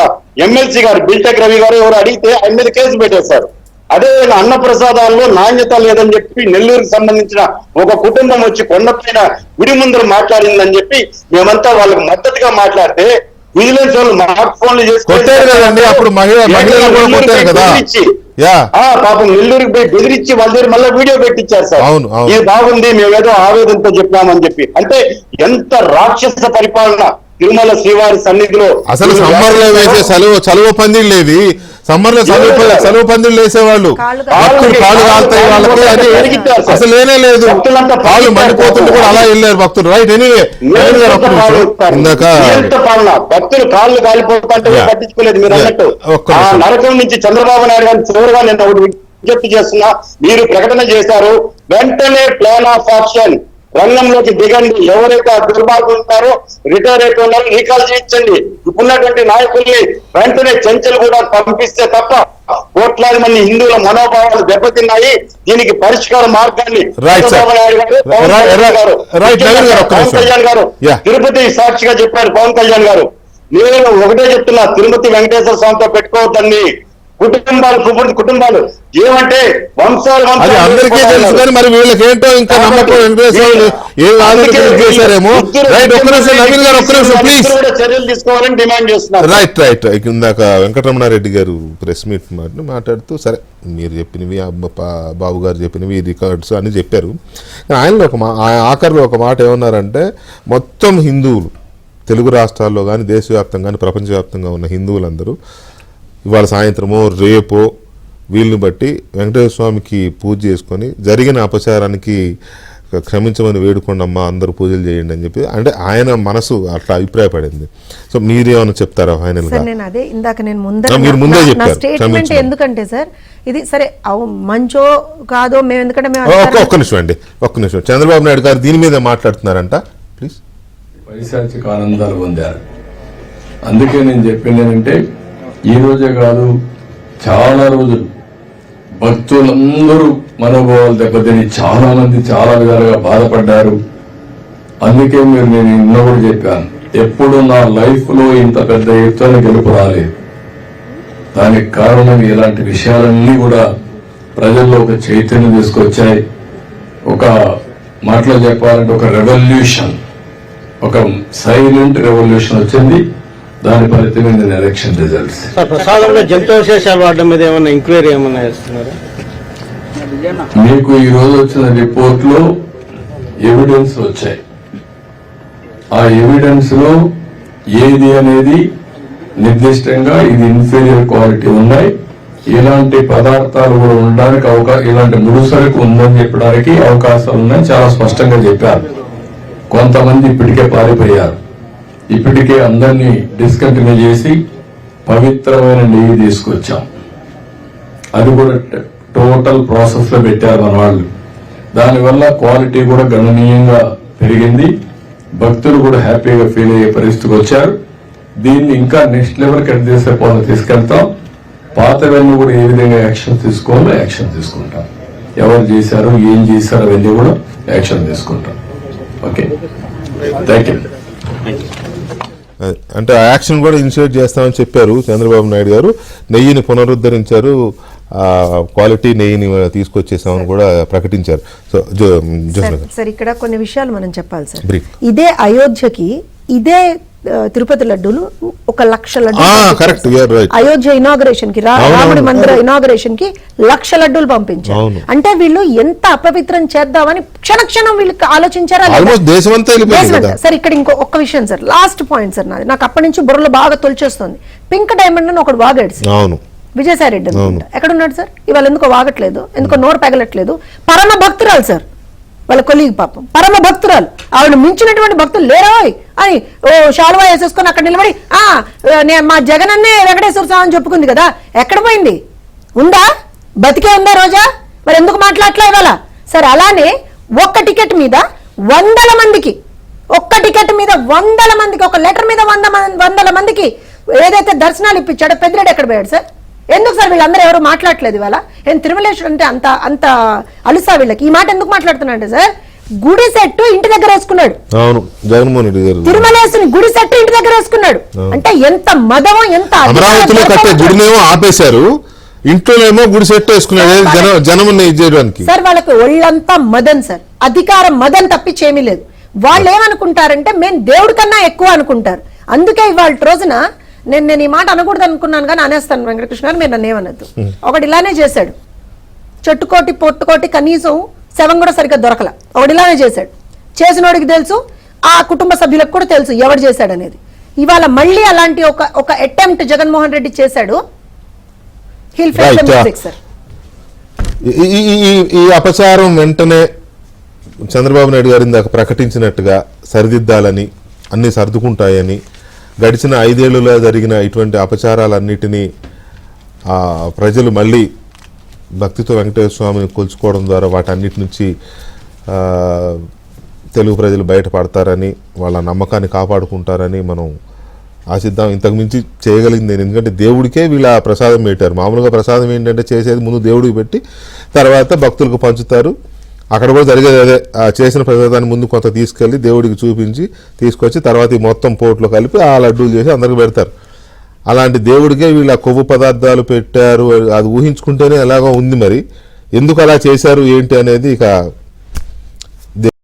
ఎమ్మెల్సీ గారు బిల్టెక్ రవి గారు ఎవరు అడిగితే ఆయన మీద కేసు పెట్టేశారు. అదే అన్నప్రసాదాల్లో నాణ్యత లేదని చెప్పి నెల్లూరుకి సంబంధించిన ఒక కుటుంబం వచ్చి కొండపైన గుడి ముందర మాట్లాడిందని చెప్పి మేమంతా వాళ్ళకి మద్దతుగా మాట్లాడితే విజిలెన్స్ వాళ్ళు స్మార్ట్ ఫోన్లు పాపం నెల్లూరుకి పోయి బెదిరించి వాళ్ళ దగ్గర మళ్ళీ వీడియో పెట్టించారు సార్. ఇది బాగుంది, మేమేదో ఆవేదనతో చెప్పామని చెప్పి. అంటే ఎంత రాక్షస పరిపాలన తిరుమల శ్రీవారి సన్నిధిలో. అసలు సమ్మర్ లో వేసే చలువ పందిళ్ళు లేవి, సమ్మర్ లో చలువ పందిళ్ళు వేసేవాళ్ళు కాళ్ళు కాలుతాయి వాళ్ళకి, అది అసలు లేనే లేదు. కాళ్ళు మండిపోతుంటే కూడా అలా వెళ్ళారు భక్తులు. రైట్. ఎనీవే భక్తులు కాళ్ళు కాలిపోతుంటే పట్టించుకోలేదు. మీరు అన్నట్టు ఆ నరకం నుంచి చంద్రబాబు నాయుడు గారిని చివరిగా నేను ఒకటి విజ్ఞప్తి చేస్తున్నా. మీరు ప్రకటన చేశారు, వెంటనే ప్లాన్ ఆఫ్ యాక్షన్ రంగంలోకి దిగండి. ఎవరైతే ఆ దుర్మార్గులు ఉన్నారో, రిటైర్ అయిపోయి ఉన్నారో రీకాల్ చేయించండి. ఇప్పుడున్నటువంటి నాయకుల్ని వెంటనే చెంచలు కూడా పంపిస్తే తప్ప కోట్లాది మంది హిందువుల మనోభావాలు దెబ్బతిన్నాయి. దీనికి పరిష్కార మార్గాన్ని చంద్రబాబు నాయుడు గారు, పవన్ కళ్యాణ్ గారు తిరుపతి సాక్షిగా చెప్పారు. పవన్ కళ్యాణ్ గారు, నేను ఒకటే చెప్తున్నా, తిరుపతి వెంకటేశ్వర స్వామితో పెట్టుకోవద్దండి. కుటుంబాలు ఏమంటే వంశాలు అది అందరికీ తెలుసు కానీ మరి వీళ్ళకి ఏంటో ఇంకా నమ్మకం వెంకటేశ్వరులు ఏం ఆలోచన చేశారేమో. రైట్, ఒక్క నిమిషం నవీన్ గారు, ఒక్క నిమిషం ప్లీజ్. చర్యలు తీసుకోవాలని డిమాండ్ చేస్తున్నారు. రైట్. ఇందాక వెంకటరమణారెడ్డి గారు ప్రెస్ మీట్ మాట్లాడుతూ సరే మీరు చెప్పినవి బాబు గారు చెప్పినవి రికార్డ్స్ అని చెప్పారు. ఆయనలో ఆఖరిలో ఒక మాట ఏమన్నారంటే మొత్తం హిందువులు తెలుగు రాష్ట్రాల్లో కానీ దేశవ్యాప్తంగా కానీ ప్రపంచవ్యాప్తంగా ఉన్న హిందువులందరూ ఇవాళ సాయంత్రమో రేపో వీళ్ళని బట్టి వెంకటేశ్వర స్వామికి పూజ చేసుకొని జరిగిన అపచారానికి క్షమించమని వేడుకోండమ్మా, అందరూ పూజలు చేయండి అని చెప్పి అంటే ఆయన మనసు అట్లా అభిప్రాయపడింది. సో మీరేమన్నా చెప్తారా ఆయన? నేను అదే ఇందాక నేను మీరు ముందే నా చెప్పారు స్టేట్మెంట్ ఎందుకంటే సార్ ఇది సరే మంచో కాదో మేము ఎందుకంటే ఒక్క నిమిషం చంద్రబాబు నాయుడు గారు దీని మీద మాట్లాడుతున్నారంట. ప్లీజ్. పైశాచిక ఆనందాలు పొందారు. అందుకే నేను చెప్పింది ఏంటంటే ఈ రోజే కాదు, చాలా రోజులు భక్తులందరూ మనోభావాలు దెబ్బతిని చాలా మంది చాలా విధాలుగా బాధపడ్డారు. అందుకే నేను నిన్న కూడా చెప్పాను, ఎప్పుడు నా లైఫ్ లో ఇంత పెద్ద ఎత్తున గెలుపు రాలేదు. దానికి కారణం ఇలాంటి విషయాలన్నీ కూడా ప్రజల్లో ఒక చైతన్యం తీసుకొచ్చాయి. ఒక మాటలో చెప్పాలంటే ఒక రెవల్యూషన్, ఒక సైలెంట్ రెవల్యూషన్ వచ్చింది. దాని ఫలితమైన ఎలక్షన్ రిజల్ట్స్. ప్రసాదంలో జంతువశేషాలు వాడడం మీద ఏమన్నా ఎంక్వైరీ ఏమన్నా చేస్తున్నారా? మీకు ఈ రోజు వచ్చిన రిపోర్ట్ లో ఎవిడెన్స్ వచ్చాయి. ఆ ఎవిడెన్స్ లో ఏది అనేది నిర్దిష్టంగా ఇది ఇన్ఫీరియర్ క్వాలిటీ ఉన్నాయి, ఇలాంటి పదార్థాలు కూడా ఉండడానికి ఇలాంటి ముడుసరకు ఉందని చెప్పడానికి అవకాశాలు ఉన్నాయి చాలా స్పష్టంగా చెప్పారు. కొంతమంది ఇప్పటికే పారిపోయారు. ఇప్పటికే అందరినీ డిస్కంటిన్యూ చేసి పవిత్రమైన నెయ్యి తీసుకొచ్చాం. అది కూడా టోటల్ ప్రాసెస్ లో పెట్టారు మన వాళ్ళు. దానివల్ల క్వాలిటీ కూడా గణనీయంగా పెరిగింది. భక్తులు కూడా హ్యాపీగా ఫీల్ అయ్యే పరిస్థితికి వచ్చారు. దీన్ని ఇంకా నెక్స్ట్ లెవెల్ కట్ చేసే పోలు తీసుకెళ్తాం. పాతవన్నీ కూడా ఏ విధంగా యాక్షన్ తీసుకోవాలో యాక్షన్ తీసుకుంటాం. ఎవరు చేశారు, ఏం చేశారు అవన్నీ కూడా యాక్షన్ తీసుకుంటాం. Okay, thank you. అంటే యాక్షన్ కూడా ఇనిషియేట్ చేస్తామని చెప్పారు చంద్రబాబు నాయుడు గారు. నెయ్యిని పునరుద్ధరించారు, క్వాలిటీ నెయ్యిని తీసుకొచ్చేసామని కూడా ప్రకటించారు. సో సార్ ఇక్కడ కొన్ని విషయాలు మనం చెప్పాలి సార్. ఇదే అయోధ్యకి ఇదే తిరుపతి లడ్డూలు 1,00,000 లడ్డూలు అయోధ్య ఇనాగరేషన్ కి రాముడి మందిర ఇనాగరేషన్ కి 1,00,000 లడ్డూలు పంపించారు. అంటే వీళ్ళు ఎంత అపవిత్రం చేద్దామని క్షణక్షణం వీళ్ళకి ఆలోచించారా? సార్ ఇక్కడ ఇంకో ఒక్క విషయం సార్, లాస్ట్ పాయింట్ సార్, నాది నాకు అప్పటి నుంచి బుర్రలో బాగా తొలిచేస్తుంది. పింక్ డైమండ్ అని ఒకడు వాగాడు సార్, విజయసాయి రెడ్డి అనుకుంటా. ఎక్కడున్నాడు సార్? ఇవాళ ఎందుకో వాగట్లేదు, ఎందుకో నోరు పెగలట్లేదు. పరమ భక్తురాలు సార్, వాళ్ళ కొలీగ్ పాపం పరమ భక్తురాలు, ఆవిడ మించినటువంటి భక్తులు లేరోయ్ అని ఓ శాలువా వేసేసుకొని అక్కడ నిలబడి మా జగనన్నే వెంకటేశ్వర స్వామి అని చెప్పుకుంది కదా, ఎక్కడ పోయింది? ఉందా? బతికే ఉందా రోజా? మరి ఎందుకు మాట్లాడలే ఇవాళ? సరే, అలానే ఒక్క టికెట్ మీద 100 మందికి, ఒక్క టికెట్ మీద 100 మందికి, ఒక లెటర్ మీద 100 మందికి ఏదైతే దర్శనాలు ఇప్పించాడో పెద్దిరెడ్డి ఎక్కడ పోయాడు సార్? ఎందుకు సార్ వీళ్ళందరూ ఎవరు మాట్లాడలేదు ఇవాళ? ఏం తిరుమలేశ్వరు అంటే అంత అంత అలుసా వీళ్ళకి? ఈ మాట ఎందుకు మాట్లాడుతున్నాడు సార్? గుడి సెట్టు ఇంటి దగ్గర వేసుకున్నాడు. అవును, జగన్మోహన్ రెడ్డి గారు తిరుమలేశ్వరుని గుడి సెట్టు ఇంటి దగ్గర వేసుకున్నాడు. అంటే ఎంత మదమో, ఎంత అమరావతిలో కట్టే గుడినేమో ఆపేశారు, ఇంట్లోనేమో గుడి సెట్ వేసుకున్నాడు జనం చేయడానికి. సార్ వాళ్ళకి ఒళ్ళంతా మదన్ సార్, అధికారం మదన్ తప్పించేమీ లేదు. వాళ్ళు ఏమనుకుంటారంటే మేము దేవుడి కన్నా ఎక్కువ అనుకుంటారు. అందుకే ఇవాళ రోజున నేను ఈ మాట అనకూడదు అనుకున్నాను కానీ అనేస్తాను వెంకటకృష్ణ గారు, మీరు నన్ను ఏమనద్దు. ఒకటి ఇలానే చేశాడు, చెట్టుకోటి పొట్టుకోటి కనీసం శవం కూడా సరిగ్గా దొరకల. ఒకటి ఇలానే చేశాడు, చేసినోడికి తెలుసు, ఆ కుటుంబ సభ్యులకు కూడా తెలుసు ఎవరు చేశాడు అనేది. ఇవాళ మళ్ళీ అలాంటి ఒక అటెంప్ట్ జగన్మోహన్ రెడ్డి చేశాడు. ఈ అపచారం వెంటనే చంద్రబాబు నాయుడు గారు ఇందాక ప్రకటించినట్టుగా సరిదిద్దాలని, అన్ని సర్దుకుంటాయని, గడిచిన 5 ఏళ్లలో జరిగిన ఇటువంటి అపచారాలన్నిటినీ ప్రజలు మళ్ళీ భక్తితో వెంకటేశ్వర స్వామిని కొలుచుకోవడం ద్వారా వాటన్నిటి నుంచి తెలుగు ప్రజలు బయటపడతారని, వాళ్ళ నమ్మకాన్ని కాపాడుకుంటారని మనం ఆశిద్దాం. ఇంతకు మించి చేయగలిగింది ఎందుకంటే దేవుడికే వీళ్ళ ప్రసాదం పెట్టారు. మామూలుగా ప్రసాదం ఏంటంటే చేసేది ముందు దేవుడికి పెట్టి తర్వాత భక్తులకు పంచుతారు. అక్కడ కూడా జరిగేది అదే, ఆ చేసిన ప్రసాదాన్ని ముందు కొంత తీసుకెళ్ళి దేవుడికి చూపించి తీసుకొచ్చి తర్వాత ఈ మొత్తం పోట్లో కలిపి ఆ లడ్డూలు చేసి అందరికి పెడతారు. అలాంటి దేవుడికే వీళ్ళ కొవ్వు పదార్థాలు పెట్టారు, అది ఊహించుకుంటేనే ఎలాగో ఉంది. మరి ఎందుకు అలా చేశారు ఏంటి అనేది ఇక